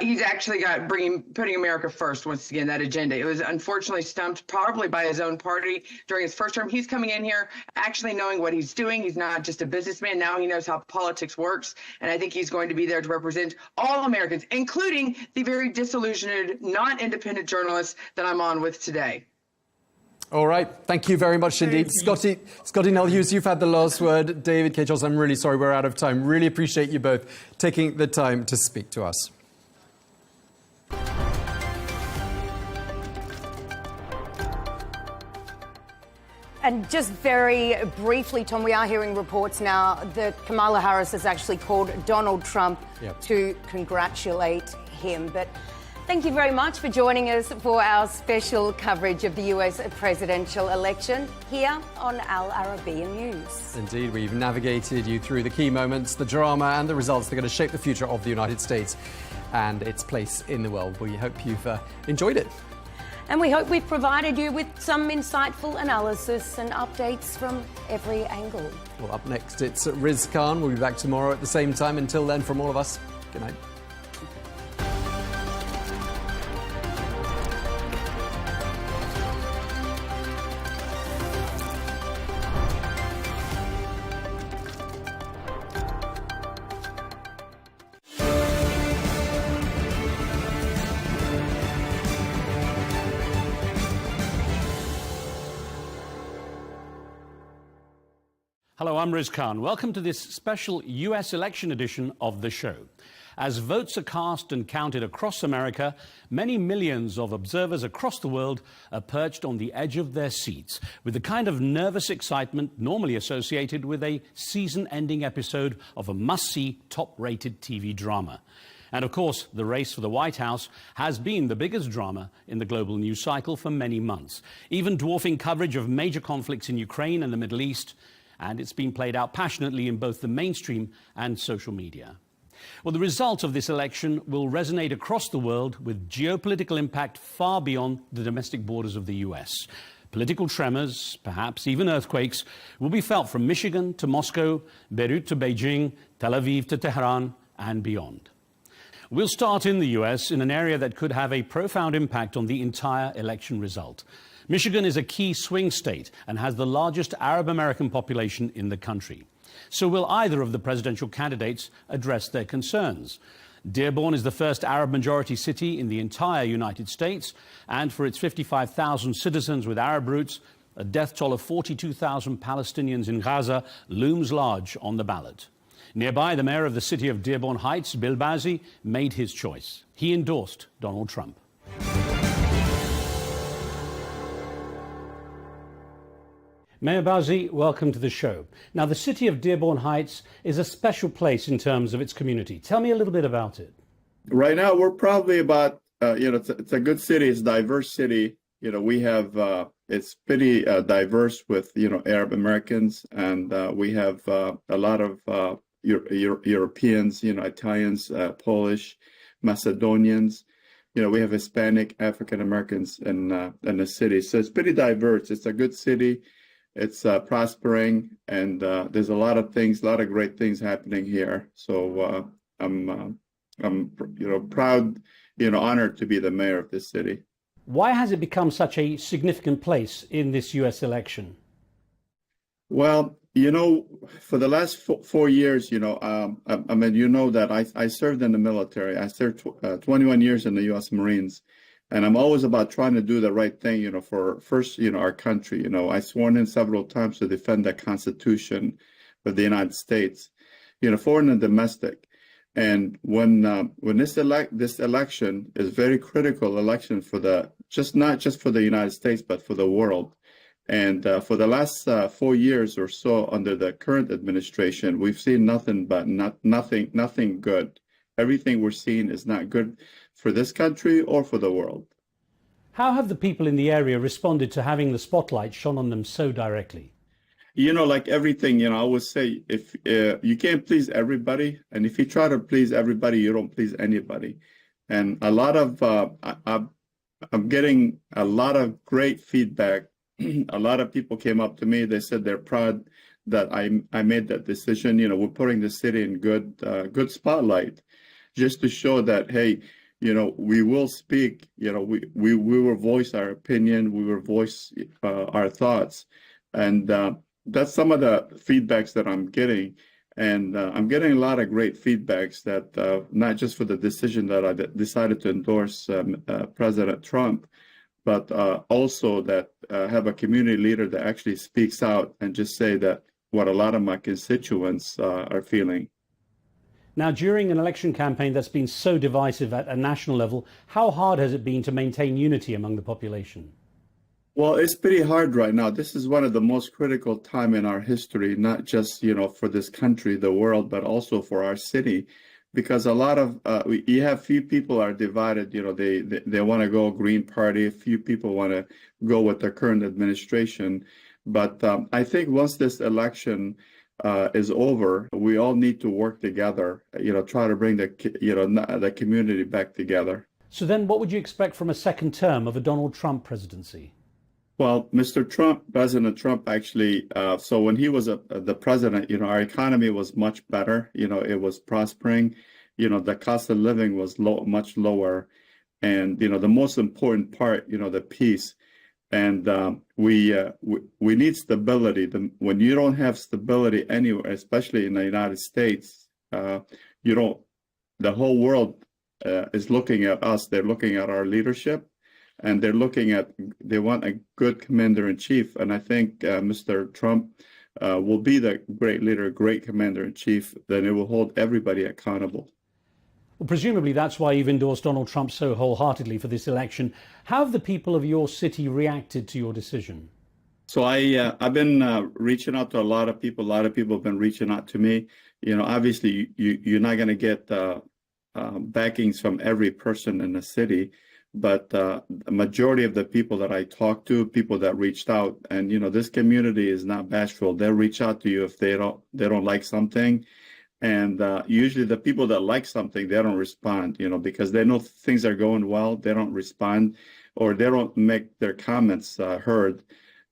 Speaker 16: He's actually got putting America first once again, that agenda. It was unfortunately stumped probably by his own party during his first term. He's coming in here actually knowing what he's doing. He's not just a businessman. Now he knows how politics works. And I think he's going to be there to represent all Americans, including the very disillusioned, non-independent journalists that I'm on with today.
Speaker 2: All right. Thank you very much indeed. Scotty Nell Hughes, you've had the last word. David K. Johnson, I'm really sorry we're out of time. Really appreciate you both taking the time to speak to us.
Speaker 1: And just very briefly, Tom, we are hearing reports now that Kamala Harris has actually called Donald Trump to congratulate him. But thank you very much for joining us for our special coverage of the US presidential election here on Al Arabiya News.
Speaker 2: Indeed, we've navigated you through the key moments, the drama and the results that are going to shape the future of the United States and its place in the world. We hope you've enjoyed it.
Speaker 1: And we hope we've provided you with some insightful analysis and updates from every angle.
Speaker 2: Well, up next, it's Riz Khan. We'll be back tomorrow at the same time. Until then, from all of us, good night.
Speaker 18: Hello, I'm Riz Khan. Welcome to this special US election edition of the show. As votes are cast and counted across America, many millions of observers across the world are perched on the edge of their seats with the kind of nervous excitement normally associated with a season-ending episode of a must-see, top-rated TV drama. And of course, the race for the White House has been the biggest drama in the global news cycle for many months, even dwarfing coverage of major conflicts in Ukraine and the Middle East. And it's been played out passionately in both the mainstream and social media. Well, the result of this election will resonate across the world with geopolitical impact far beyond the domestic borders of the US. Political tremors, perhaps even earthquakes, will be felt from Michigan to Moscow, Beirut to Beijing, Tel Aviv to Tehran, and beyond. We'll start in the US in an area that could have a profound impact on the entire election result. Michigan is a key swing state and has the largest Arab American population in the country. So will either of the presidential candidates address their concerns? Dearborn is the first Arab-majority city in the entire United States, and for its 55,000 citizens with Arab roots, a death toll of 42,000 Palestinians in Gaza looms large on the ballot. Nearby, the mayor of the city of Dearborn Heights, Bill Bazzi, made his choice. He endorsed Donald Trump. Mayor Bauzi, welcome to the show. Now, the city of Dearborn Heights is a special place in terms of its community. Tell me a little bit about it.
Speaker 19: Right now, we're probably about, it's a good city. It's a diverse city. We have, it's pretty diverse with, Arab Americans, and we have a lot of Europeans, Italians, Polish, Macedonians. We have Hispanic, African Americans in the city. So it's pretty diverse. It's a good city. It's prospering, and there's a lot of things, a lot of great things happening here. So I'm proud, honored to be the mayor of this city.
Speaker 18: Why has it become such a significant place in this U.S. election?
Speaker 19: Well, for the last 4 years, that I served in the military. I served 21 years in the U.S. Marines. And I'm always about trying to do the right thing, for first, our country. I sworn in several times to defend the Constitution of the United States, foreign and domestic. And when this election is very critical election for not just for the United States, but for the world. And for the last 4 years or so under the current administration, we've seen nothing but nothing good. Everything we're seeing is not good for this country or for the world.
Speaker 18: How have the people in the area responded to having the spotlight shone on them so directly?
Speaker 19: Like everything, I always say, if you can't please everybody, and if you try to please everybody, you don't please anybody. And a lot of, I'm getting a lot of great feedback. A lot of people came up to me. They said they're proud that I made that decision. We're putting the city in good spotlight, just to show that, hey, we will speak. We will voice our opinion. We will voice our thoughts, and that's some of the feedbacks that I'm getting. And I'm getting a lot of great feedbacks that not just for the decision that I decided to endorse President Trump, but also that have a community leader that actually speaks out and just say that what a lot of my constituents are feeling.
Speaker 18: Now, during an election campaign that's been so divisive at a national level, how hard has it been to maintain unity among the population?
Speaker 19: Well, it's pretty hard right now. This is one of the most critical time in our history, not just, for this country, the world, but also for our city, because a lot of, you have few people are divided, they want to go Green Party, a few people want to go with the current administration. But I think once this election is over, we all need to work together, try to bring the community back together.
Speaker 18: So then what would you expect from a second term of a Donald Trump presidency?
Speaker 19: Well, President Trump actually, so when he was the president, our economy was much better. It was prospering. The cost of living was much lower. And, the most important part, the peace. And we need stability. When you don't have stability anywhere, especially in the United States, the whole world is looking at us. They're looking at our leadership, and they want a good commander-in-chief. And I think Mr. Trump will be the great leader, great commander-in-chief. Then it will hold everybody accountable.
Speaker 18: Well, presumably that's why you've endorsed Donald Trump so wholeheartedly for this election. How have the people of your city reacted to your decision?
Speaker 19: So I've been reaching out to a lot of people. A lot of people have been reaching out to me. Obviously you're not going to get backings from every person in the city, but the majority of the people that I talked to, people that reached out, and this community is not bashful. They'll reach out to you if they don't like something. And usually the people that like something, they don't respond, because they know things are going well. They don't respond, or they don't make their comments heard.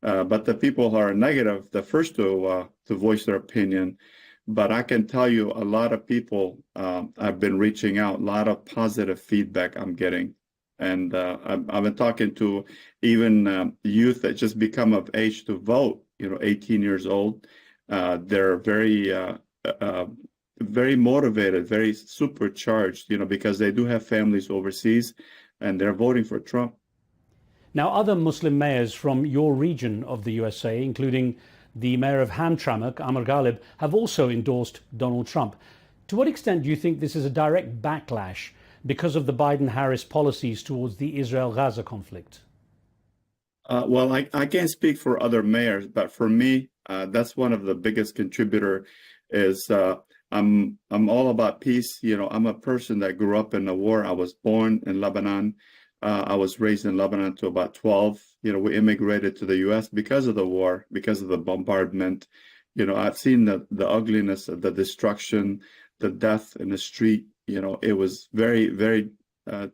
Speaker 19: But the people who are negative, the first to voice their opinion. But I can tell you a lot of people have been reaching out, a lot of positive feedback I'm getting. And I've been talking to even youth that just become of age to vote, 18 years old. They're very motivated, very supercharged, because they do have families overseas, and they're voting for Trump.
Speaker 18: Now, other Muslim mayors from your region of the USA, including the mayor of Hamtramck, Amr Ghalib, have also endorsed Donald Trump. To what extent do you think this is a direct backlash because of the Biden-Harris policies towards the Israel-Gaza conflict?
Speaker 19: Well, I can't speak for other mayors, but for me, that's one of the biggest contributor is I'm all about peace. You know, I'm a person that grew up in the war. I was born in Lebanon. I was raised in Lebanon to about 12. You know, we immigrated to the U.S. because of the war, because of the bombardment. You know, I've seen the ugliness of the destruction, the death in the street. You know, it was very, very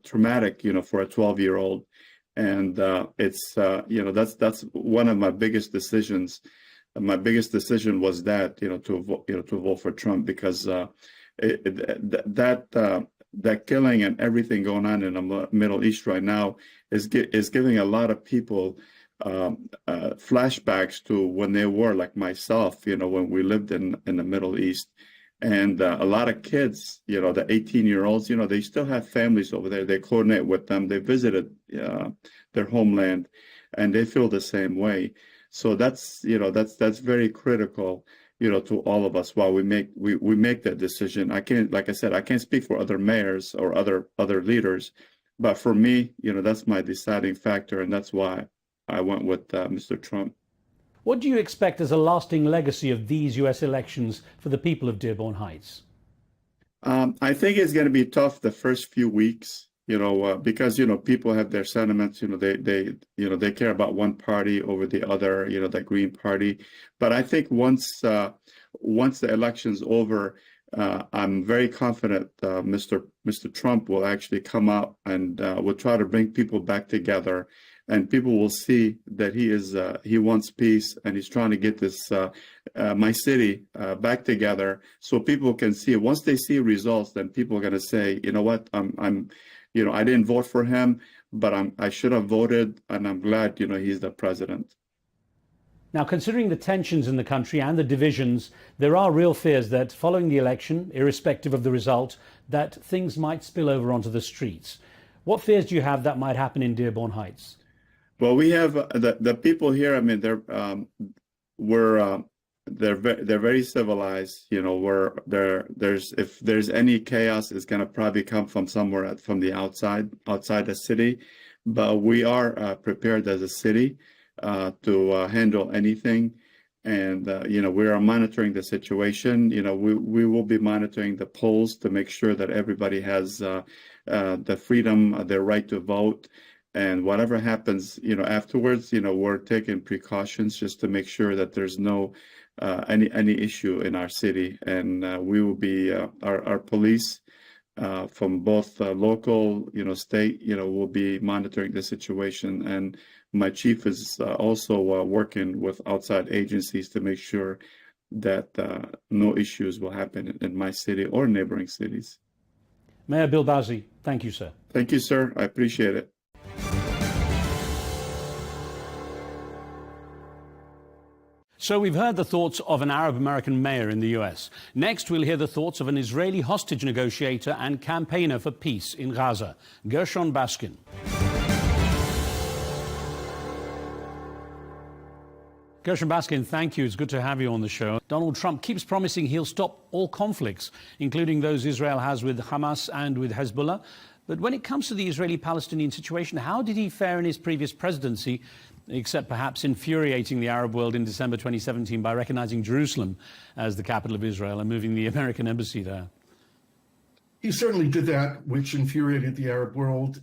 Speaker 19: traumatic, you know, for a 12-year-old. And it's, you know, that's one of my biggest decisions. My biggest decision was that, you know, to vote for Trump, because that killing and everything going on in the Middle East right now is giving a lot of people flashbacks to when they were like myself, you know, when we lived in the Middle East. And a lot of kids, you know, the 18-year-olds, you know, they still have families over there. They coordinate with them. They visited their homeland, and they feel the same way. So that's, you know, that's very critical, you know, to all of us while we make that decision. I can't, like I said, I can't speak for other mayors or other leaders, but for me, you know, that's my deciding factor, and that's why I went with Mr. Trump.
Speaker 18: What do you expect as a lasting legacy of these U.S. elections for the people of Dearborn Heights?
Speaker 19: I think it's going to be tough the first few weeks, you know, because, you know, people have their sentiments, you know, they care about one party over the other, you know, the Green Party. But I think once the election's over, I'm very confident Mr. Trump will actually come out and will try to bring people back together. And people will see that he wants peace, and he's trying to get this my city back together, so people can see. Once they see results, then people are going to say, you know what, you know, I didn't vote for him, but I should have voted, and I'm glad, you know, he's the president.
Speaker 18: Now, considering the tensions in the country and the divisions, there are real fears that following the election, irrespective of the result, that things might spill over onto the streets. What fears do you have that might happen in Dearborn Heights?
Speaker 19: Well, we have the people here. I mean, they're very civilized. You know, if there's any chaos, it's going to probably come from somewhere from the outside the city. But we are prepared as a city to handle anything. And you know, we are monitoring the situation. You know, we will be monitoring the polls to make sure that everybody has the freedom, their right to vote. And whatever happens, you know, afterwards, you know, we're taking precautions just to make sure that there's no any issue in our city. And we will be our police from both local, you know, state, you know, will be monitoring the situation. And my chief is also working with outside agencies to make sure that no issues will happen in my city or neighboring cities.
Speaker 18: Mayor Bill Bazzi, thank you, sir.
Speaker 19: Thank you, sir. I appreciate it.
Speaker 18: So we've heard the thoughts of an Arab American mayor in the US. Next, we'll hear the thoughts of an Israeli hostage negotiator and campaigner for peace in Gaza, Gershon Baskin. Gershon Baskin, thank you. It's good to have you on the show. Donald Trump keeps promising he'll stop all conflicts, including those Israel has with Hamas and with Hezbollah. But when it comes to the Israeli-Palestinian situation, how did he fare in his previous presidency, except perhaps infuriating the Arab world in December 2017 by recognizing Jerusalem as the capital of Israel and moving the American embassy there?
Speaker 20: He certainly did that, which infuriated the Arab world.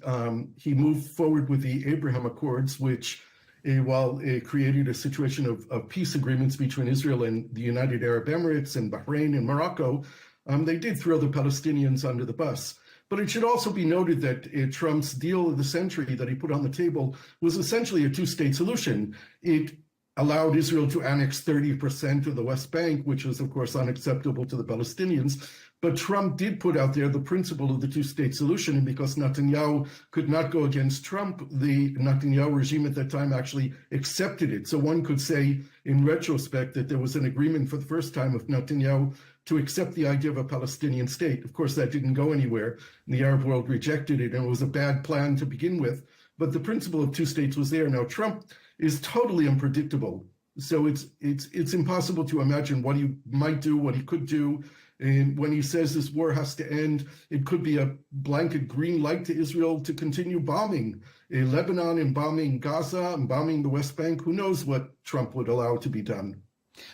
Speaker 20: He moved forward with the Abraham Accords, which, while it created a situation of peace agreements between Israel and the United Arab Emirates and Bahrain and Morocco, they did throw the Palestinians under the bus. But it should also be noted that Trump's deal of the century that he put on the table was essentially a two-state solution. It allowed Israel to annex 30% of the West Bank, which was, of course, unacceptable to the Palestinians. But Trump did put out there the principle of the two-state solution, and because Netanyahu could not go against Trump, the Netanyahu regime at that time actually accepted it. So one could say, in retrospect, that there was an agreement for the first time of Netanyahu to accept the idea of a Palestinian state. Of course, that didn't go anywhere. The Arab world rejected it, and it was a bad plan to begin with. But the principle of two states was there. Now, Trump is totally unpredictable. So it's impossible to imagine what he might do, what he could do. And when he says this war has to end, it could be a blanket green light to Israel to continue bombing Lebanon and bombing Gaza and bombing the West Bank. Who knows what Trump would allow to be done?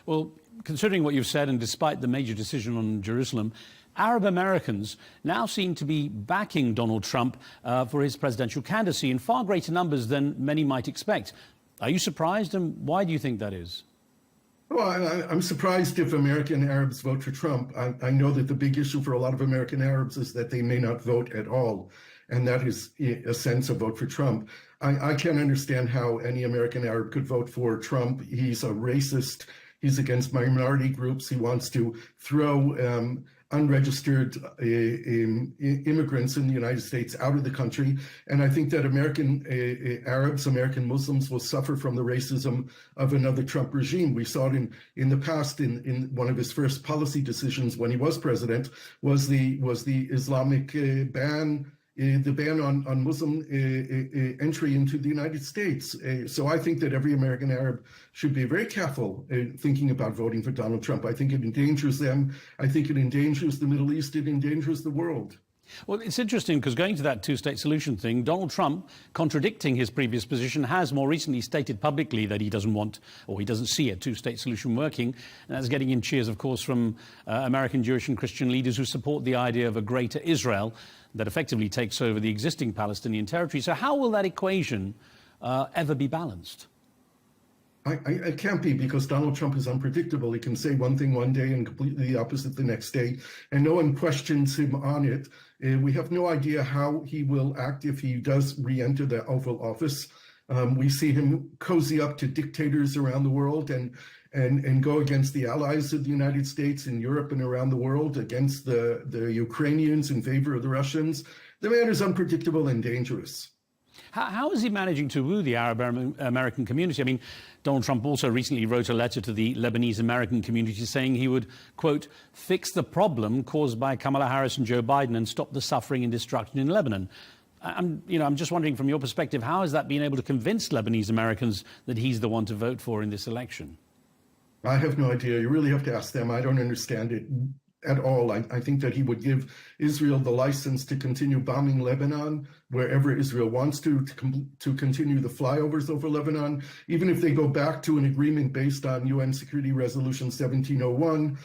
Speaker 18: Well, considering what you've said, and despite the major decision on Jerusalem, Arab Americans now seem to be backing Donald Trump for his presidential candidacy in far greater numbers than many might expect. Are you surprised, and why do you think that is?
Speaker 20: Well, I'm surprised if American Arabs vote for Trump. I know that the big issue for a lot of American Arabs is that they may not vote at all, and that is a sense of vote for Trump. I can't understand how any American Arab could vote for Trump. He's a racist. He's against minority groups. He wants to throw unregistered immigrants in the United States out of the country. And I think that American Arabs, American Muslims will suffer from the racism of another Trump regime. We saw it in the past in one of his first policy decisions when he was president was the Islamic ban, the ban on Muslim entry into the United States. So I think that every American Arab should be very careful thinking about voting for Donald Trump. I think it endangers them. I think it endangers the Middle East. It endangers the world.
Speaker 18: Well, it's interesting because going to that two-state solution thing, Donald Trump, contradicting his previous position, has more recently stated publicly that he doesn't want, or he doesn't see a two-state solution working. And that's getting in cheers, of course, from American Jewish and Christian leaders who support the idea of a greater Israel that effectively takes over the existing Palestinian territory. So how will that equation ever be balanced?
Speaker 20: I can't be, because Donald Trump is unpredictable. He can say one thing one day and completely the opposite the next day, and no one questions him on it. We have no idea how he will act if he does re-enter the Oval Office. We see him cozy up to dictators around the world and go against the allies of the United States in Europe and around the world, against the Ukrainians in favor of the Russians. The man is unpredictable and dangerous.
Speaker 18: How is he managing to woo the Arab American community? I mean, Donald Trump also recently wrote a letter to the Lebanese American community saying he would, quote, fix the problem caused by Kamala Harris and Joe Biden and stop the suffering and destruction in Lebanon. I'm just wondering, from your perspective, how has that been able to convince Lebanese Americans that he's the one to vote for in this election?
Speaker 20: I have no idea. You really have to ask them. I don't understand it at all. I think that he would give Israel the license to continue bombing Lebanon wherever Israel wants to continue the flyovers over Lebanon. Even if they go back to an agreement based on UN Security Resolution 1701,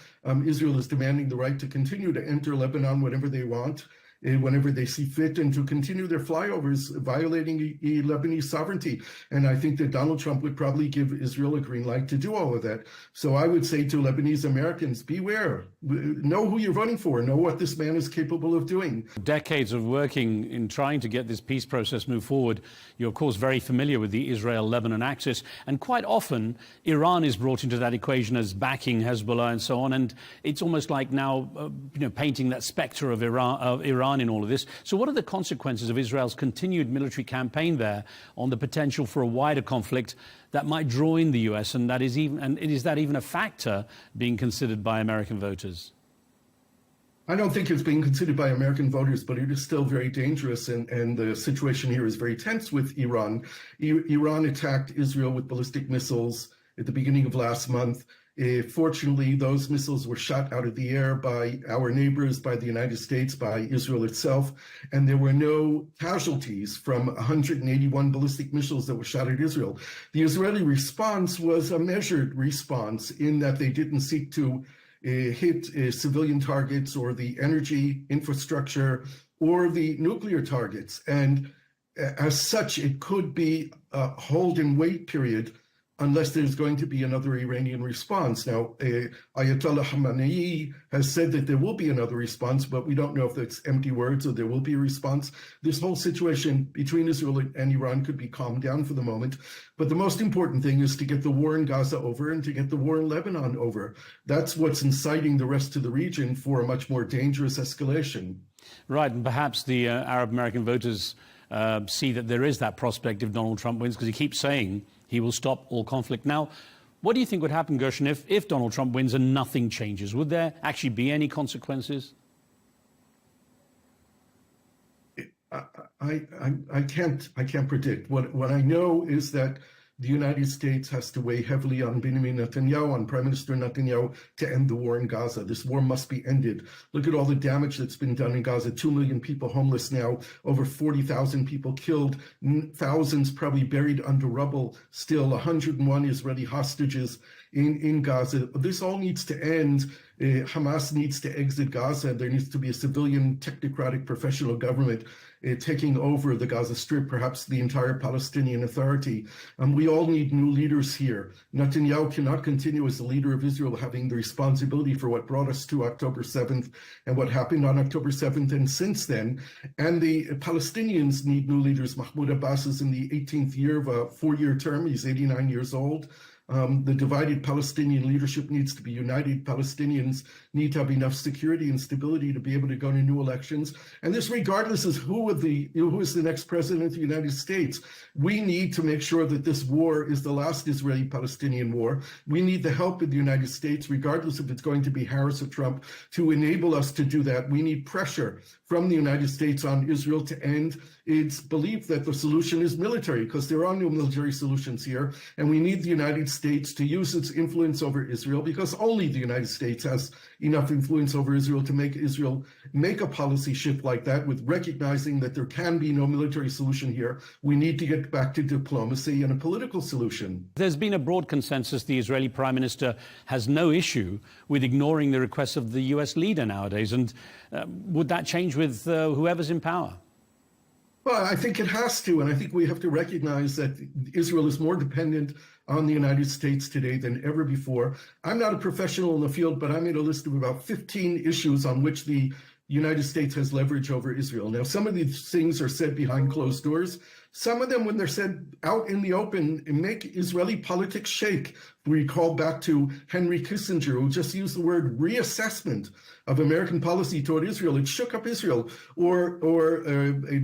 Speaker 20: Israel is demanding the right to continue to enter Lebanon whenever they want, whenever they see fit, and to continue their flyovers, violating Lebanese sovereignty. And I think that Donald Trump would probably give Israel a green light to do all of that. So I would say to Lebanese Americans, beware. Know who you're voting for. Know what this man is capable of doing.
Speaker 18: Decades of working in trying to get this peace process move forward. You're, of course, very familiar with the Israel-Lebanon axis. And quite often, Iran is brought into that equation as backing Hezbollah and so on. And it's almost like now, painting that specter of Iran in all of this. So what are the consequences of Israel's continued military campaign there on the potential for a wider conflict that might draw in the US? And is that even a factor being considered by American voters?
Speaker 20: I don't think it's being considered by American voters, but it is still very dangerous. And the situation here is very tense with Iran. Iran attacked Israel with ballistic missiles at the beginning of last month. Fortunately, those missiles were shot out of the air by our neighbors, by the United States, by Israel itself, and there were no casualties from 181 ballistic missiles that were shot at Israel. The Israeli response was a measured response in that they didn't seek to hit civilian targets or the energy infrastructure or the nuclear targets. And as such, it could be a hold and wait period unless there's going to be another Iranian response. Now, Ayatollah Khamenei has said that there will be another response, but we don't know if it's empty words or there will be a response. This whole situation between Israel and Iran could be calmed down for the moment. But the most important thing is to get the war in Gaza over and to get the war in Lebanon over. That's what's inciting the rest of the region for a much more dangerous escalation.
Speaker 18: Right, and perhaps the Arab American voters see that there is that prospect if Donald Trump wins, because he keeps saying he will stop all conflict. Now, what do you think would happen, Gershon, if Donald Trump wins and nothing changes? Would there actually be any consequences?
Speaker 20: I can't predict. What I know is that the United States has to weigh heavily on Benjamin Netanyahu, on Prime Minister Netanyahu, to end the war in Gaza. This war must be ended. Look at all the damage that's been done in Gaza. 2 million people homeless now, over 40,000 people killed, thousands probably buried under rubble still, 101 Israeli hostages in Gaza. This all needs to end. Hamas needs to exit Gaza. There needs to be a civilian, technocratic, professional government taking over the Gaza Strip, perhaps the entire Palestinian Authority. We all need new leaders here. Netanyahu cannot continue as the leader of Israel, having the responsibility for what brought us to October 7th and what happened on October 7th and since then. And the Palestinians need new leaders. Mahmoud Abbas is in the 18th year of a 4-year term. He's 89 years old. The divided Palestinian leadership needs to be united. Palestinians need to have enough security and stability to be able to go to new elections. And this regardless of who is the next president of the United States. We need to make sure that this war is the last Israeli-Palestinian war. We need the help of the United States, regardless if it's going to be Harris or Trump, to enable us to do that. We need pressure from the United States on Israel to end its belief that the solution is military, because there are no military solutions here. And we need the United States to use its influence over Israel, because only the United States has enough influence over Israel to make Israel make a policy shift like that, with recognizing that there can be no military solution here. We need to get back to diplomacy and a political solution.
Speaker 18: There's been a broad consensus the Israeli Prime Minister has no issue with ignoring the requests of the US leader nowadays. And would that change with whoever's in power?
Speaker 20: Well, I think it has to, and I think we have to recognize that Israel is more dependent on the United States today than ever before. I'm not a professional in the field, but I made a list of about 15 issues on which the United States has leverage over Israel. Now, some of these things are said behind closed doors. Some of them, when they're said out in the open, make Israeli politics shake. We call back to Henry Kissinger, who just used the word reassessment of American policy toward Israel. It shook up Israel. Or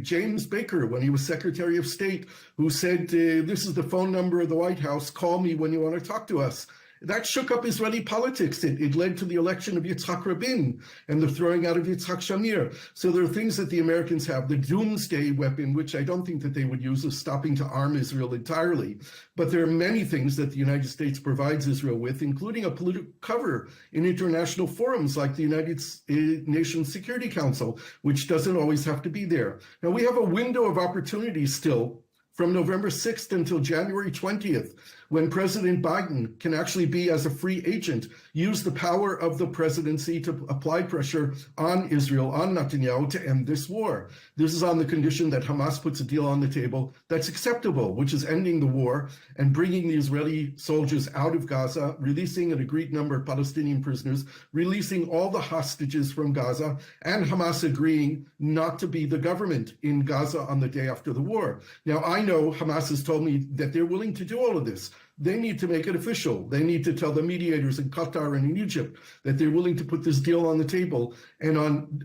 Speaker 20: James Baker, when he was Secretary of State, who said, this is the phone number of the White House, call me when you want to talk to us. That shook up Israeli politics. It led to the election of Yitzhak Rabin and the throwing out of Yitzhak Shamir. So there are things that the Americans have. The doomsday weapon, which I don't think that they would use, is stopping to arm Israel entirely. But there are many things that the United States provides Israel with, including a political cover in international forums like the United Nations Security Council, which doesn't always have to be there. Now, we have a window of opportunity still from November 6th until January 20th, when President Biden can actually be, as a free agent, use the power of the presidency to apply pressure on Israel, on Netanyahu, to end this war. This is on the condition that Hamas puts a deal on the table that's acceptable, which is ending the war and bringing the Israeli soldiers out of Gaza, releasing an agreed number of Palestinian prisoners, releasing all the hostages from Gaza, and Hamas agreeing not to be the government in Gaza on the day after the war. Now, I know Hamas has told me that they're willing to do all of this. They need to make it official. They need to tell the mediators in Qatar and in Egypt that they're willing to put this deal on the table. And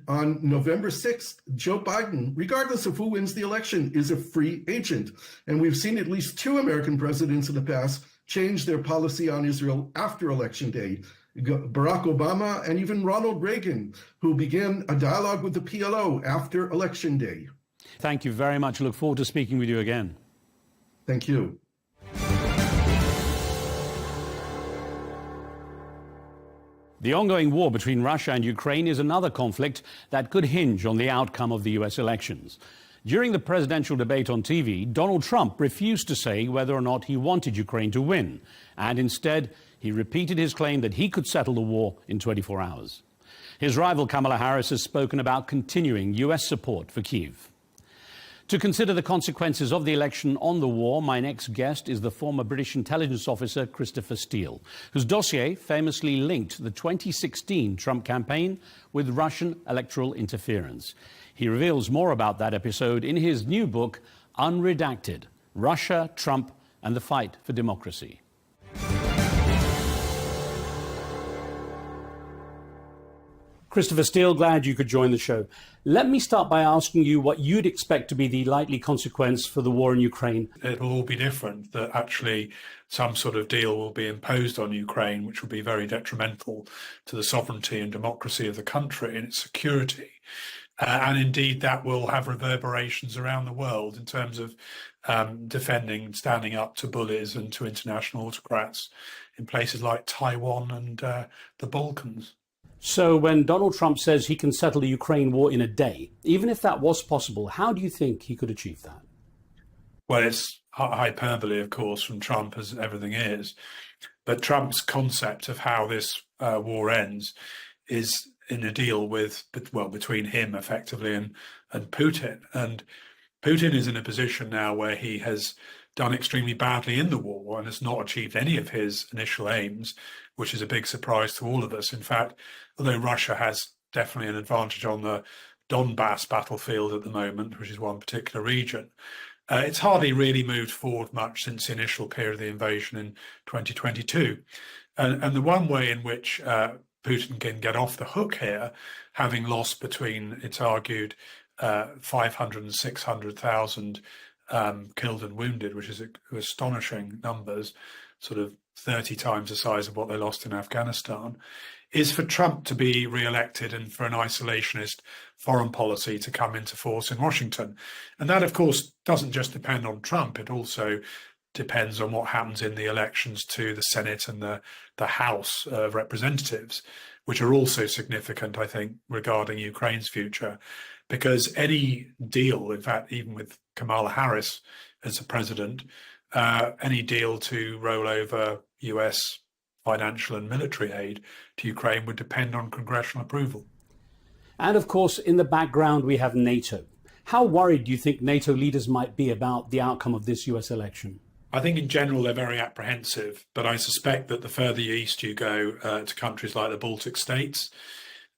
Speaker 20: on November 6th, Joe Biden, regardless of who wins the election, is a free agent. And we've seen at least 2 American presidents in the past change their policy on Israel after Election Day. Barack Obama and even Ronald Reagan, who began a dialogue with the PLO after Election Day.
Speaker 18: Thank you very much. Look forward to speaking with you again.
Speaker 20: Thank you.
Speaker 18: The ongoing war between Russia and Ukraine is another conflict that could hinge on the outcome of the US elections. During the presidential debate on TV, Donald Trump refused to say whether or not he wanted Ukraine to win, and instead he repeated his claim that he could settle the war in 24 hours. His rival Kamala Harris has spoken about continuing US support for Kyiv. To consider the consequences of the election on the war, my next guest is the former British intelligence officer Christopher Steele, whose dossier famously linked the 2016 Trump campaign with Russian electoral interference. He reveals more about that episode in his new book, Unredacted: Russia, Trump, and the Fight for Democracy. Christopher Steele, glad you could join the show. Let me start by asking you what you'd expect to be the likely consequence for the war in Ukraine.
Speaker 21: It'll all be different, that actually some sort of deal will be imposed on Ukraine, which will be very detrimental to the sovereignty and democracy of the country and its security. And indeed, that will have reverberations around the world in terms of defending, standing up to bullies and to international autocrats in places like Taiwan and the Balkans.
Speaker 18: So when Donald Trump says he can settle the Ukraine war in a day, even if that was possible, how do you think he could achieve that?
Speaker 21: Well, it's hyperbole, of course, from Trump, as everything is. But Trump's concept of how this war ends is in a deal between him effectively and Putin. And Putin is in a position now where he has done extremely badly in the war and has not achieved any of his initial aims, which is a big surprise to all of us. In fact, although Russia has definitely an advantage on the Donbass battlefield at the moment, which is one particular region, it's hardly really moved forward much since the initial period of the invasion in 2022. And the one way in which Putin can get off the hook here, having lost between, it's argued, 500 and 600,000 killed and wounded, which is astonishing numbers, sort of 30 times the size of what they lost in Afghanistan, is for Trump to be re-elected and for an isolationist foreign policy to come into force in Washington. And that, of course, doesn't just depend on Trump. It also depends on what happens in the elections to the Senate and the House of Representatives, which are also significant, I think, regarding Ukraine's future. Because any deal, in fact, even with Kamala Harris as the president, any deal to roll over US financial and military aid to Ukraine would depend on congressional approval.
Speaker 18: And of course, in the background, we have NATO. How worried do you think NATO leaders might be about the outcome of this US election?
Speaker 21: I think in general they're very apprehensive, but I suspect that the further east you go to countries like the Baltic states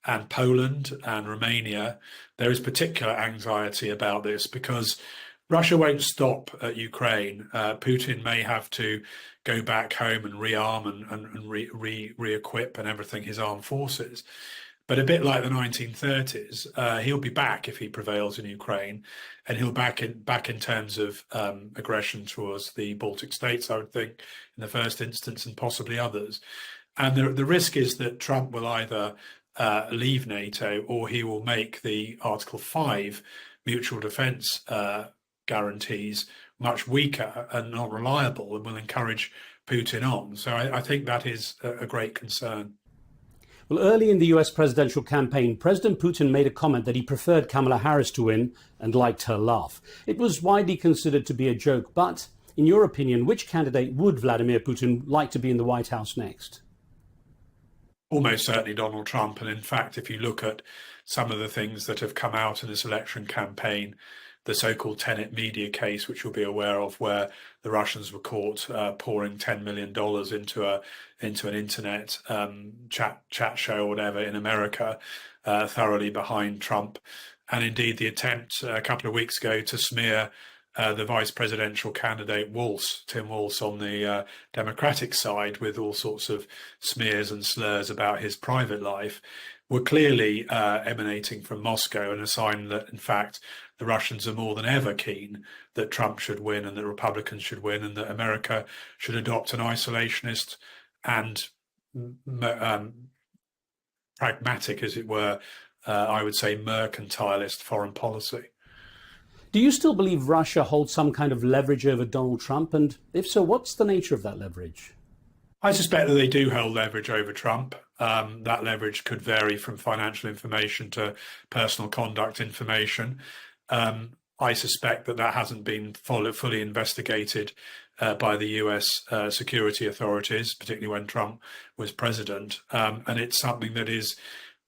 Speaker 21: and Poland and Romania, there is particular anxiety about this because Russia won't stop at Ukraine. Putin may have to go back home and rearm and re-equip and everything his armed forces. But a bit like the 1930s, he'll be back if he prevails in Ukraine, and he'll back in terms of aggression towards the Baltic states, I would think, in the first instance, and possibly others. And the risk is that Trump will either leave NATO or he will make the Article 5 mutual defence guarantees much weaker and not reliable and will encourage Putin on. So I think that is a great concern.
Speaker 18: Well, early in the US presidential campaign, President Putin made a comment that he preferred Kamala Harris to win and liked her laugh. It was widely considered to be a joke, but in your opinion, which candidate would Vladimir Putin like to be in the White House next?
Speaker 21: Almost certainly Donald Trump. And in fact, if you look at some of the things that have come out in this election campaign, the so-called Tenet media case, which you'll be aware of, where the Russians were caught pouring $10 million into an internet chat show or whatever in America, thoroughly behind Trump. And indeed, the attempt a couple of weeks ago to smear the vice presidential candidate Tim Walz on the Democratic side with all sorts of smears and slurs about his private life were clearly emanating from Moscow, and a sign that, in fact, the Russians are more than ever keen that Trump should win and that Republicans should win and that America should adopt an isolationist and pragmatic, as it were, I would say mercantilist foreign policy.
Speaker 18: Do you still believe Russia holds some kind of leverage over Donald Trump? And if so, what's the nature of that leverage?
Speaker 21: I suspect that they do hold leverage over Trump. That leverage could vary from financial information to personal conduct information. I suspect that hasn't been fully investigated by the US security authorities, particularly when Trump was president. And it's something that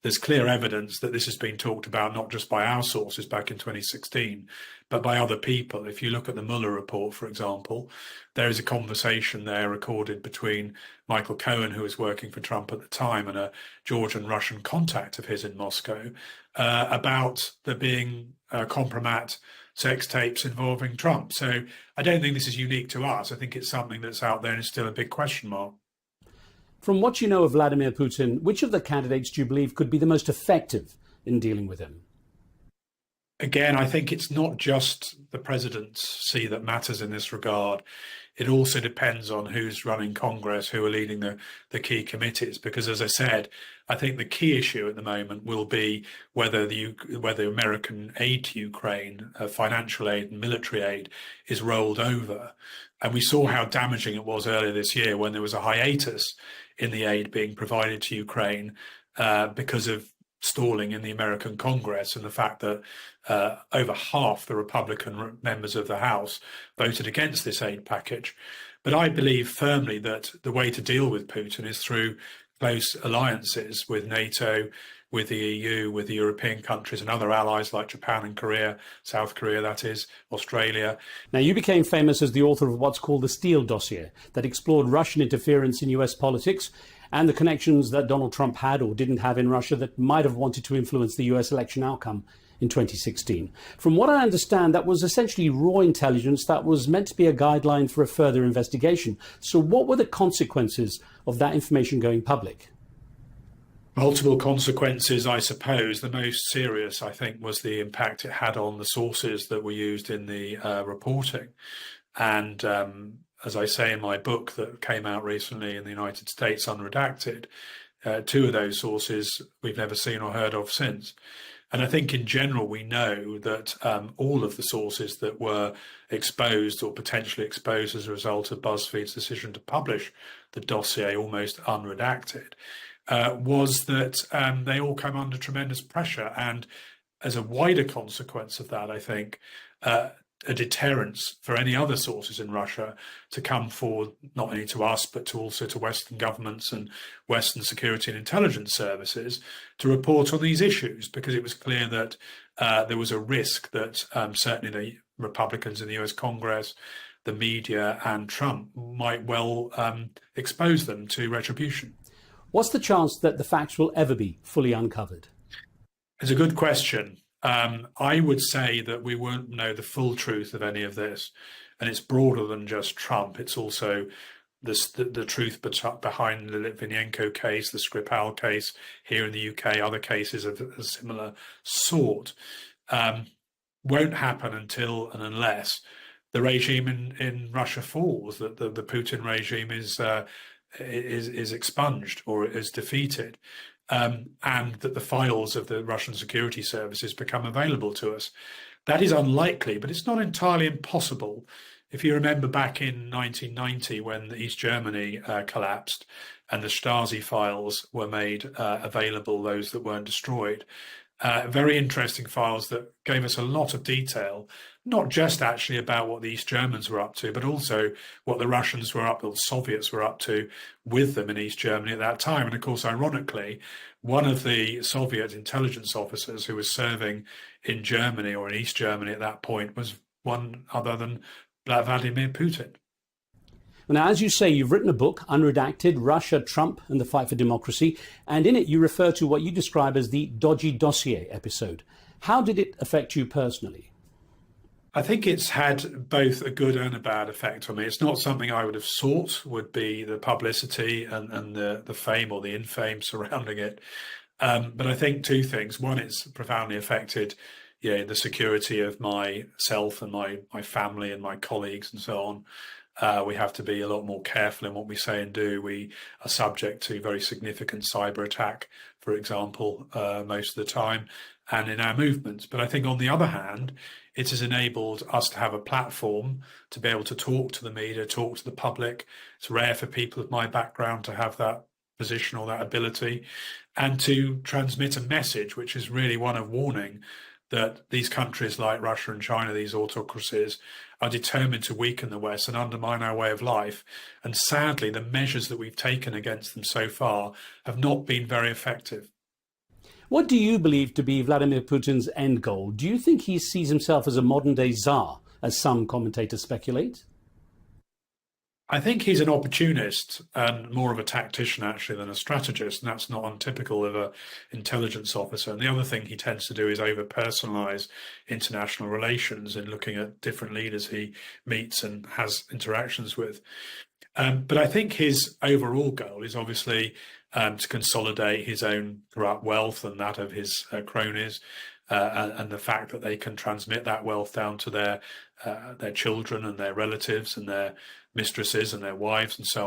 Speaker 21: there's clear evidence that this has been talked about not just by our sources back in 2016, but by other people. If you look at the Mueller report, for example, there is a conversation there recorded between Michael Cohen, who was working for Trump at the time, and a Georgian Russian contact of his in Moscow about there being compromat sex tapes involving Trump. So I don't think this is unique to us. I think it's something that's out there and is still a big question mark.
Speaker 18: From what you know of Vladimir Putin, which of the candidates do you believe could be the most effective in dealing with him?
Speaker 21: Again, I think it's not just the presidency that matters in this regard. It also depends on who's running Congress, who are leading the key committees. Because, as I said, I think the key issue at the moment will be whether American aid to Ukraine, financial aid and military aid, is rolled over. And we saw how damaging it was earlier this year when there was a hiatus in the aid being provided to Ukraine because of stalling in the American Congress and the fact that over half the Republican members of the House voted against this aid package. But I believe firmly that the way to deal with Putin is through close alliances with NATO, with the EU, with the European countries and other allies like Japan and Korea, South Korea, that is, Australia.
Speaker 18: Now, you became famous as the author of what's called the Steele dossier that explored Russian interference in US politics and the connections that Donald Trump had or didn't have in Russia that might have wanted to influence the US election outcome in 2016. From what I understand, that was essentially raw intelligence that was meant to be a guideline for a further investigation. So what were the consequences of that information going public?
Speaker 21: Multiple consequences, I suppose. The most serious, I think, was the impact it had on the sources that were used in the reporting. And as I say in my book that came out recently in the United States, Unredacted, two of those sources we've never seen or heard of since. And I think in general, we know that all of the sources that were exposed or potentially exposed as a result of BuzzFeed's decision to publish the dossier almost unredacted was that they all come under tremendous pressure. And as a wider consequence of that, I think, a deterrence for any other sources in Russia to come forward, not only to us, but also to Western governments and Western security and intelligence services to report on these issues, because it was clear that there was a risk that certainly the Republicans in the US Congress, the media and Trump might well expose them to retribution.
Speaker 18: What's the chance that the facts will ever be fully uncovered?
Speaker 21: It's a good question. I would say that we won't know the full truth of any of this, and it's broader than just Trump. It's also the truth behind the Litvinenko case, the Skripal case here in the UK, other cases of a similar sort. Won't happen until and unless the regime in Russia falls, that the Putin regime is expunged or is defeated. And that the files of the Russian security services become available to us. That is unlikely, but it's not entirely impossible. If you remember back in 1990 when East Germany collapsed and the Stasi files were made available, those that weren't destroyed, very interesting files that gave us a lot of detail, not just actually about what the East Germans were up to, but also what the Russians were up to, the Soviets were up to with them in East Germany at that time. And of course, ironically, one of the Soviet intelligence officers who was serving in Germany or in East Germany at that point was one other than Vladimir Putin.
Speaker 18: Now, as you say, you've written a book, Unredacted, Russia, Trump and the Fight for Democracy. And in it, you refer to what you describe as the dodgy dossier episode. How did it affect you personally?
Speaker 21: I think it's had both a good and a bad effect on me. It's not something I would have sought would be the publicity and the fame or the infame surrounding it. But I think two things. One, it's profoundly affected the security of myself and my family and my colleagues and so on. We have to be a lot more careful in what we say and do. We are subject to very significant cyber attack, for example, most of the time, and in our movements. But I think on the other hand, it has enabled us to have a platform to be able to talk to the media, talk to the public. It's rare for people of my background to have that position or that ability, and to transmit a message which is really one of warning that these countries like Russia and China, these autocracies, are determined to weaken the West and undermine our way of life. And sadly, the measures that we've taken against them so far have not been very effective.
Speaker 18: What do you believe to be Vladimir Putin's end goal? Do you think he sees himself as a modern-day czar, as some commentators speculate?
Speaker 21: I think he's an opportunist and more of a tactician, actually, than a strategist, and that's not untypical of an intelligence officer. And the other thing he tends to do is over-personalise international relations in looking at different leaders he meets and has interactions with. But I think his overall goal is obviously to consolidate his own corrupt wealth and that of his cronies, and the fact that they can transmit that wealth down to their children and their relatives and their mistresses and their wives and so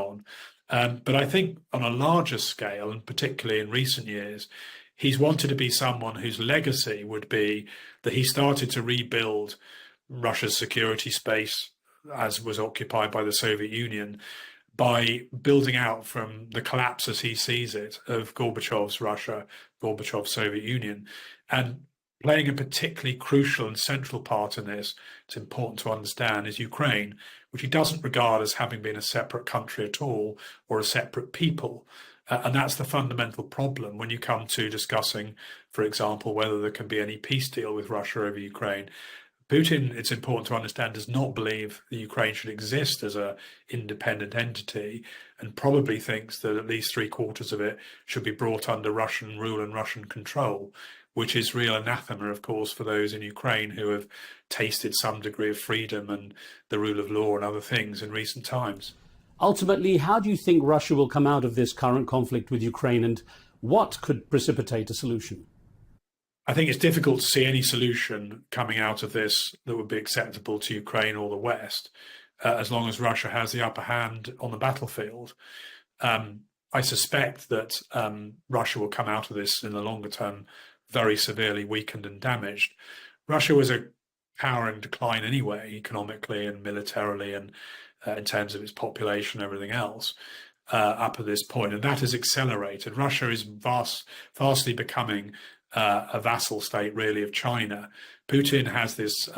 Speaker 21: on. But I think on a larger scale, and particularly in recent years, he's wanted to be someone whose legacy would be that he started to rebuild Russia's security space as was occupied by the Soviet Union by building out from the collapse, as he sees it, of Gorbachev's Russia, Gorbachev's Soviet Union, and playing a particularly crucial and central part in this, it's important to understand, is Ukraine, which he doesn't regard as having been a separate country at all or a separate people. And that's the fundamental problem when you come to discussing, for example, whether there can be any peace deal with Russia over Ukraine. Putin, it's important to understand, does not believe that Ukraine should exist as an independent entity, and probably thinks that at least 3/4 of it should be brought under Russian rule and Russian control, which is real anathema, of course, for those in Ukraine who have tasted some degree of freedom and the rule of law and other things in recent times.
Speaker 18: Ultimately, how do you think Russia will come out of this current conflict with Ukraine, and what could precipitate a solution?
Speaker 21: I think it's difficult to see any solution coming out of this that would be acceptable to Ukraine or the West, as long as Russia has the upper hand on the battlefield. I suspect that Russia will come out of this in the longer term very severely weakened and damaged. Russia was a power in decline anyway, economically and militarily, and in terms of its population and everything else, up at this point. And that has accelerated. Russia is vastly becoming a vassal state, really, of China. Putin has this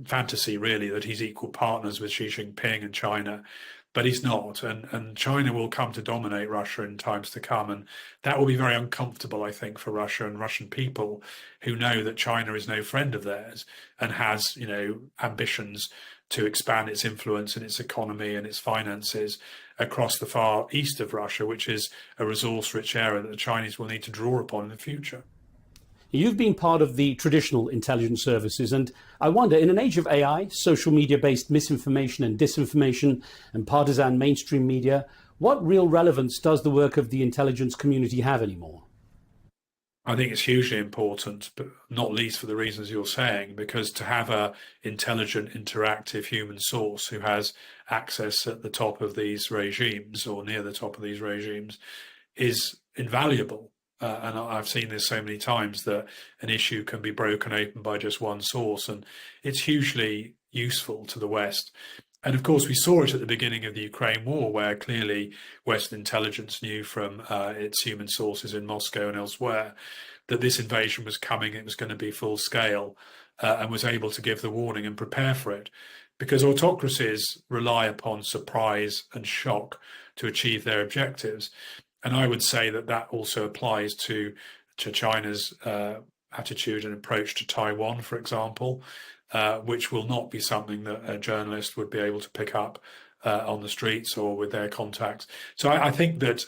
Speaker 21: fantasy, really, that he's equal partners with Xi Jinping and China, but he's not. And China will come to dominate Russia in times to come. And that will be very uncomfortable, I think, for Russia and Russian people who know that China is no friend of theirs and has, ambitions to expand its influence and its economy and its finances across the far east of Russia, which is a resource-rich area that the Chinese will need to draw upon in the future.
Speaker 18: You've been part of the traditional intelligence services, and I wonder, in an age of AI, social media-based misinformation and disinformation, and partisan mainstream media, what real relevance does the work of the intelligence community have anymore?
Speaker 21: I think it's hugely important, but not least for the reasons you're saying, because to have a intelligent, interactive human source who has access at the top of these regimes or near the top of these regimes is invaluable. And I've seen this so many times that an issue can be broken open by just one source, and it's hugely useful to the West. And of course, we saw it at the beginning of the Ukraine war, where clearly Western intelligence knew from its human sources in Moscow and elsewhere that this invasion was coming, it was going to be full scale, and was able to give the warning and prepare for it. Because autocracies rely upon surprise and shock to achieve their objectives. And I would say that that also applies to China's attitude and approach to Taiwan, for example, which will not be something that a journalist would be able to pick up on the streets or with their contacts. So I think that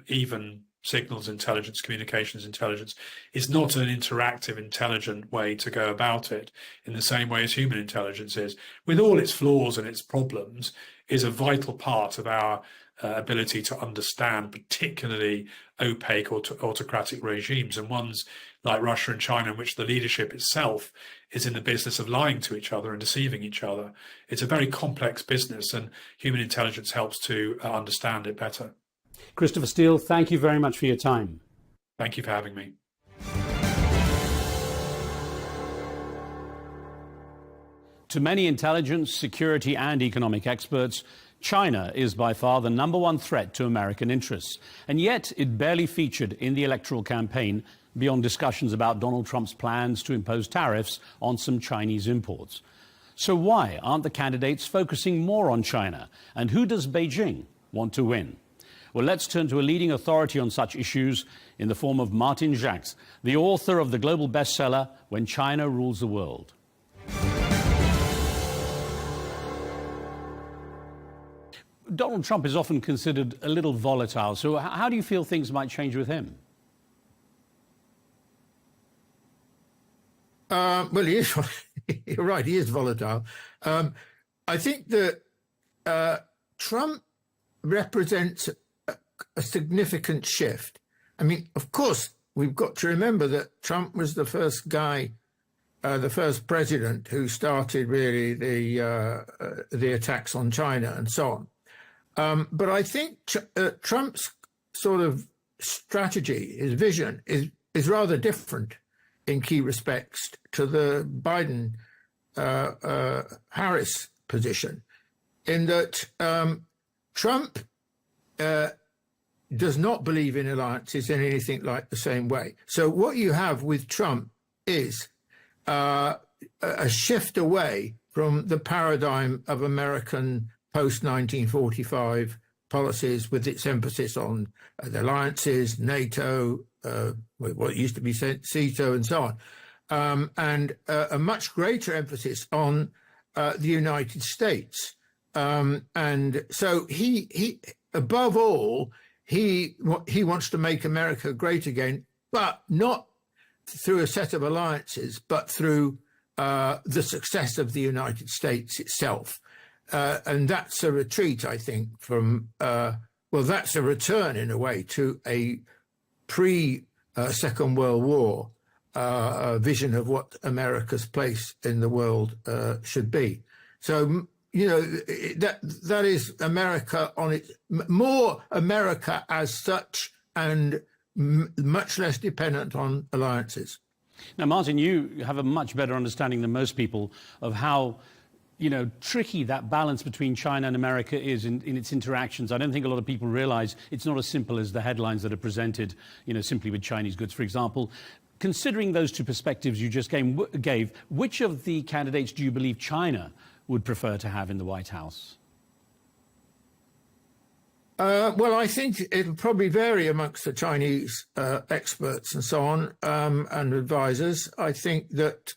Speaker 21: even signals intelligence, communications intelligence is not an interactive, intelligent way to go about it in the same way as human intelligence is, with all its flaws and its problems, is a vital part of our ability to understand particularly opaque autocratic regimes, and ones like Russia and China in which the leadership itself is in the business of lying to each other and deceiving each other. It's a very complex business, and human intelligence helps to understand it better.
Speaker 18: Christopher Steele, thank you very much for your time.
Speaker 21: Thank you for having me.
Speaker 18: To many intelligence, security and economic experts, China is by far the #1 threat to American interests. And yet it barely featured in the electoral campaign beyond discussions about Donald Trump's plans to impose tariffs on some Chinese imports. So why aren't the candidates focusing more on China? And who does Beijing want to win? Well, let's turn to a leading authority on such issues in the form of Martin Jacques, the author of the global bestseller, When China Rules the World. Donald Trump is often considered a little volatile. So how do you feel things might change with him?
Speaker 5: Well, he is. You're right. He is volatile. I think that Trump represents a significant shift. I mean, of course, we've got to remember that Trump was the first guy the first president who started really the attacks on China and so on. But I think Trump's sort of strategy, his vision, is rather different in key respects to the Biden Harris position, in that Trump does not believe in alliances in anything like the same way. So what you have with Trump is a shift away from the paradigm of American post-1945 policies, with its emphasis on the alliances, NATO, what used to be CETO, and so on, and a much greater emphasis on the United States. And so he above all, he wants to make America great again, but not through a set of alliances, but through the success of the United States itself. And that's a retreat, I think, from, that's a return in a way to a pre-Second World War vision of what America's place in the world should be. So, that is America on its, more America as such, and much less dependent on alliances.
Speaker 18: Now, Martin, you have a much better understanding than most people of how tricky that balance between China and America is in its interactions. I don't think a lot of people realize it's not as simple as the headlines that are presented, simply with Chinese goods, for example. Considering those two perspectives you just gave, which of the candidates do you believe China would prefer to have in the White House?
Speaker 5: Well, I think it'll probably vary amongst the Chinese experts and so on, and advisors. I think that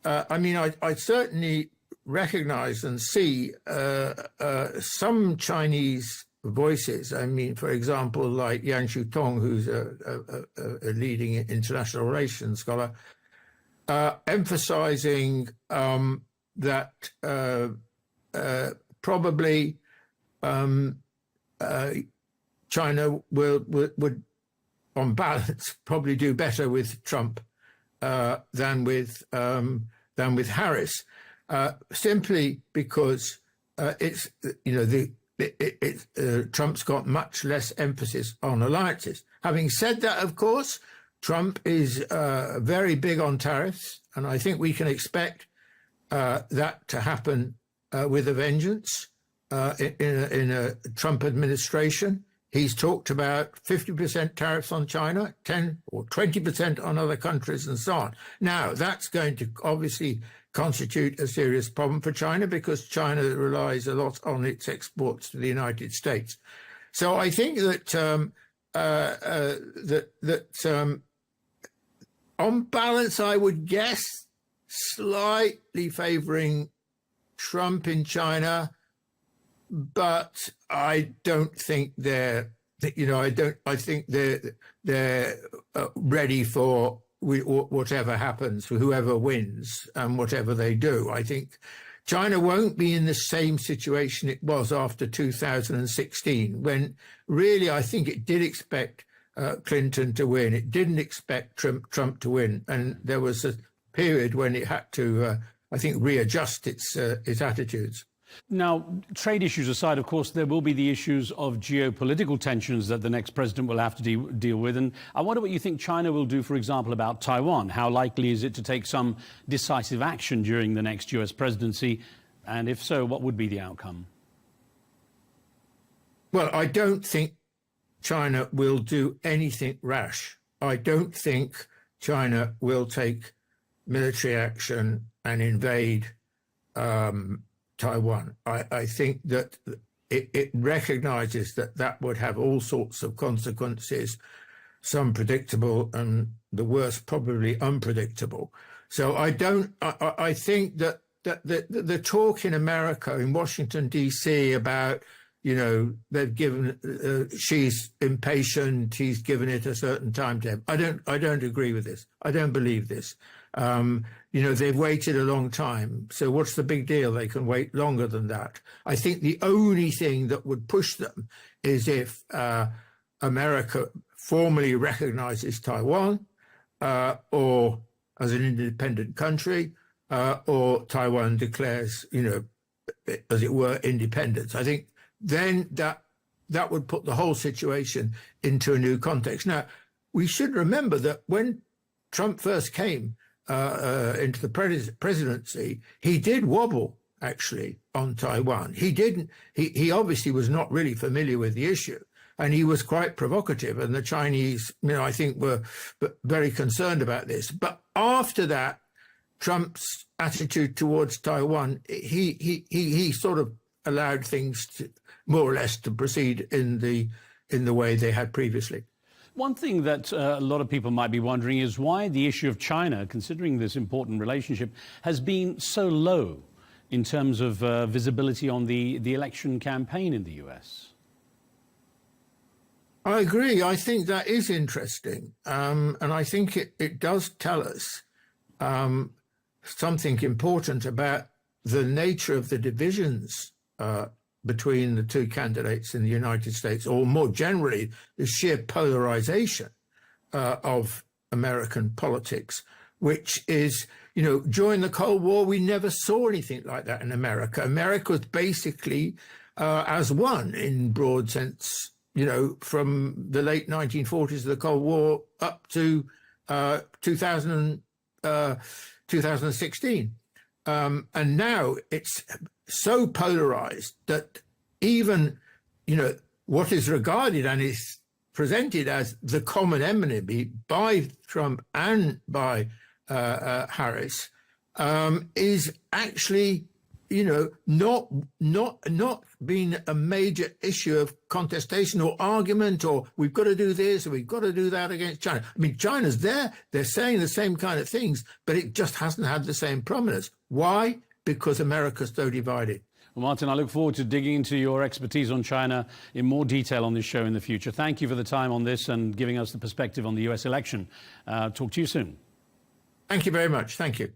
Speaker 5: I certainly recognize and see some Chinese voices. I mean, for example, like Yang Shutong, who's a leading international relations scholar, emphasizing that probably China would, on balance, probably do better with Trump than with Harris, simply because Trump's got much less emphasis on alliances. Having said that, of course, Trump is very big on tariffs, and I think we can expect that to happen with a vengeance in a Trump administration. He's talked about 50% tariffs on China, 10 or 20% on other countries, and so on. Now, that's going to obviously constitute a serious problem for China, because China relies a lot on its exports to the United States. So I think that on balance, I would guess slightly favoring Trump in China, but I don't think I think they're ready for whatever happens, for whoever wins and whatever they do. I think China won't be in the same situation it was after 2016, when really I think it did expect Clinton to win. It didn't expect Trump to win, and there was a period when it had to, I think, readjust its attitudes.
Speaker 18: Now, trade issues aside, of course, there will be the issues of geopolitical tensions that the next president will have to deal with. And I wonder what you think China will do, for example, about Taiwan. How likely is it to take some decisive action during the next US presidency? And if so, what would be the outcome?
Speaker 5: Well, I don't think China will do anything rash. I don't think China will take military action and invade Taiwan. I think that it recognizes that would have all sorts of consequences, some predictable and the worst probably unpredictable. So I think that the talk in America, in Washington, D.C. about, they've given, she's impatient, he's given it a certain time to him. I don't agree with this. I don't believe this. They've waited a long time. So what's the big deal? They can wait longer than that. I think the only thing that would push them is if America formally recognizes Taiwan, or as an independent country, or Taiwan declares, as it were, independence. I think then that would put the whole situation into a new context. Now, we should remember that when Trump first came into the presidency, he did wobble, actually, on Taiwan. He obviously was not really familiar with the issue, and he was quite provocative, and the Chinese, I think, were very concerned about this. But after that, Trump's attitude towards Taiwan, he sort of allowed things to, more or less, to proceed in the way they had previously.
Speaker 18: One thing that a lot of people might be wondering is why the issue of China, considering this important relationship, has been so low in terms of visibility on the election campaign in the US.
Speaker 5: I agree. I think that is interesting. And I think it does tell us something important about the nature of the divisions between the two candidates in the United States, or more generally, the sheer polarization of American politics, which is, during the Cold War, we never saw anything like that in America. America was basically as one in broad sense, from the late 1940s of the Cold War up to 2016. And now it's so polarized that even, what is regarded and is presented as the common enemy by Trump and by Harris is actually, not being a major issue of contestation or argument, or we've got to do this or we've got to do that against China. I mean, China's there, they're saying the same kind of things, but it just hasn't had the same prominence. Why? Because America's so divided.
Speaker 18: Well, Martin, I look forward to digging into your expertise on China in more detail on this show in the future. Thank you for the time on this and giving us the perspective on the US election. Talk to you soon.
Speaker 5: Thank you very much. Thank you.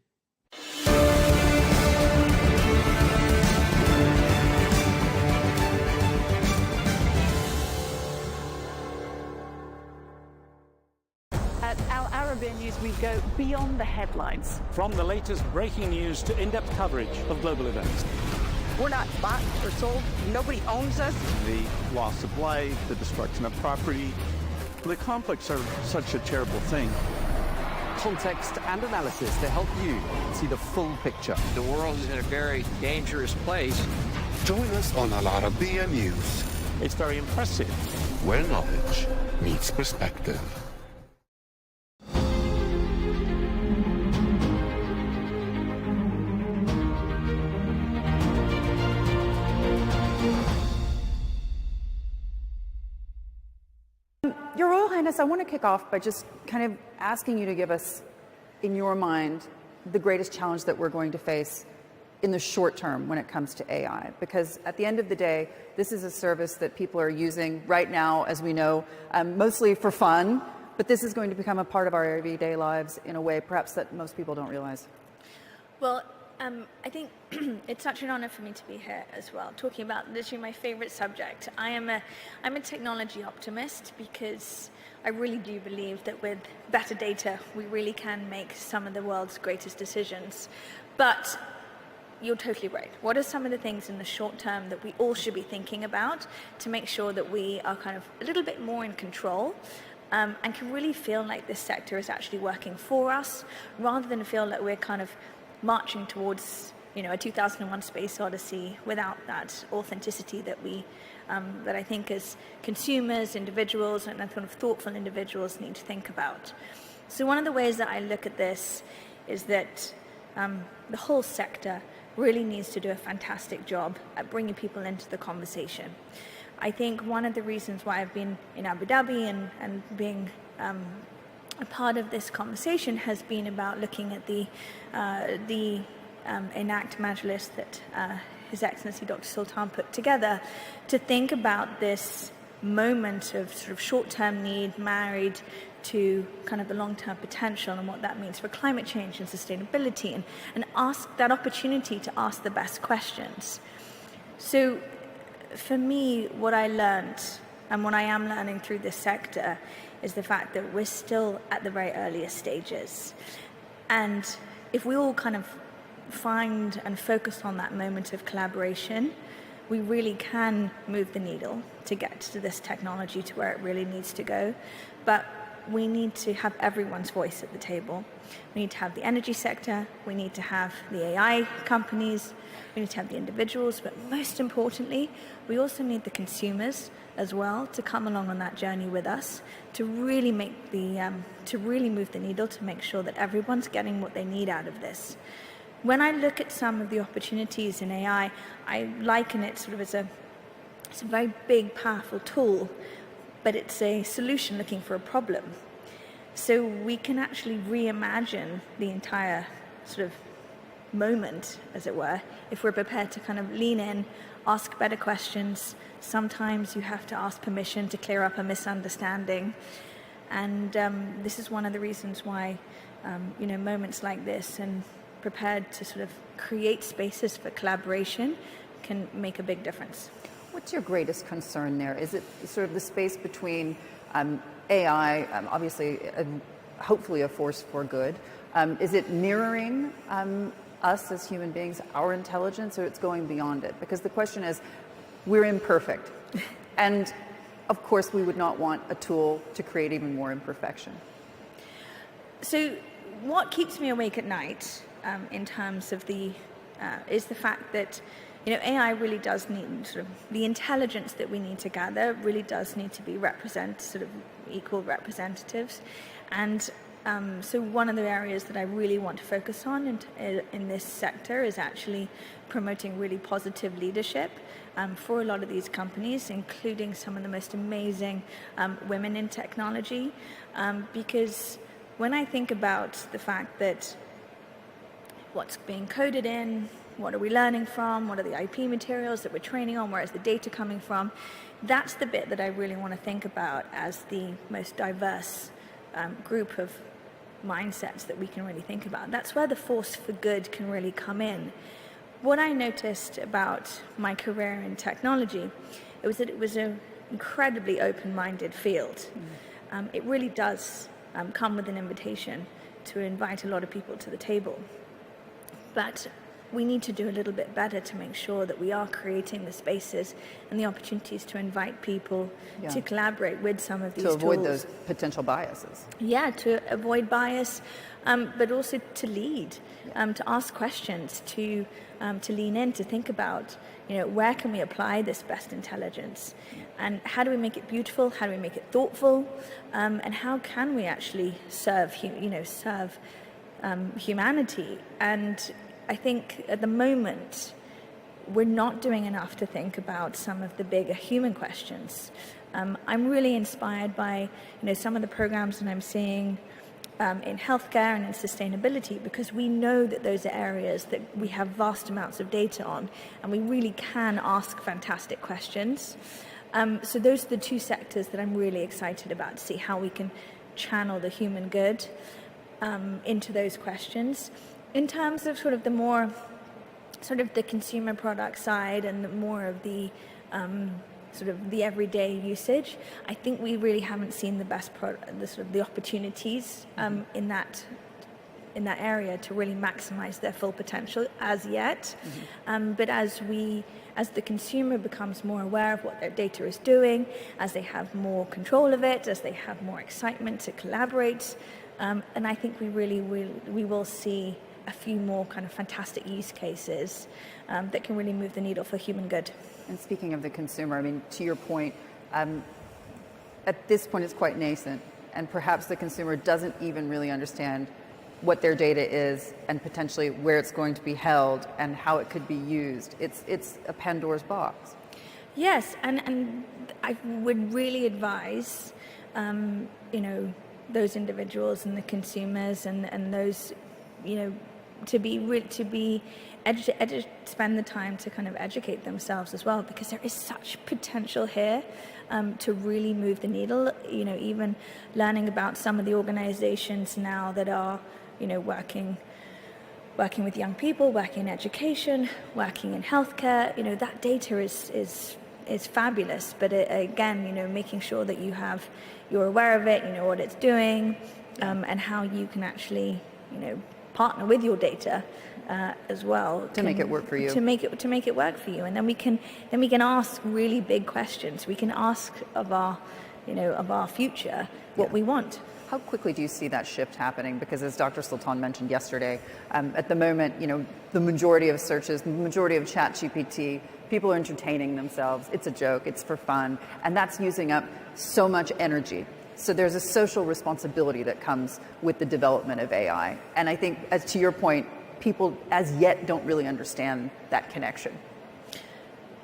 Speaker 6: At Al Arabiya News, we go beyond the headlines.
Speaker 18: From the latest breaking news to in-depth coverage of global events.
Speaker 22: We're not bought or sold. Nobody owns us.
Speaker 23: The loss of life, the destruction of property. The conflicts are such a terrible thing.
Speaker 24: Context and analysis to help you see the full picture.
Speaker 25: The world is in a very dangerous place.
Speaker 26: Join us on Al Arabiya News.
Speaker 23: It's very impressive.
Speaker 26: Where knowledge meets perspective.
Speaker 27: Your Royal Highness, I want to kick off by just kind of asking you to give us, in your mind, the greatest challenge that we're going to face in the short term when it comes to AI. Because at the end of the day, this is a service that people are using right now, as we know, mostly for fun, but this is going to become a part of our everyday lives in a way perhaps that most people don't realize.
Speaker 28: Well, I think it's such an honor for me to be here as well, talking about literally my favorite subject. I'm a technology optimist because I really do believe that with better data, we really can make some of the world's greatest decisions. But you're totally right. What are some of the things in the short term that we all should be thinking about to make sure that we are kind of a little bit more in control and can really feel like this sector is actually working for us, rather than feel like we're kind of marching towards, a 2001 Space Odyssey without that authenticity that we, that I think as consumers, individuals, and kind of thoughtful individuals need to think about. So one of the ways that I look at this is that the whole sector really needs to do a fantastic job at bringing people into the conversation. I think one of the reasons why I've been in Abu Dhabi and being a part of this conversation has been about looking at the Enact Majlis that His Excellency Dr. Sultan put together to think about this moment of sort of short-term need married to kind of the long-term potential and what that means for climate change and sustainability, and ask that opportunity to ask the best questions. So for me, what I learned and what I am learning through this sector is the fact that we're still at the very earliest stages. And if we all kind of find and focus on that moment of collaboration, we really can move the needle to get to this technology to where it really needs to go. But we need to have everyone's voice at the table. We need to have the energy sector, we need to have the AI companies, we need to have the individuals, but most importantly, we also need the consumers as well to come along on that journey with us, to really make to really move the needle, to make sure that everyone's getting what they need out of this. When I look at some of the opportunities in AI, I liken it sort of as it's a very big, powerful tool, but it's a solution looking for a problem. So we can actually reimagine the entire sort of moment, as it were, if we're prepared to kind of lean in, ask better questions. Sometimes you have to ask permission to clear up a misunderstanding. And this is one of the reasons why, moments like this and prepared to sort of create spaces for collaboration can make a big difference.
Speaker 27: What's your greatest concern there? Is it sort of the space between AI, obviously, hopefully a force for good? Is it mirroring us as human beings, our intelligence, or it's going beyond it? Because the question is, we're imperfect. And of course, we would not want a tool to create even more imperfection.
Speaker 28: So what keeps me awake at night in terms of is the fact that AI really does need sort of the intelligence that we need to gather really does need to be sort of equal representatives. And so one of the areas that I really want to focus on in this sector is actually promoting really positive leadership for a lot of these companies, including some of the most amazing women in technology. Because when I think about the fact that what's being coded in, what are we learning from, what are the IP materials that we're training on, where is the data coming from, that's the bit that I really want to think about as the most diverse group of mindsets that we can really think about. That's where the force for good can really come in. What I noticed about my career in technology, it was that it was an incredibly open-minded field. It really does come with an invitation to invite a lot of people to the table. But we need to do a little bit better to make sure that we are creating the spaces and the opportunities to invite people to collaborate with some of these tools.
Speaker 27: To avoid those potential biases.
Speaker 28: Yeah, to avoid bias, but also to lead, to ask questions, to lean in, to think about, where can we apply this best intelligence? And how do we make it beautiful? How do we make it thoughtful? And how can we actually serve humanity? And I think at the moment, we're not doing enough to think about some of the bigger human questions. I'm really inspired by, some of the programs that I'm seeing in healthcare and in sustainability, because we know that those are areas that we have vast amounts of data on, and we really can ask fantastic questions. So those are the two sectors that I'm really excited about, to see how we can channel the human good into those questions. In terms of sort of the more sort of the consumer product side and the more of the sort of the everyday usage, I think we really haven't seen the best the opportunities in that area to really maximize their full potential as yet. But as the consumer becomes more aware of what their data is doing, as they have more control of it, as they have more excitement to collaborate, and I think we will see a few more kind of fantastic use cases that can really move the needle for human good.
Speaker 27: And speaking of the consumer, I mean, to your point, at this point it's quite nascent, and perhaps the consumer doesn't even really understand what their data is and potentially where it's going to be held and how it could be used. It's a Pandora's box.
Speaker 28: Yes, and I would really advise, those individuals and the consumers and those, to spend the time to kind of educate themselves as well, because there is such potential here to really move the needle. Even learning about some of the organizations now that are, working with young people, working in education, working in healthcare. That data is fabulous. But again, making sure that you're aware of it, you know what it's doing, and how you can actually, partner with your data as well
Speaker 27: to make it work for you.
Speaker 28: To make it work for you, and then we can ask really big questions. We can ask of our future what we want.
Speaker 27: How quickly do you see that shift happening? Because as Dr. Sultan mentioned yesterday, at the moment, the majority of searches, the majority of ChatGPT, people are entertaining themselves. It's a joke, it's for fun, and that's using up so much energy. So there's a social responsibility that comes with the development of AI. And I think, as to your point, people as yet don't really understand that connection.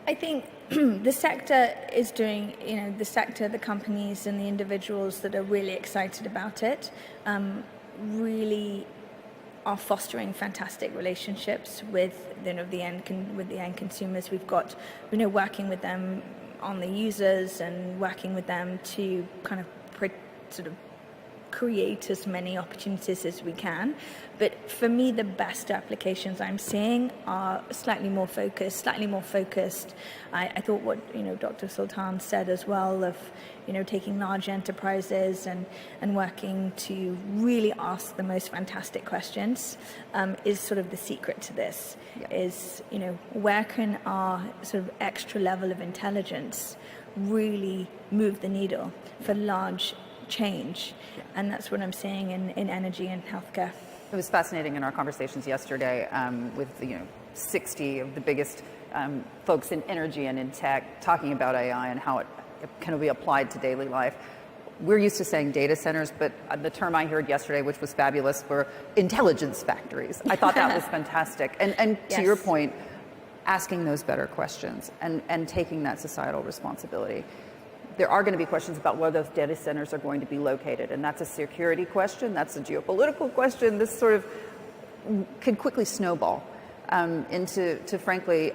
Speaker 28: I think the sector is doing, the companies and the individuals that are really excited about it, really are fostering fantastic relationships with, the end consumers. We've got, working with them on the users and working with them to kind of sort of create as many opportunities as we can. But for me, the best applications I'm seeing are slightly more focused. I thought what Dr. Sultan said as well of taking large enterprises and working to really ask the most fantastic questions is sort of the secret to this. Is where can our sort of extra level of intelligence really move the needle for large change? And that's what I'm seeing in energy and healthcare.
Speaker 27: It was fascinating in our conversations yesterday with 60 of the biggest folks in energy and in tech talking about AI and how it can be applied to daily life. We're used to saying data centers, but the term I heard yesterday, which was fabulous, were intelligence factories. I thought that was fantastic. And to your point, asking those better questions and taking that societal responsibility. There are going to be questions about where those data centers are going to be located, and that's a security question, that's a geopolitical question. This sort of could quickly snowball into, frankly,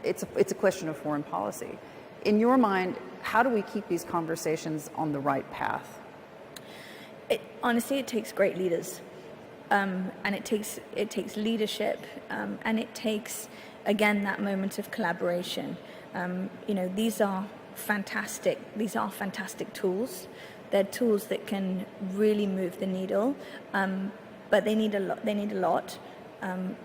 Speaker 27: it's a question of foreign policy. In your mind, how do we keep these conversations on the right path?
Speaker 28: Honestly, it takes great leaders, and it takes leadership, and it takes, again, that moment of collaboration. These are fantastic tools. They're tools that can really move the needle, but they need a lot.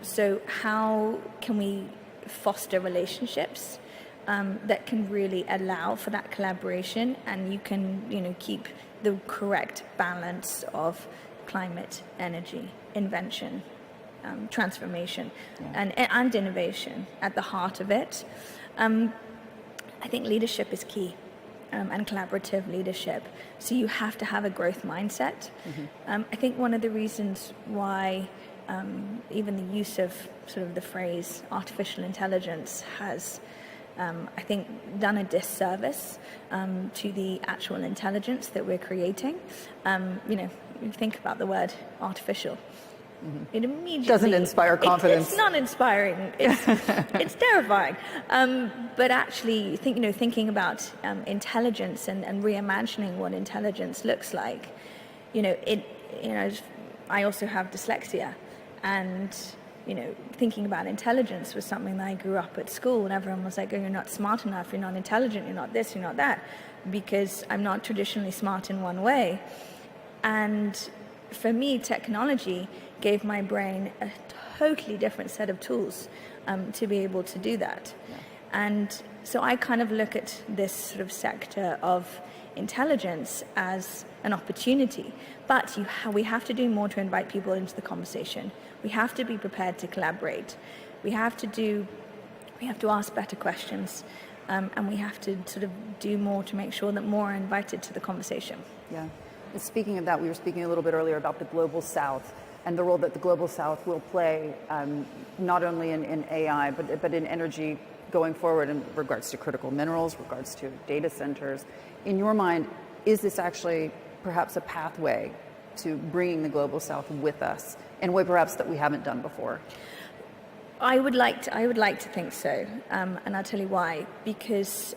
Speaker 28: So how can we foster relationships that can really allow for that collaboration, and you can keep the correct balance of climate, energy, invention, transformation, and innovation at the heart of it. I think leadership is key, and collaborative leadership. So you have to have a growth mindset. I think one of the reasons why even the use of sort of the phrase artificial intelligence has, I think, done a disservice to the actual intelligence that we're creating. You think about the word artificial. It immediately
Speaker 27: doesn't inspire confidence.
Speaker 28: It's not inspiring. It's terrifying. But actually, thinking about intelligence and reimagining what intelligence looks like. I also have dyslexia, and thinking about intelligence was something that I grew up at school, and everyone was like, "Oh, you're not smart enough. You're not intelligent. You're not this. You're not that," because I'm not traditionally smart in one way. And for me, technology gave my brain a totally different set of tools to be able to do that. And so I kind of look at this sort of sector of intelligence as an opportunity. But we have to do more to invite people into the conversation. We have to be prepared to collaborate. We have to ask better questions, and we have to sort of do more to make sure that more are invited to the conversation.
Speaker 27: Yeah. And speaking of that, we were speaking a little bit earlier about the Global South and the role that the Global South will play, not only in AI, but in energy going forward in regards to critical minerals, regards to data centers. In your mind, is this actually perhaps a pathway to bringing the Global South with us in a way perhaps that we haven't done before?
Speaker 28: I would like to think so, and I'll tell you why. Because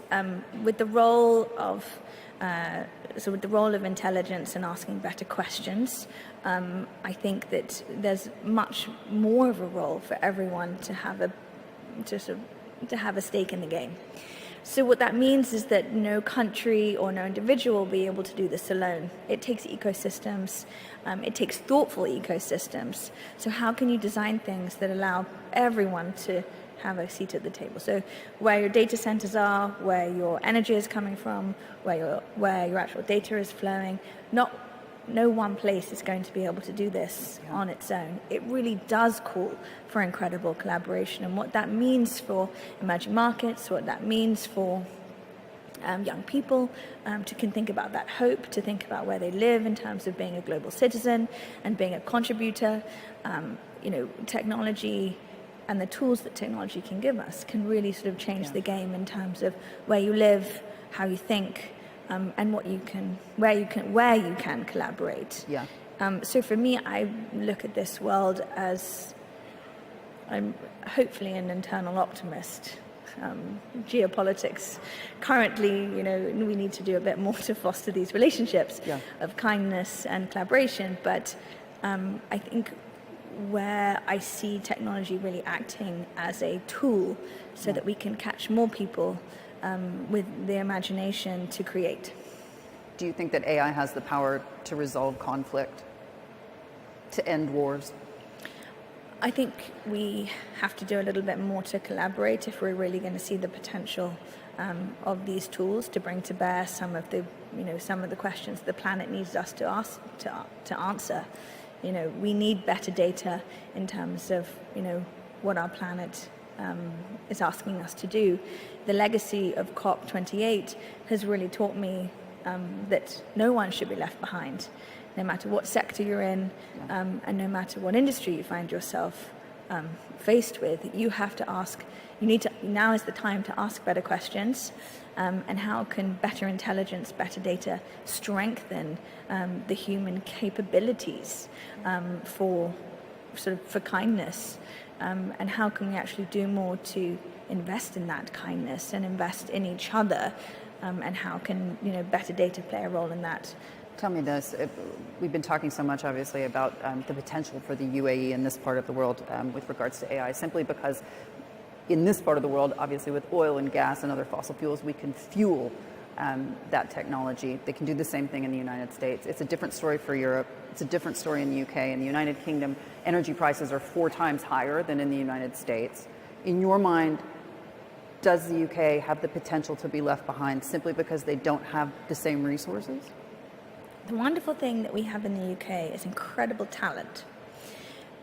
Speaker 28: with the role of intelligence and asking better questions, I think that there's much more of a role for everyone to have a stake in the game. So what that means is that no country or no individual will be able to do this alone. It takes ecosystems, it takes thoughtful ecosystems. So how can you design things that allow everyone to have a seat at the table? So where your data centers are, where your energy is coming from, where your actual data is flowing, no one place is going to be able to do this on its own. It really does call for incredible collaboration, and what that means for emerging markets, what that means for young people to can think about that hope, to think about where they live in terms of being a global citizen and being a contributor. Technology and the tools that technology can give us can really sort of change the game in terms of where you live, how you think, and where you can collaborate.
Speaker 27: Yeah.
Speaker 28: So for me, I look at this world as I'm hopefully an internal optimist. Geopolitics currently, we need to do a bit more to foster these relationships of kindness and collaboration. But I think where I see technology really acting as a tool so that we can catch more people with the imagination to create.
Speaker 27: Do you think that AI has the power to resolve conflict, to end wars?
Speaker 28: I think we have to do a little bit more to collaborate if we're really going to see the potential of these tools to bring to bear some of the questions the planet needs us to answer. We need better data in terms of what our planet is asking us to do. The legacy of COP28 has really taught me that no one should be left behind, no matter what sector you're in, and no matter what industry you find yourself faced with. You have to ask. Now is the time to ask better questions, and how can better intelligence, better data strengthen the human capabilities for kindness, and how can we actually do more to invest in that kindness and invest in each other, and how can better data play a role in that?
Speaker 27: Tell me this, we've been talking so much obviously about the potential for the UAE in this part of the world with regards to AI, simply because in this part of the world, obviously with oil and gas and other fossil fuels, we can fuel that technology. They can do the same thing in the United States. It's a different story for Europe. It's a different story in the UK. In the United Kingdom, energy prices are 4 times higher than in the United States. In your mind, does the UK have the potential to be left behind simply because they don't have the same resources?
Speaker 28: The wonderful thing that we have in the UK is incredible talent.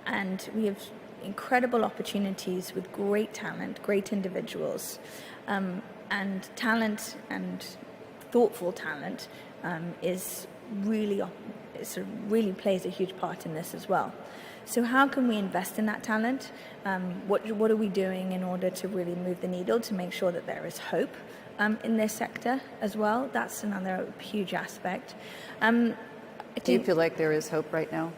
Speaker 28: And we have incredible opportunities with great talent, great individuals. And talent and thoughtful talent really plays a huge part in this as well. So how can we invest in that talent? What are we doing in order to really move the needle to make sure that there is hope in this sector as well? That's another huge aspect.
Speaker 27: Do you feel like there is hope right now?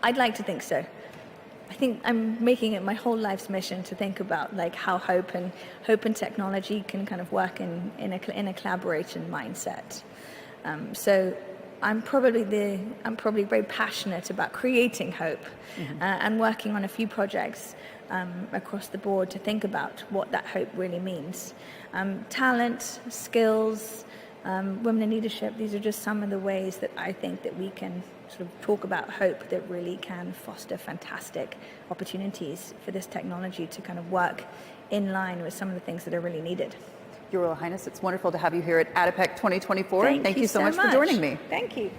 Speaker 28: I'd like to think so. I think I'm making it my whole life's mission to think about how hope and technology can kind of work in a collaboration mindset. So I'm probably very passionate about creating hope, and working on a few projects across the board to think about what that hope really means. Talent, skills, women in leadership, these are just some of the ways that I think that we can sort of talk about hope that really can foster fantastic opportunities for this technology to kind of work in line with some of the things that are really needed.
Speaker 27: Your Royal Highness, it's wonderful to have you here at ADIPEC 2024.
Speaker 28: Thank
Speaker 27: you so much for joining me.
Speaker 28: Thank you.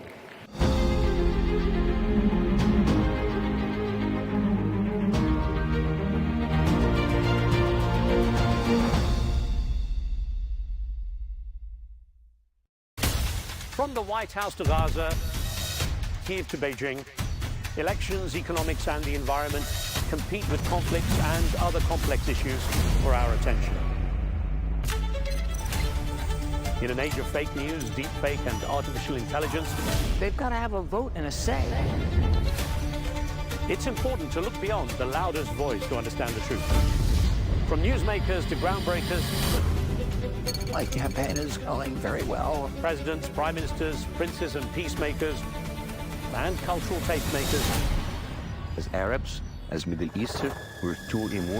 Speaker 18: From the White House to Gaza, Kiev to Beijing, elections, economics and the environment compete with conflicts and other complex issues for our attention. In an age of fake news, deepfake and artificial intelligence,
Speaker 25: they've got to have a vote and a say.
Speaker 18: It's important to look beyond the loudest voice to understand the truth. From newsmakers to groundbreakers,
Speaker 25: My campaign is going very well.
Speaker 18: Presidents, prime ministers, princes and peacemakers, and cultural tastemakers.
Speaker 4: As Arabs, as Middle Eastern, we're too